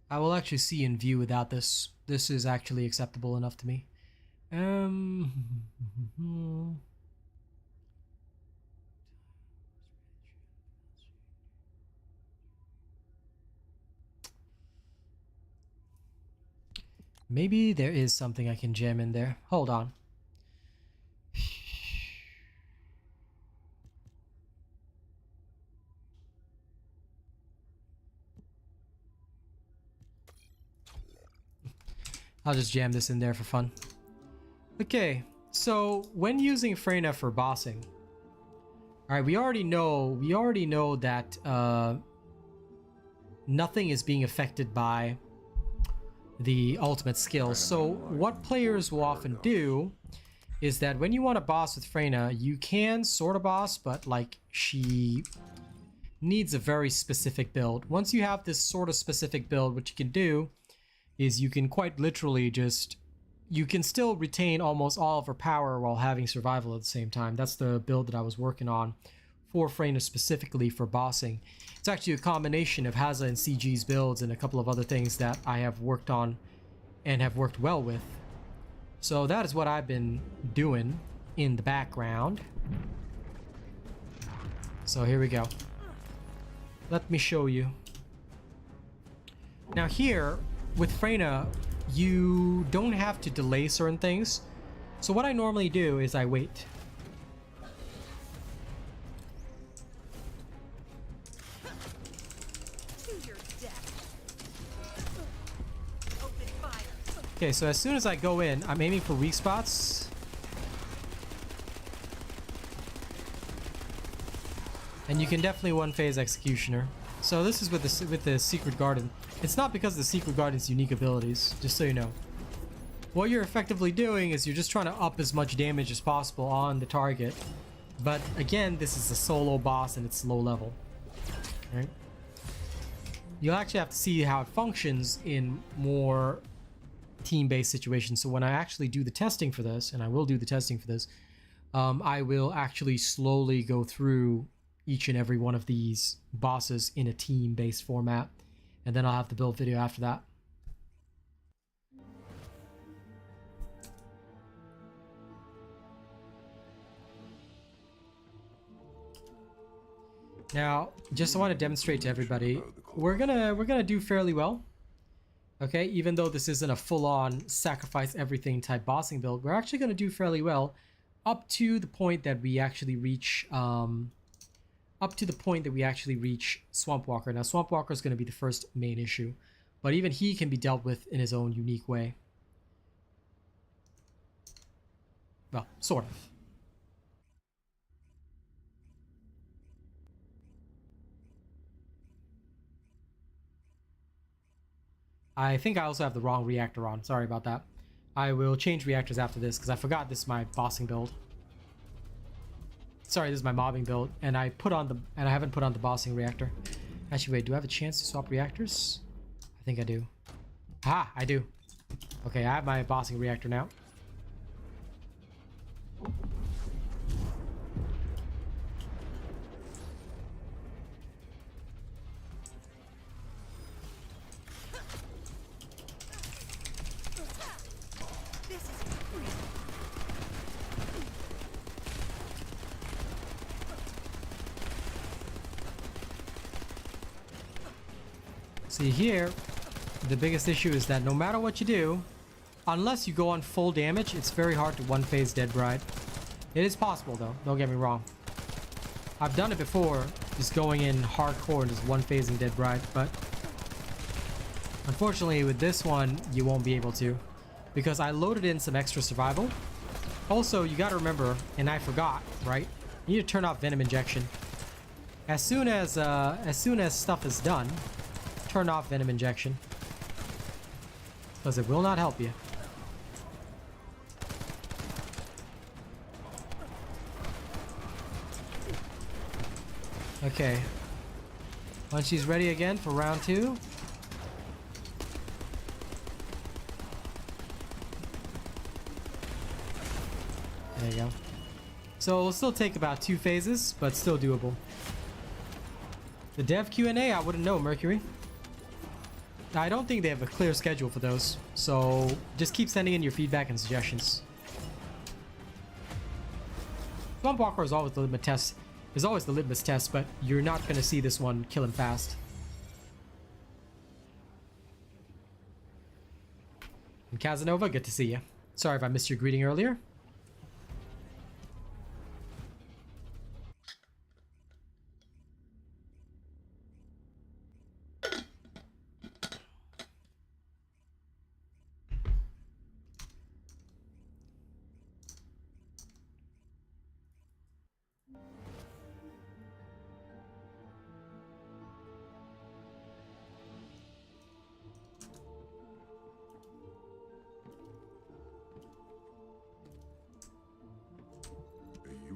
I will actually see in view without this. This is actually acceptable enough to me. Maybe there is something I can jam in there. Hold on. I'll just jam this in there for fun. Okay, so when using Freyna for bossing, all right, we already know that nothing is being affected by the ultimate skills. So what players will often do is that when you want to boss with Freyna, you can sort of boss, but like she needs a very specific build. Once you have this sort of specific build, what you can do is you can quite literally just, you can still retain almost all of her power while having survival at the same time. That's the build that I was working on for Freyna specifically for bossing. It's actually a combination of Haza and CG's builds and a couple of other things that I have worked on and have worked well with. So that is what I've been doing in the background. So here we go. Let me show you. Now here, with Freyna, you don't have to delay certain things. So what I normally do is I wait. Okay, so as soon as I go in, I'm aiming for weak spots. And you can definitely one-phase Executioner. So this is with the Secret Garden. It's not because of the Secret Garden's unique abilities, just so you know. What you're effectively doing is you're just trying to up as much damage as possible on the target. But again, this is a solo boss and it's low level. Right? You'll actually have to see how it functions in more team-based situations. So when I actually do the testing for this, and I will do the testing for this, I will actually slowly go through each and every one of these bosses in a team-based format, and then I'll have the build video after that. Now, just I want to demonstrate to everybody, we're gonna do fairly well. Okay, even though this isn't a full-on sacrifice everything type bossing build, we're actually gonna do fairly well up to the point that we actually reach Swamp Walker. Now Swamp Walker is going to be the first main issue, but even he can be dealt with in his own unique way. Well, sort of. I think I also have the wrong reactor on. Sorry about that. I will change reactors after this because I forgot this is my bossing build. Sorry, this is my mobbing build, and I haven't put on the bossing reactor. Actually, wait, do I have a chance to swap reactors? I think I do. Ah, I do. Okay, I have my bossing reactor now. See here, the biggest issue is that no matter what you do, unless you go on full damage, it's very hard to one-phase Dead Bride. It is possible though, don't get me wrong. I've done it before, just going in hardcore and just one-phasing Dead Bride, but unfortunately with this one, you won't be able to, because I loaded in some extra survival. Also, you gotta remember, and I forgot, right? You need to turn off Venom Injection. As soon as stuff is done, turn off Venom Injection, because it will not help you. Okay. Once she's ready again for round 2. There you go. So it'll still take about 2 phases, but still doable. The dev Q&A, I wouldn't know, Mercury. I don't think they have a clear schedule for those, so just keep sending in your feedback and suggestions. Swamp Walker is always the litmus test. Is always the litmus test, but you're not going to see this one kill him fast. And Casanova, good to see you. Sorry if I missed your greeting earlier.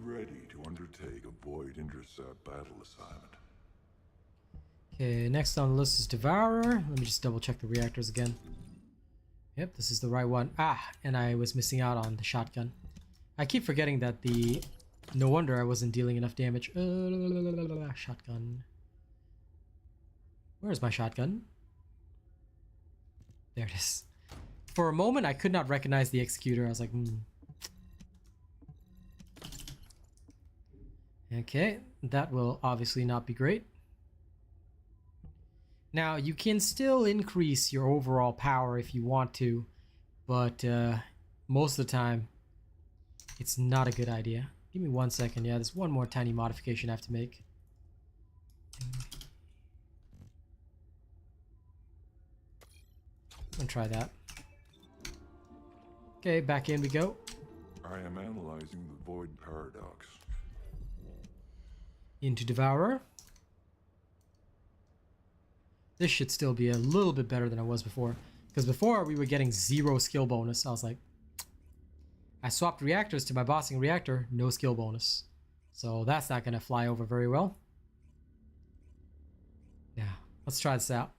Ready to undertake a void intercept battle assignment. Okay, next on the list is Devourer. Let me just double check the reactors again. Yep, this is the right one. Ah, and I was missing out on the shotgun. I keep forgetting that the... No wonder I wasn't dealing enough damage. Shotgun. Where's my shotgun? There it is. For a moment, I could not recognize the executor. I was like, Okay, that will obviously not be great. Now, you can still increase your overall power if you want to, but most of the time, it's not a good idea. Give me 1 second. Yeah, there's one more tiny modification I have to make. I'm gonna try that. Okay, back in we go. I am analyzing the void paradox. Into Devourer. This should still be a little bit better than it was before. Because before we were getting 0 skill bonus. I was like, I swapped reactors to my bossing reactor, no skill bonus. So that's not going to fly over very well. Yeah, let's try this out.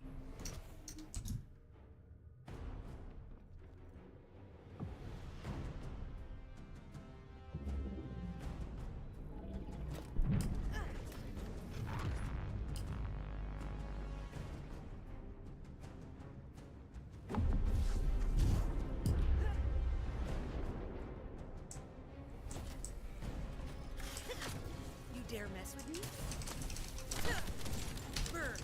Dare mess with me? Burn.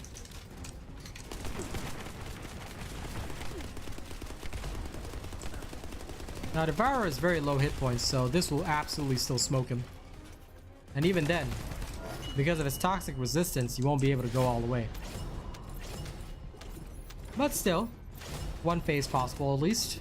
Now, Devourer is very low hit points, so this will absolutely still smoke him. And even then, because of its toxic resistance, you won't be able to go all the way. But still, one phase possible at least.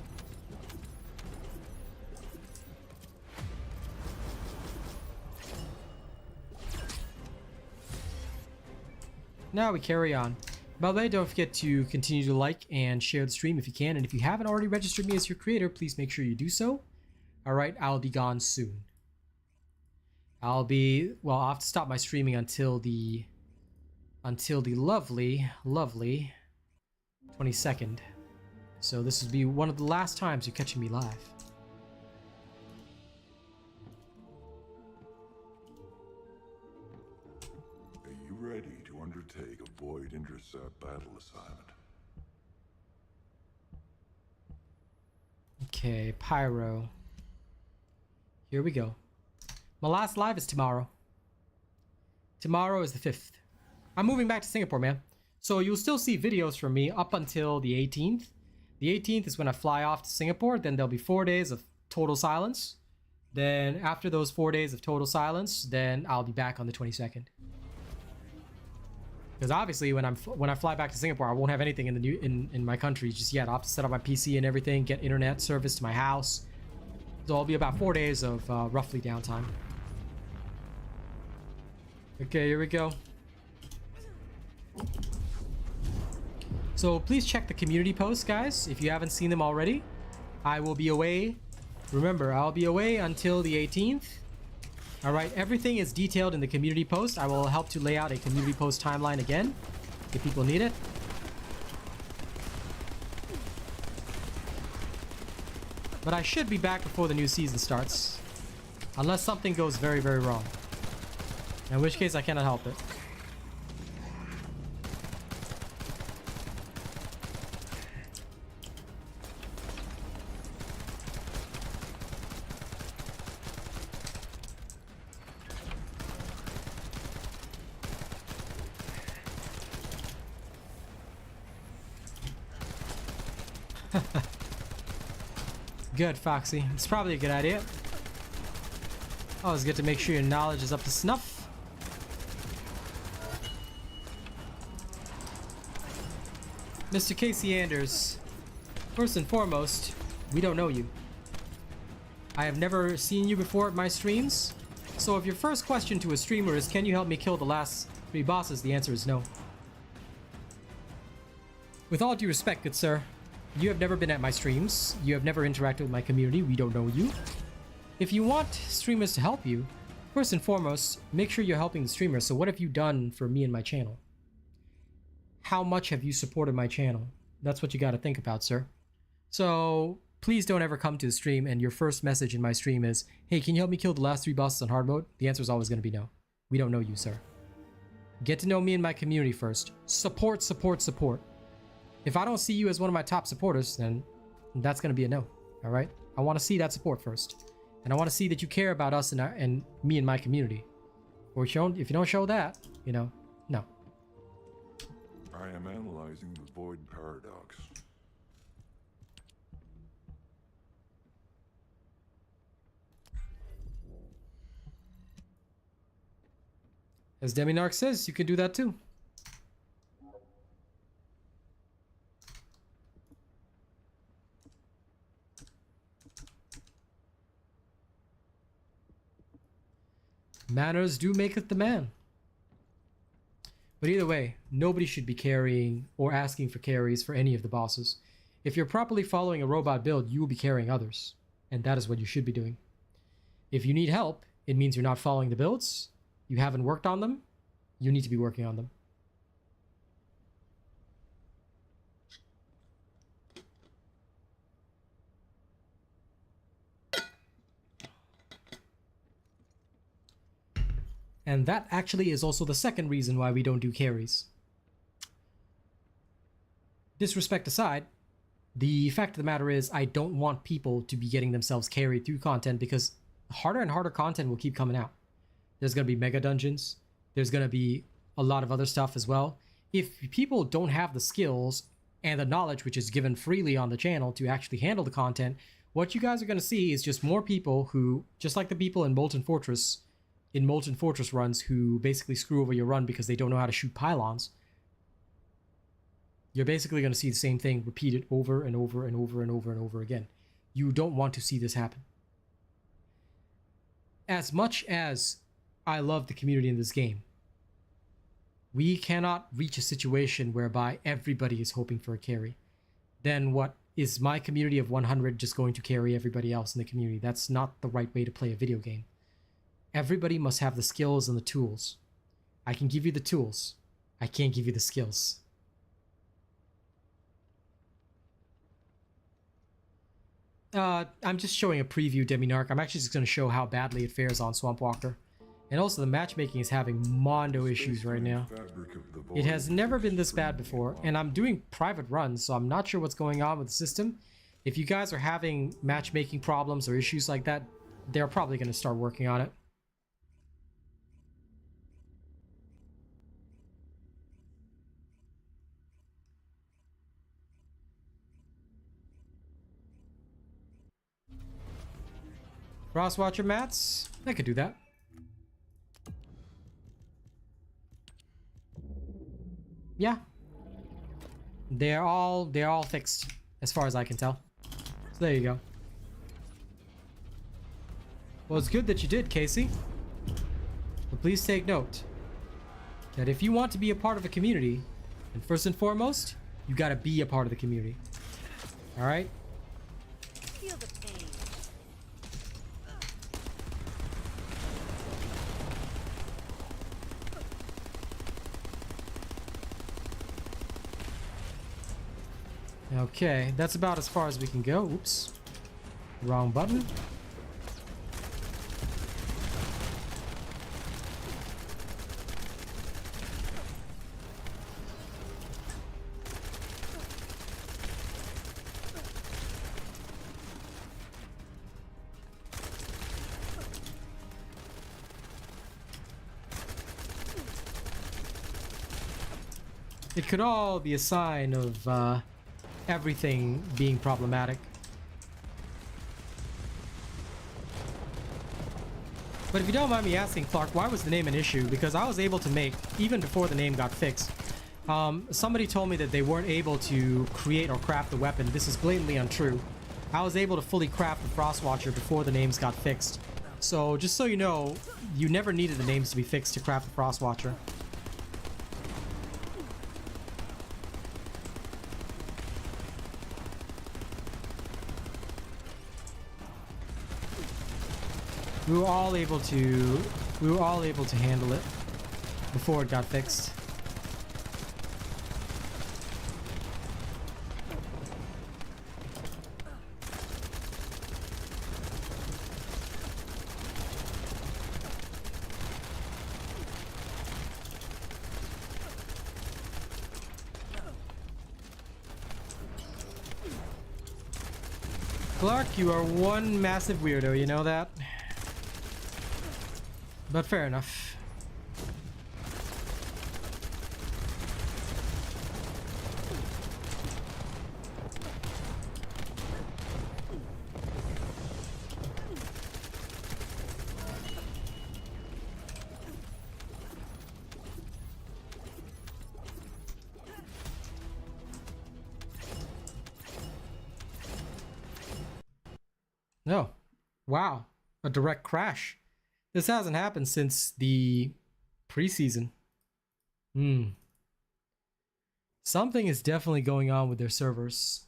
Now we carry on. By the way, don't forget to continue to like and share the stream if you can. And if you haven't already registered me as your creator, please make sure you do so. Alright, I'll be gone soon. I'll have to stop my streaming until the lovely 22nd. So this will be one of the last times you're catching me live. Are you ready to undertake a void intercept battle assignment? Okay, Pyro. Here we go. My last live is tomorrow. Tomorrow is the 5th. I'm moving back to Singapore, man. So you'll still see videos from me up until the 18th. The 18th is when I fly off to Singapore. Then there'll be 4 days of total silence. Then after those 4 days of total silence, then I'll be back on the 22nd. Because obviously, when I fly back to Singapore, I won't have anything in my country just yet. I'll have to set up my PC and everything, get internet service to my house. So it'll be about 4 days of roughly downtime. Okay, here we go. So please check the community posts, guys, if you haven't seen them already. I will be away. Remember, I'll be away until the 18th. All right, everything is detailed in the community post. I will help to lay out a community post timeline again if people need it. But I should be back before the new season starts. Unless something goes very, very wrong. In which case, I cannot help it. Good, Foxy. It's probably a good idea. Always good to make sure your knowledge is up to snuff. Mr. Casey Anders, first and foremost, we don't know you. I have never seen you before at my streams. So if your first question to a streamer is, can you help me kill the last 3 bosses? The answer is no. With all due respect, good sir, you have never been at my streams. You have never interacted with my community. We don't know you. If you want streamers to help you, first and foremost, make sure you're helping the streamer. So what have you done for me and my channel? How much have you supported my channel? That's what you got to think about, sir. So please don't ever come to the stream and your first message in my stream is, hey, can you help me kill the last 3 bosses on hard mode? The answer is always going to be no. We don't know you, sir. Get to know me and my community first. Support, support, support. If I don't see you as one of my top supporters, then that's going to be a no. All right? I want to see that support first. And I want to see that you care about us and me and my community. Or if you don't show that, you know, no. I am analyzing the void paradox. As Deminarch says, you can do that too. Manners do maketh the man. But either way, nobody should be carrying or asking for carries for any of the bosses. If you're properly following a robot build, you will be carrying others. And that is what you should be doing. If you need help, it means you're not following the builds, you haven't worked on them, you need to be working on them. And that actually is also the second reason why we don't do carries. Disrespect aside, the fact of the matter is I don't want people to be getting themselves carried through content because harder and harder content will keep coming out. There's going to be mega dungeons. There's going to be a lot of other stuff as well. If people don't have the skills and the knowledge which is given freely on the channel to actually handle the content, What you guys are going to see is just more people who, just like the people in Molten Fortress runs who basically screw over your run because they don't know how to shoot pylons. You're basically going to see the same thing repeated over and over and over and over and over again. You don't want to see this happen. As much as I love the community in this game, we cannot reach a situation whereby everybody is hoping for a carry. Then what is my community of 100 just going to carry everybody else in the community? That's not the right way to play a video game. Everybody must have the skills and the tools. I can give you the tools. I can't give you the skills. I'm just showing a preview Deminarch. I'm actually just going to show how badly it fares on Swamp Walker. And also the matchmaking is having mondo issues right now. It has never been this bad before, and I'm doing private runs, so I'm not sure what's going on with the system. If you guys are having matchmaking problems or issues like that, they're probably going to start working on it. Frostwatcher mats? I could do that. Yeah. They're all fixed as far as I can tell. So there you go. Well, it's good that you did, Casey. But please take note that if you want to be a part of a community, then first and foremost, you gotta be a part of the community. Alright? Feel the pain. Okay, that's about as far as we can go. Oops. Wrong button. It could all be a sign of everything being problematic. But if you don't mind me asking, Clark, why was the name an issue? Because I was able to make, even before the name got fixed, somebody told me that they weren't able to create or craft the weapon. This is blatantly untrue. I was able to fully craft the Frostwatcher before the names got fixed. So just so you know, you never needed the names to be fixed to craft the Frostwatcher. We were all able to handle it before it got fixed. Clark, you are one massive weirdo, you know that? But fair enough. No. Wow. A direct crash. This hasn't happened since the preseason. Something is definitely going on with their servers.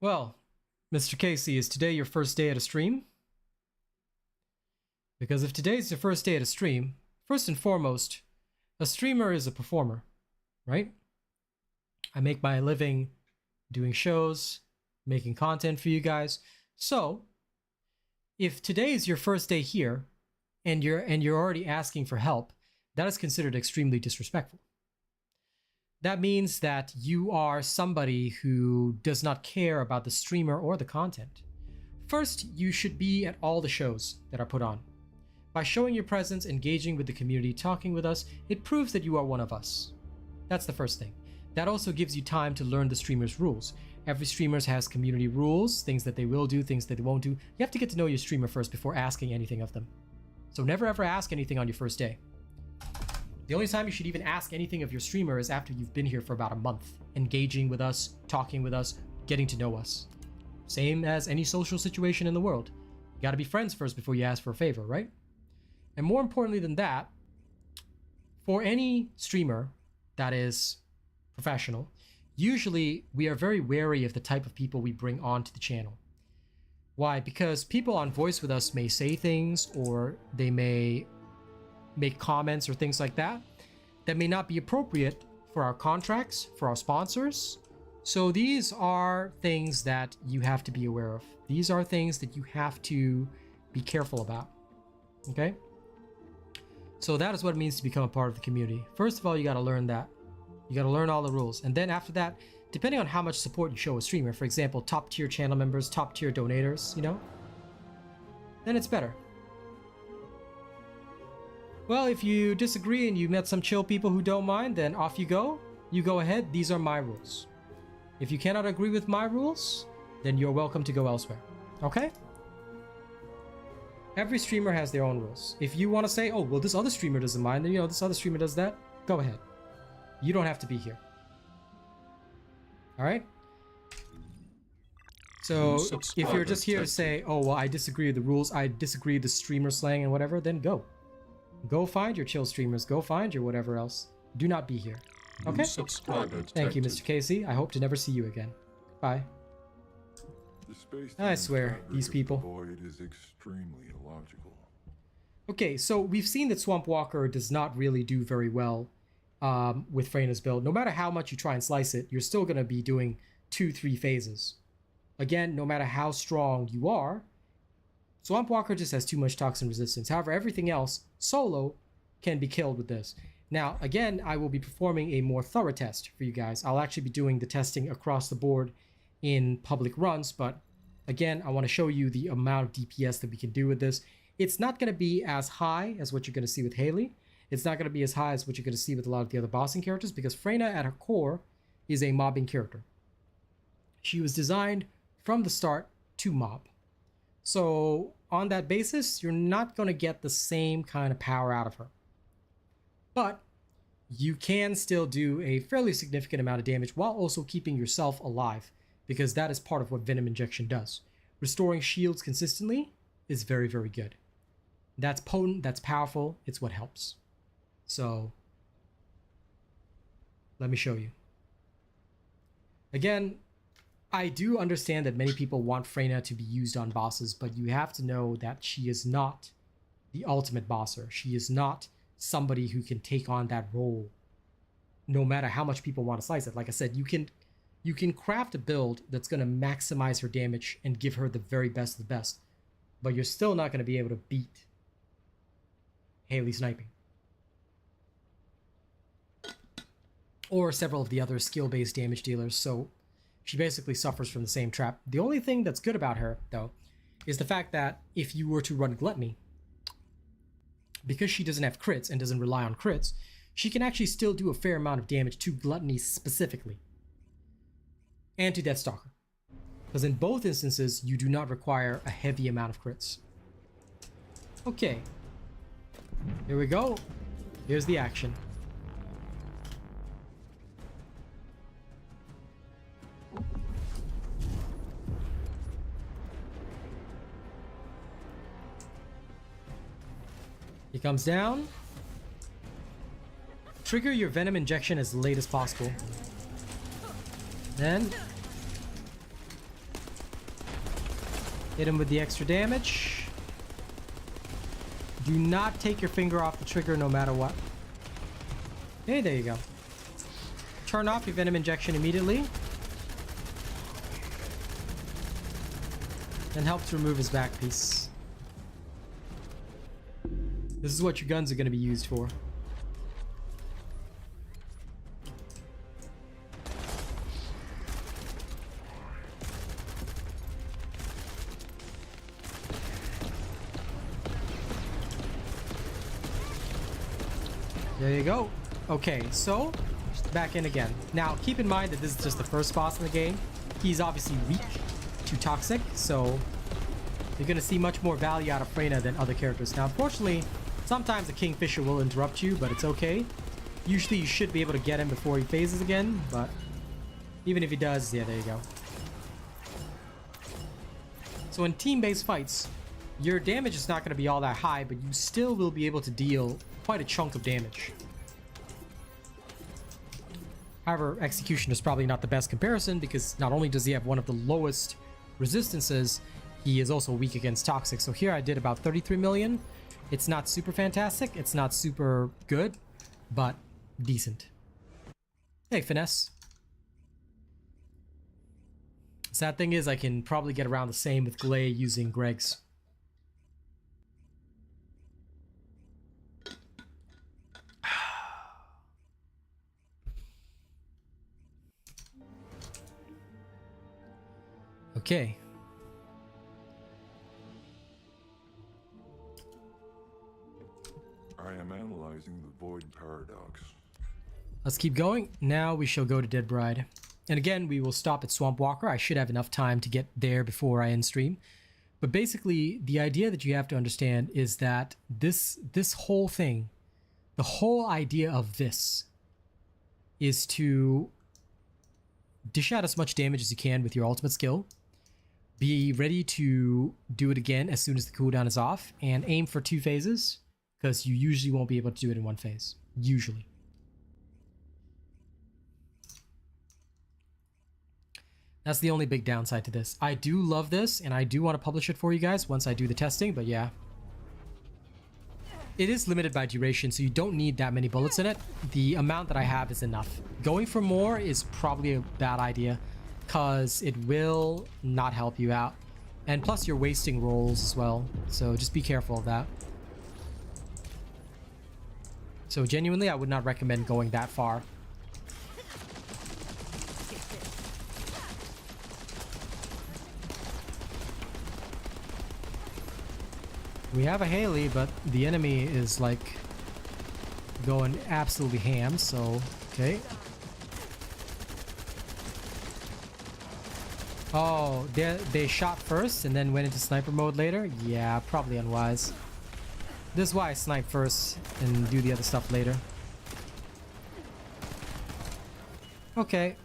Well, Mr. Casey, is today your first day at a stream? Because if today's your first day at a stream, first and foremost, a streamer is a performer, right? I make my living doing shows, making content for you guys. So, if today is your first day here and you're already asking for help, that is considered extremely disrespectful. That means that you are somebody who does not care about the streamer or the content. First, you should be at all the shows that are put on. By showing your presence, engaging with the community, talking with us, it proves that you are one of us. That's the first thing. That also gives you time to learn the streamer's rules. Every streamer has community rules, things that they will do, things that they won't do. You have to get to know your streamer first before asking anything of them. So never ever ask anything on your first day. The only time you should even ask anything of your streamer is after you've been here for about a month, engaging with us, talking with us, getting to know us. Same as any social situation in the world. You gotta be friends first before you ask for a favor, right? And more importantly than that, for any streamer that is professional, usually we are very wary of the type of people we bring onto the channel. Why? Because people on voice with us may say things, or they may make comments or things like that that may not be appropriate for our contracts, for our sponsors. So these are things that you have to be aware of. These are things that you have to be careful about. Okay? So that is what it means to become a part of the community. First of all, you got to learn that. You got to learn all the rules. And then after that, depending on how much support you show a streamer, for example, top tier channel members, top tier donators, you know, then it's better. Well, if you disagree and you met some chill people who don't mind, then off you go. You go ahead. These are my rules. If you cannot agree with my rules, then you're welcome to go elsewhere. Okay? Every streamer has their own rules. If you want to say, oh, well, this other streamer doesn't mind, then, you know, this other streamer does that, go ahead. You don't have to be here. All right? So if you're just here to say, oh, well, I disagree with the rules, I disagree with the streamer slang and whatever, then go. Go find your chill streamers. Go find your whatever else. Do not be here. Okay? Thank you, Mr. Casey. I hope to never see you again. Bye. I swear, these people. Void is extremely illogical. Okay, so we've seen that Swamp Walker does not really do very well with Freyna's build. No matter how much you try and slice it, you're still going to be doing 2-3 phases. Again, no matter how strong you are, Swamp Walker just has too much toxin resistance. However, everything else, solo, can be killed with this. Now, again, I will be performing a more thorough test for you guys. I'll actually be doing the testing across the board in public runs, but again, I want to show you the amount of DPS that we can do with this. It's not going to be as high as what you're going to see with Haley. It's not going to be as high as what you're going to see with a lot of the other bossing characters, because Freyna at her core is a mobbing character. She was designed from the start to mob. So on that basis, you're not going to get the same kind of power out of her. But you can still do a fairly significant amount of damage while also keeping yourself alive, because that is part of what Venom Injection does. Restoring shields consistently is very, very good. That's potent, that's powerful, it's what helps. So, let me show you. Again, I do understand that many people want Freyna to be used on bosses, but you have to know that she is not the ultimate bosser. She is not somebody who can take on that role, no matter how much people want to slice it. Like I said, you can craft a build that's going to maximize her damage and give her the very best of the best, but you're still not going to be able to beat Haley sniping or several of the other skill-based damage dealers. So she basically suffers from the same trap. The only thing that's good about her, though, is the fact that if you were to run Gluttony, because she doesn't have crits and doesn't rely on crits, she can actually still do a fair amount of damage to Gluttony specifically, and to Deathstalker. Because in both instances, you do not require a heavy amount of crits. Okay. Here we go. Here's the action. He comes down. Trigger your Venom Injection as late as possible. Then hit him with the extra damage. Do not take your finger off the trigger no matter what. Hey, there you go. Turn off your Venom Injection immediately. And help to remove his back piece. This is what your guns are going to be used for. There you go. Okay, so back in again. Now, keep in mind that this is just the first boss in the game. He's obviously weak to toxic, so you're going to see much more value out of Freyna than other characters. Now, unfortunately, sometimes a Kingfisher will interrupt you, but it's okay. Usually, you should be able to get him before he phases again, but even if he does, yeah, there you go. So in team-based fights, your damage is not going to be all that high, but you still will be able to deal quite a chunk of damage. However, Execution is probably not the best comparison because not only does he have one of the lowest resistances, he is also weak against Toxic. So here I did about 33 million. It's not super fantastic. It's not super good, but decent. Hey, Finesse. Sad thing is I can probably get around the same with Glay using Greg's. Okay. I am analyzing the void paradox. Let's keep going. Now we shall go to Dead Bride. And again, we will stop at Swamp Walker. I should have enough time to get there before I end stream. But basically, the idea that you have to understand is that this whole thing, the whole idea of this is to dish out as much damage as you can with your ultimate skill. Be ready to do it again as soon as the cooldown is off, and aim for 2 phases, because you usually won't be able to do it in 1 phase. Usually. That's the only big downside to this. I do love this, and I do want to publish it for you guys once I do the testing, but yeah. It is limited by duration, so you don't need that many bullets in it. The amount that I have is enough. Going for more is probably a bad idea, because it will not help you out. And plus you're wasting rolls as well, so just be careful of that. So genuinely, I would not recommend going that far. We have a Haley, but the enemy is like going absolutely ham, so okay. Oh, they shot first and then went into sniper mode later? Yeah, probably unwise. This is why I snipe first and do the other stuff later. Okay.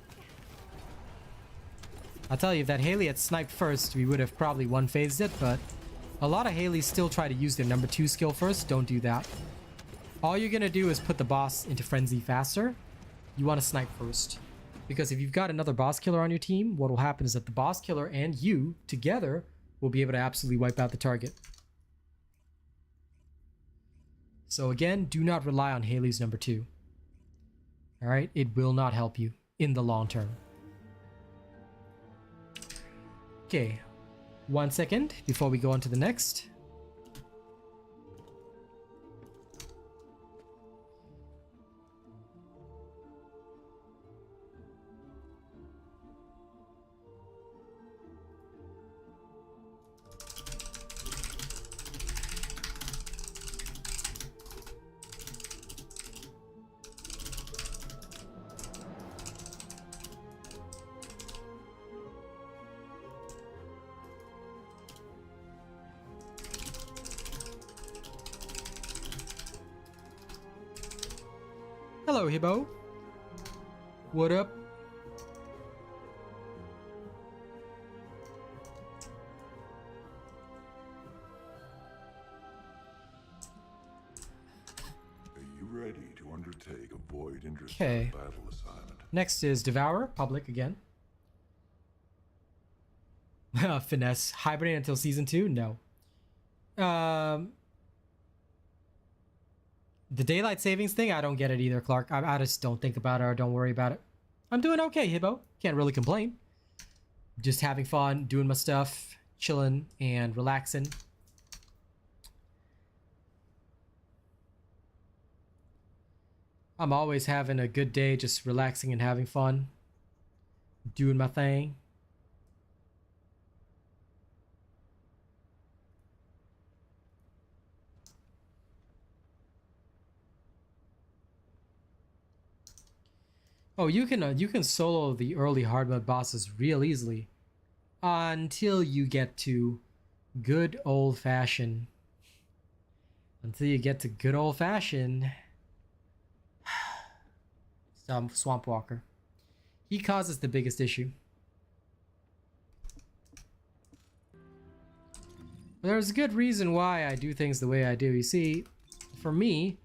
I'll tell you, if that Haley had sniped first, we would have probably one-phased it, but a lot of Haleys still try to use their number 2 skill first. Don't do that. All you're gonna do is put the boss into frenzy faster. You want to snipe first. Because if you've got another boss killer on your team, what will happen is that the boss killer and you together will be able to absolutely wipe out the target. So again, do not rely on Haley's number 2. Alright, it will not help you in the long term. Okay, 1 second before we go on to the next. Hello, Hibbo. What up? Are you ready to undertake a void intercept Okay. battle assignment? Next is Devourer, public again. Finesse. Hibernate until season 2? No. The daylight savings thing, I don't get it either, Clark. I just don't think about it or don't worry about it. I'm doing okay, Hibbo. Can't really complain. Just having fun, doing my stuff, chilling and relaxing. I'm always having a good day, just relaxing and having fun. Doing my thing. Oh, you can solo the early hard mode bosses real easily until you get to good old fashioned. Until you get to good old fashioned Swamp Walker. He causes the biggest issue. There's a good reason why I do things the way I do. You see, for me,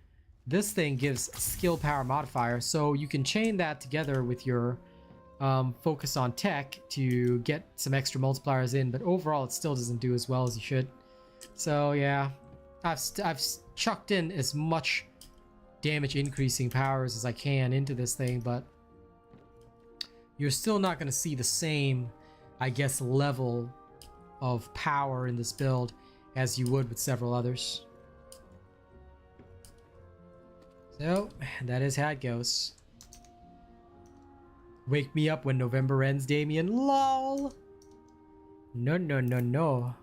this thing gives skill power modifier, so you can chain that together with your focus on tech to get some extra multipliers in, but overall it still doesn't do as well as you should. So yeah, I've chucked in as much damage increasing powers as I can into this thing, but you're still not going to see the same, I guess, level of power in this build as you would with several others. So that is how it goes. Wake me up when November ends, Damien. LOL. No, no, no, no.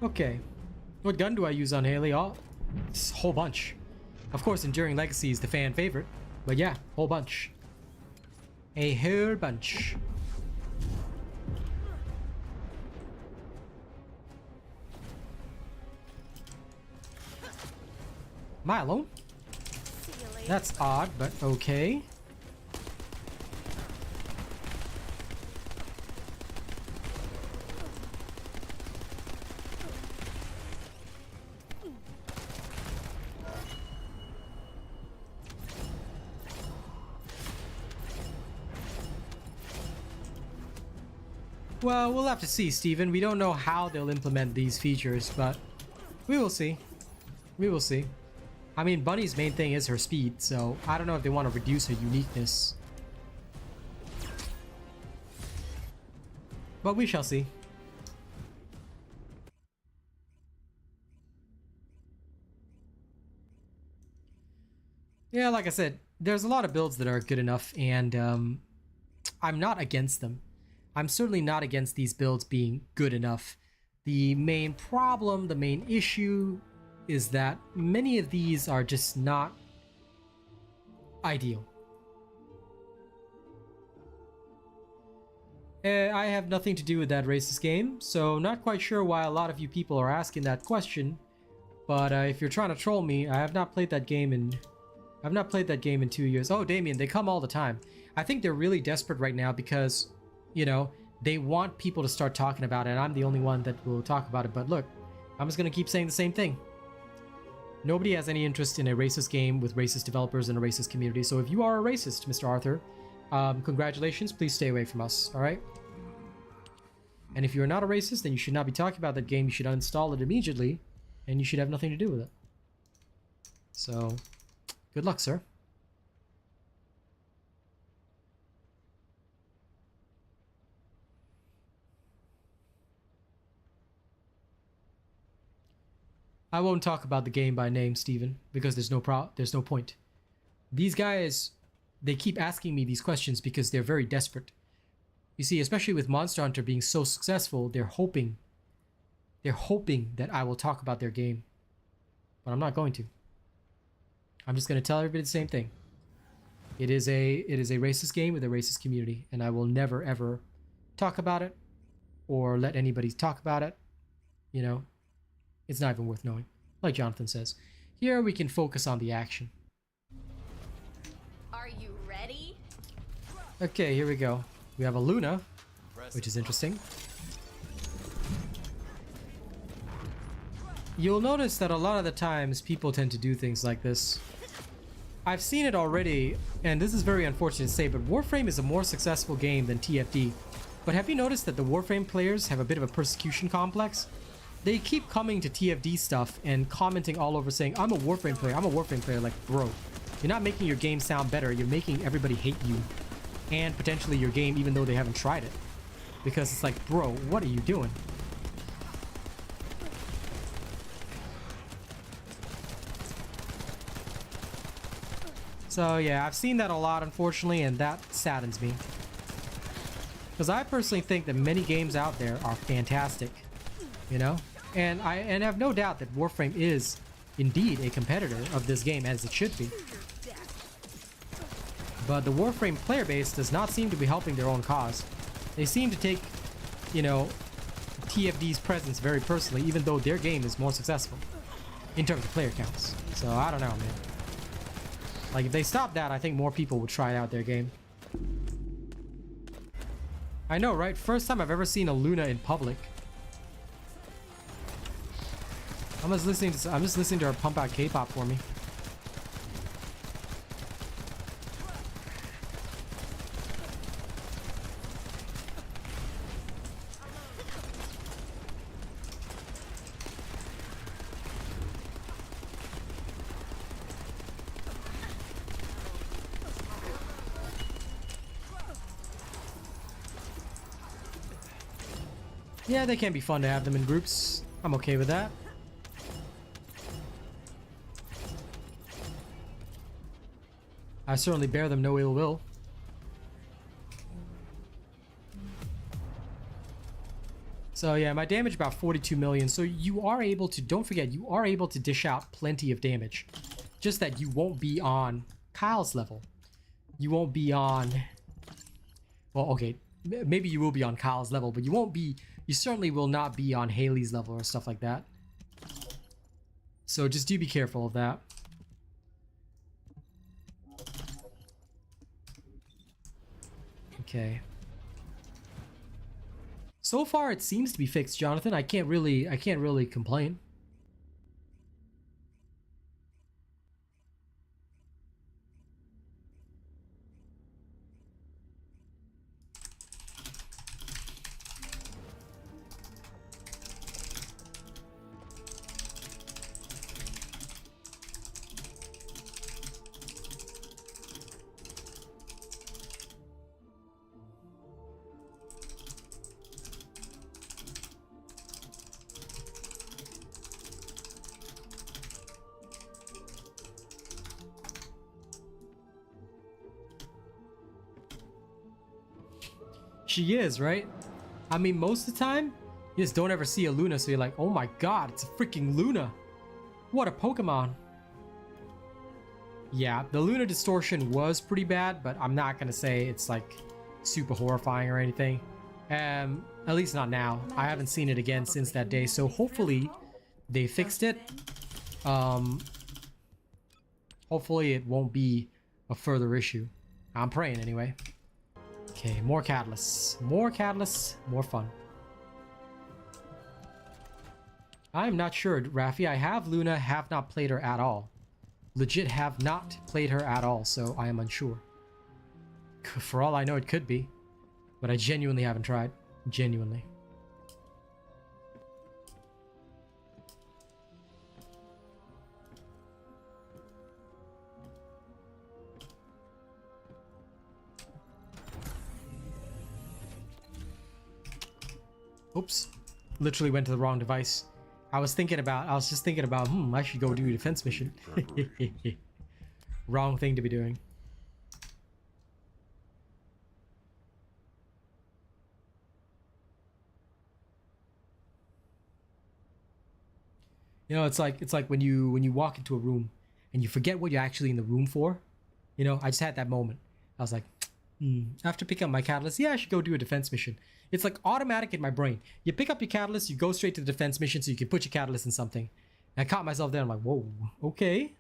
Okay, what gun do I use on Haley? Oh, it's a whole bunch. Of course, Enduring Legacy is the fan favorite, but yeah, whole bunch. A whole bunch. Am I alone? That's odd, but okay. Well, we'll have to see, Steven. We don't know how they'll implement these features, but we will see. We will see. I mean, Bunny's main thing is her speed, so I don't know if they want to reduce her uniqueness. But we shall see. Yeah, like I said, there's a lot of builds that are good enough, and I'm not against them. I'm certainly not against these builds being good enough. The main problem, the main issue, is that many of these are just not ideal. I have nothing to do with that racist game, so not quite sure why a lot of you people are asking that question. But if you're trying to troll me, I have not played that game in 2 years. Oh, Damien, they come all the time. I think they're really desperate right now because, you know, they want people to start talking about it, and I'm the only one that will talk about it. But look, I'm just gonna keep saying the same thing. Nobody has any interest in a racist game with racist developers and a racist community. So if you are a racist, Mr. Arthur, congratulations, please stay away from us, alright? And if you're not a racist, then you should not be talking about that game. You should uninstall it immediately, and you should have nothing to do with it. So, good luck, sir. I won't talk about the game by name, Steven, because there's no point. These guys, they keep asking me these questions because they're very desperate. You see, especially with Monster Hunter being so successful, they're hoping that I will talk about their game. But I'm not going to. I'm just going to tell everybody the same thing. It is a racist game with a racist community, and I will never ever talk about it or let anybody talk about it. You know, it's not even worth knowing. Like Jonathan says, here we can focus on the action. Are you ready? Okay, here we go. We have a Luna, which is interesting. You'll notice that a lot of the times people tend to do things like this. I've seen it already, and this is very unfortunate to say, but Warframe is a more successful game than TFD. But have you noticed that the Warframe players have a bit of a persecution complex? they keep coming to TFD stuff and commenting all over saying, I'm a Warframe player, I'm a Warframe player. Like, bro, you're not making your game sound better. You're making everybody hate you and potentially your game, even though they haven't tried it. Because it's like, bro, what are you doing? So yeah, I've seen that a lot, unfortunately, and that saddens me. Because I personally think that many games out there are fantastic, you know? And I have no doubt that Warframe is indeed a competitor of this game, as it should be. But the Warframe player base does not seem to be helping their own cause. They seem to take, you know, TFD's presence very personally, even though their game is more successful in terms of player counts. So I don't know, man. Like, if they stop that, I think more people would try out their game. I know, right? First time I've ever seen a Luna in public. I'm just listening to her pump out K-pop for me. Yeah, they can be fun to have them in groups. I'm okay with that. I certainly bear them no ill will. So yeah, my damage about 42 million. So you are able to, don't forget, you are able to dish out plenty of damage. Just that you won't be on Kyle's level. You won't be on, well, okay, maybe you will be on Kyle's level, but you won't be, you certainly will not be on Haley's level or stuff like that. So just do be careful of that. Okay. So far it seems to be fixed, Jonathan. I can't really complain. She is, right? I mean, most of the time, you just don't ever see a Luna, so you're like, oh my god, it's a freaking Luna. What a Pokemon. Yeah, the Luna distortion was pretty bad, but I'm not gonna say it's like super horrifying or anything. At least not now. I haven't seen it again since that day, so hopefully they fixed it. Hopefully it won't be a further issue. I'm praying anyway. Okay, more catalysts. More catalysts, more fun. I'm not sure, Raffi. I have Luna, have not played her at all. Legit have not played her at all, so I am unsure. For all I know, it could be. But I genuinely haven't tried. Genuinely. Oops. Literally went to the wrong device. I was just thinking about, I should go do a defense mission. Wrong thing to be doing. You know, it's like when you walk into a room and you forget what you're actually in the room for. You know, I just had that moment. I was like, after picking up my catalyst, yeah, I should go do a defense mission. It's like automatic in my brain. You pick up your catalyst, you go straight to the defense mission so you can put your catalyst in something. And I caught myself there. I'm like, whoa, okay.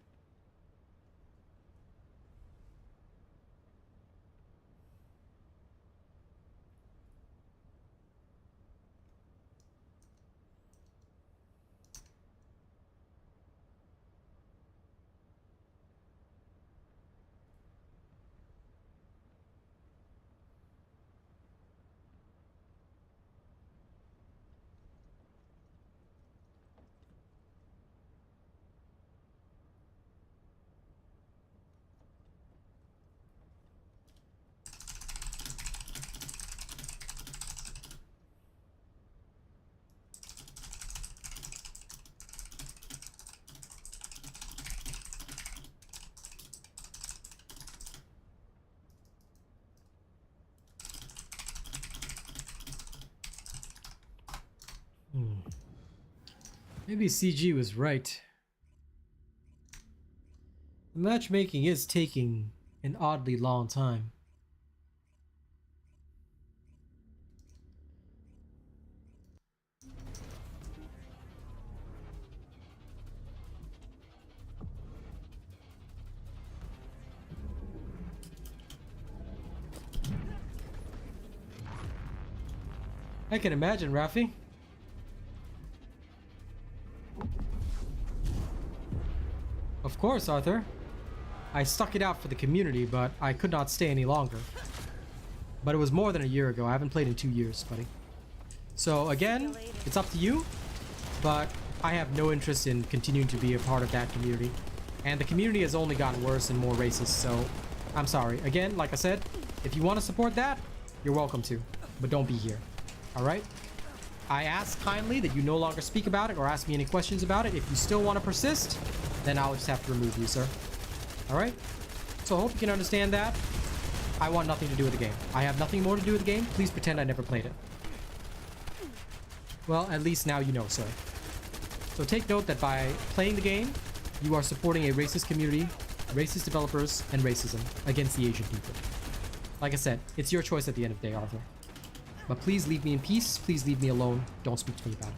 Maybe CG was right. The matchmaking is taking an oddly long time. I can imagine, Rafi. Of course, Arthur. I stuck it out for the community, but I could not stay any longer. But it was more than a year ago. I haven't played in 2 years, buddy. So again, it's up to you, but I have no interest in continuing to be a part of that community. And the community has only gotten worse and more racist, so I'm sorry. Again, like I said, if you want to support that, you're welcome to, but don't be here. All right? I ask kindly that you no longer speak about it or ask me any questions about it. If you still want to persist, then I'll just have to remove you, sir. All right? So I hope you can understand that. I want nothing to do with the game. I have nothing more to do with the game. Please pretend I never played it. Well, at least now you know, sir. So take note that by playing the game, you are supporting a racist community, racist developers, and racism against the Asian people. Like I said, it's your choice at the end of the day, Arthur. But please leave me in peace. Please leave me alone. Don't speak to me about it.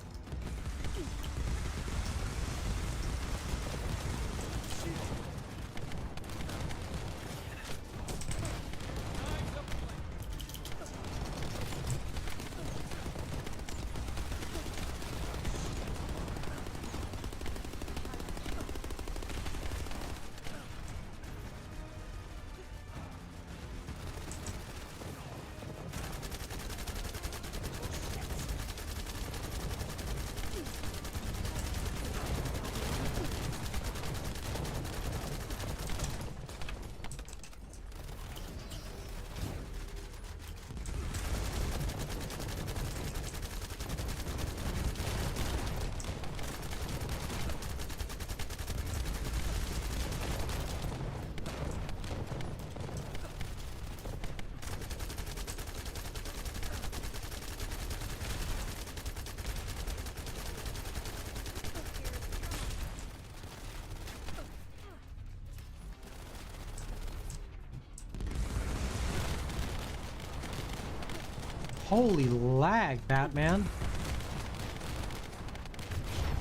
Holy lag, Batman.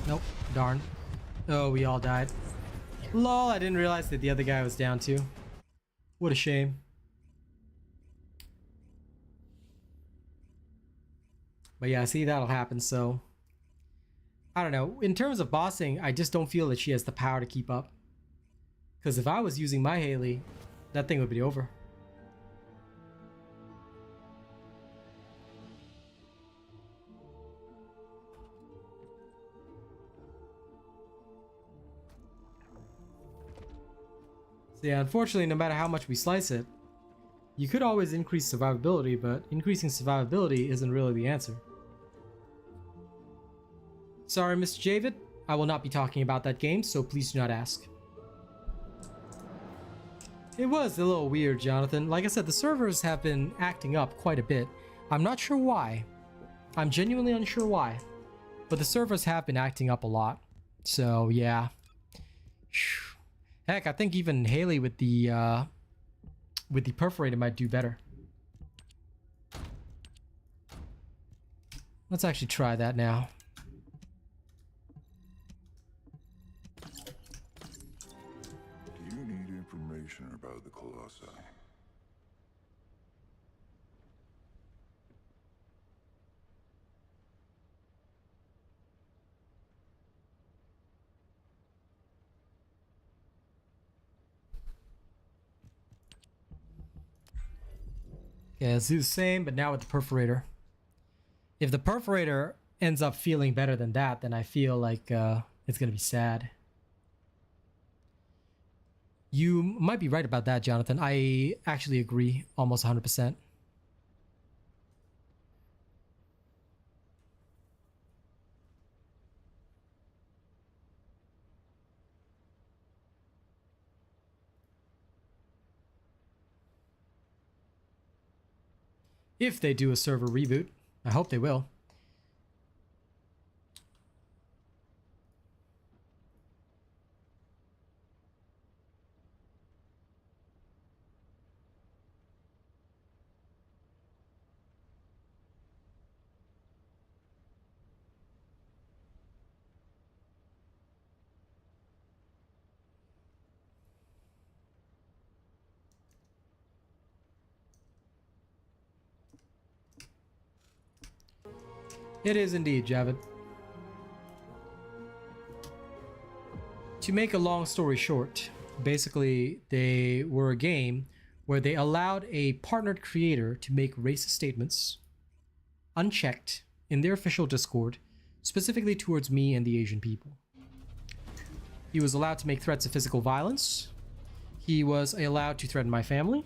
Nope, darn. Oh, we all died. Lol, I didn't realize that the other guy was down too. What a shame. But yeah, see, that'll happen, so... I don't know. In terms of bossing, I just don't feel that she has the power to keep up. Because if I was using my Haley, that thing would be over. So yeah, unfortunately, no matter how much we slice it, you could always increase survivability, but increasing survivability isn't really the answer. Sorry, Mr. Javid, I will not be talking about that game, so please do not ask. It was a little weird, Jonathan. Like I said, the servers have been acting up quite a bit. I'm not sure why. I'm genuinely unsure why. But the servers have been acting up a lot. So, yeah. Heck, I think even Haley with the Perforator might do better. Let's actually try that now. Do you need information about the Colossi? Yeah, let's do the same, but now with the Perforator. If the Perforator ends up feeling better than that, then I feel like it's gonna be sad. You might be right about that, Jonathan. I actually agree almost 100%. If they do a server reboot, I hope they will. It is indeed, Javid. To make a long story short, basically they were a game where they allowed a partnered creator to make racist statements unchecked in their official Discord, specifically towards me and the Asian people. He was allowed to make threats of physical violence. He was allowed to threaten my family.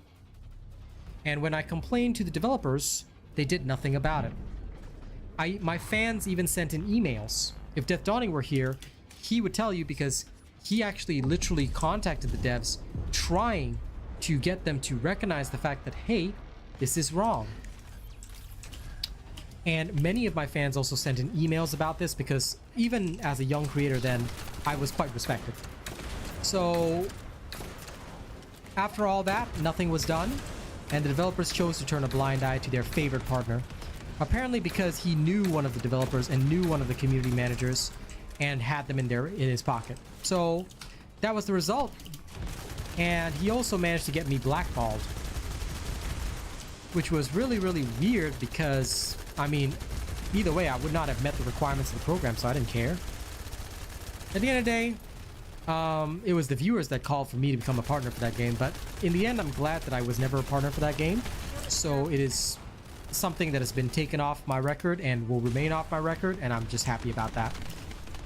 And when I complained to the developers, they did nothing about it. My fans even sent in emails. If Death Dawning were here, he would tell you, because he actually literally contacted the devs trying to get them to recognize the fact that, hey, this is wrong. And many of my fans also sent in emails about this, because even as a young creator then, I was quite respected. So after all that, nothing was done, and the developers chose to turn a blind eye to their favorite partner. Apparently because he knew one of the developers and knew one of the community managers and had them in his pocket. So that was the result. And he also managed to get me blackballed, which was really, really weird, because I mean, either way, I would not have met the requirements of the program, so I didn't care. At the end of the day, it was the viewers that called for me to become a partner for that game, but in the end, I'm glad that I was never a partner for that game. So it is something that has been taken off my record and will remain off my record, and I'm just happy about that.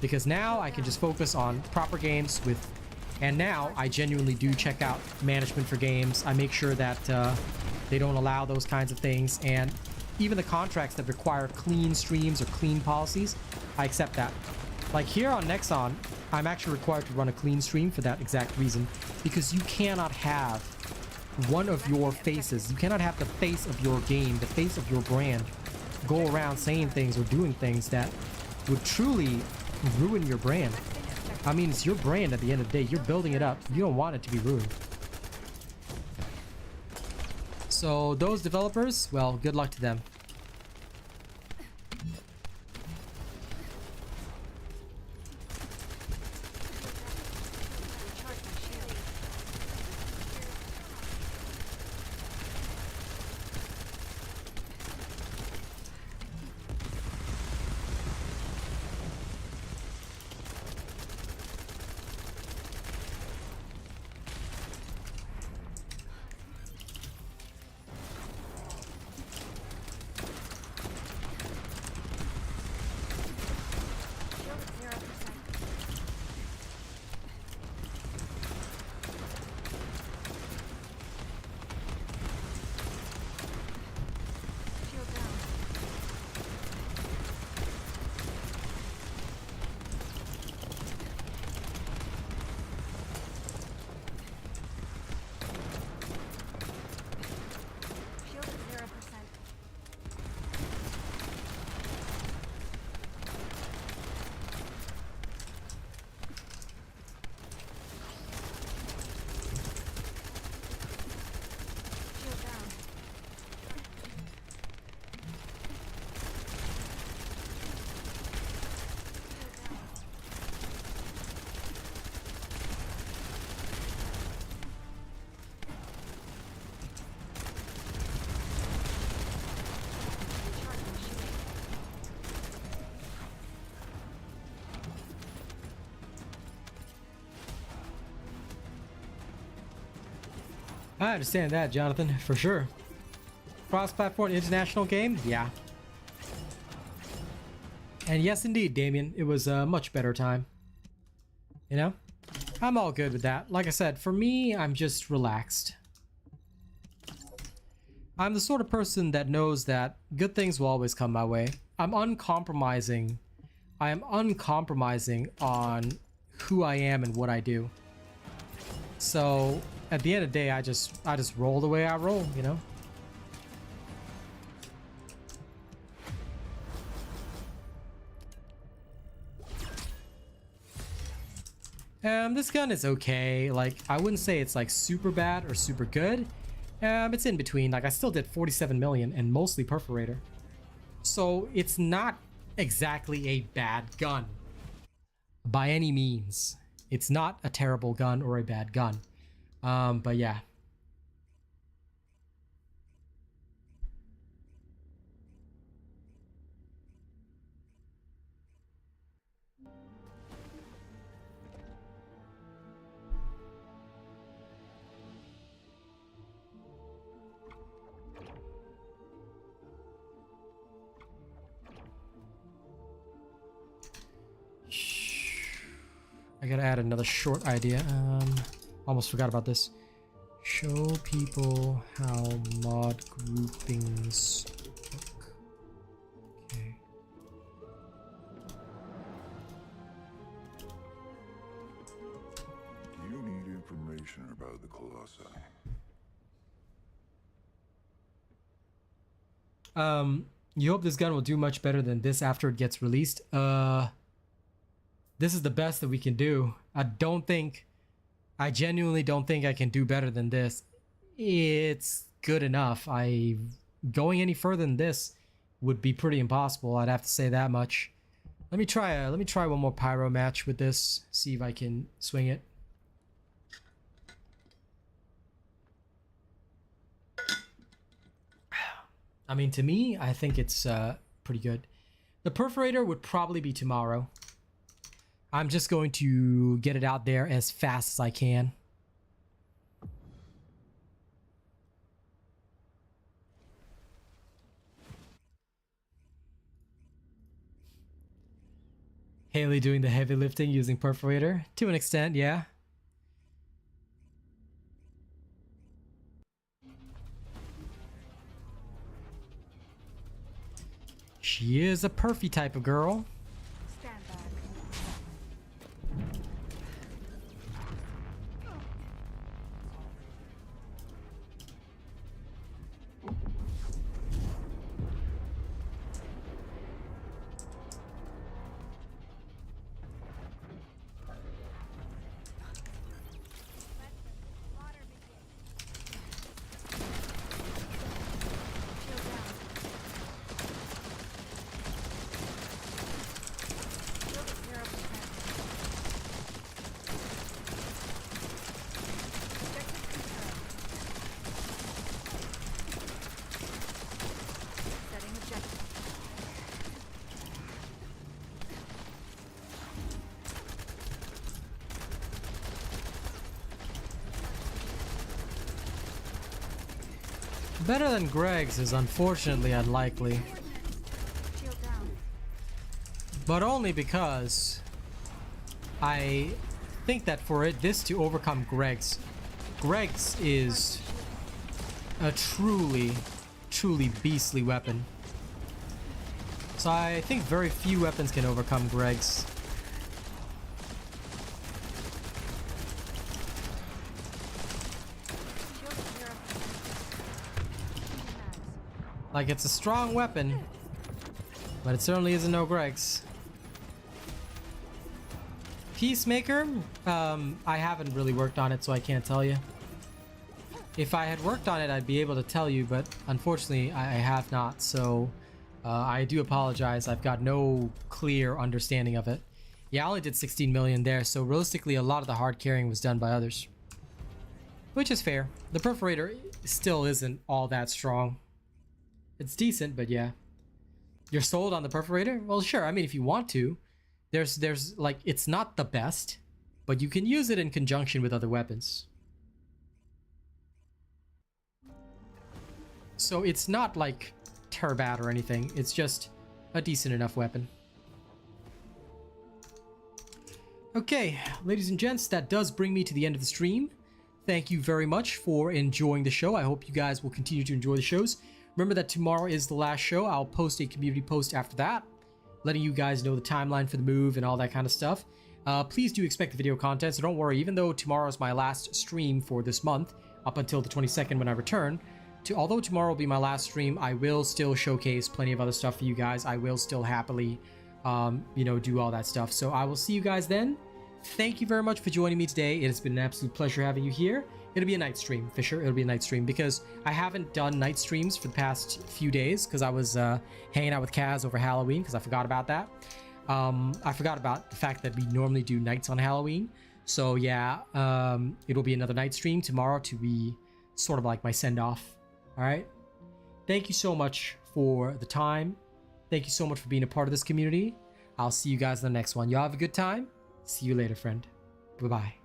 Because now I can just focus on proper games with... And now I genuinely do check out management for games. I make sure that they don't allow those kinds of things, and even the contracts that require clean streams or clean policies, I accept that. Like here on Nexon, I'm actually required to run a clean stream for that exact reason, because you cannot have one of your faces, you cannot have the face of your game, the face of your brand, go around saying things or doing things that would truly ruin your brand. I mean, it's your brand at the end of the day. You're building it up. You don't want it to be ruined. So those developers, well, good luck to them. I understand that, Jonathan, for sure. Cross-platform international game? Yeah. And yes, indeed, Damien, it was a much better time. You know? I'm all good with that. Like I said, for me, I'm just relaxed. I'm the sort of person that knows that good things will always come my way. I'm uncompromising. I am uncompromising on who I am and what I do. So at the end of the day, I just roll the way I roll, you know? This gun is okay. Like, I wouldn't say it's like super bad or super good. It's in between. Like, I still did 47 million and mostly Perforator. So it's not exactly a bad gun by any means. It's not a terrible gun or a bad gun. But yeah. I gotta add another short idea. Almost forgot about this. Show people how mod groupings work. Okay. Do you need information about the Colossi? You hope this gun will do much better than this after it gets released. This is the best that we can do. I genuinely don't think I can do better than this. It's good enough. Going any further than this would be pretty impossible. I'd have to say that much. Let me try one more pyro match with this. See if I can swing it. I mean, to me, I think it's pretty good. The Perforator would probably be tomorrow. I'm just going to get it out there as fast as I can. Haley doing the heavy lifting using Perforator. To an extent, yeah. She is a perfy type of girl. Stand back. Better than Greg's is unfortunately unlikely. Shield down. But only because I think that for this to overcome Greg's is a truly beastly weapon. So I think very few weapons can overcome Greg's. Like, it's a strong weapon, but it certainly isn't no Greg's. Peacemaker, I haven't really worked on it, so I can't tell you. If I had worked on it, I'd be able to tell you, but unfortunately, I have not, so I do apologize. I've got no clear understanding of it. Yeah, I only did 16 million there, so realistically, a lot of the hard carrying was done by others. Which is fair. The Perforator still isn't all that strong. It's decent, but yeah. You're sold on the Perforator? Well, sure. I mean, if you want to. There's like, it's not the best, but you can use it in conjunction with other weapons. So it's not like bad or anything. It's just a decent enough weapon. Okay, ladies and gents, that does bring me to the end of the stream. Thank you very much for enjoying the show. I hope you guys will continue to enjoy the shows. Remember that tomorrow is the last show. I'll post a community post after that, letting you guys know the timeline for the move and all that kind of stuff. Please do expect the video content, so don't worry. Even though tomorrow is my last stream for this month, up until the 22nd when I return, although tomorrow will be my last stream, I will still showcase plenty of other stuff for you guys. I will still happily, do all that stuff. So I will see you guys then. Thank you very much for joining me today. It has been an absolute pleasure having you here. It'll be a night stream, Fisher. It'll be a night stream because I haven't done night streams for the past few days because I was hanging out with Kaz over Halloween because I forgot about that. I forgot about the fact that we normally do nights on Halloween. So yeah, it'll be another night stream tomorrow to be sort of like my send-off. All right. Thank you so much for the time. Thank you so much for being a part of this community. I'll see you guys in the next one. Y'all have a good time. See you later, friend. Bye-bye.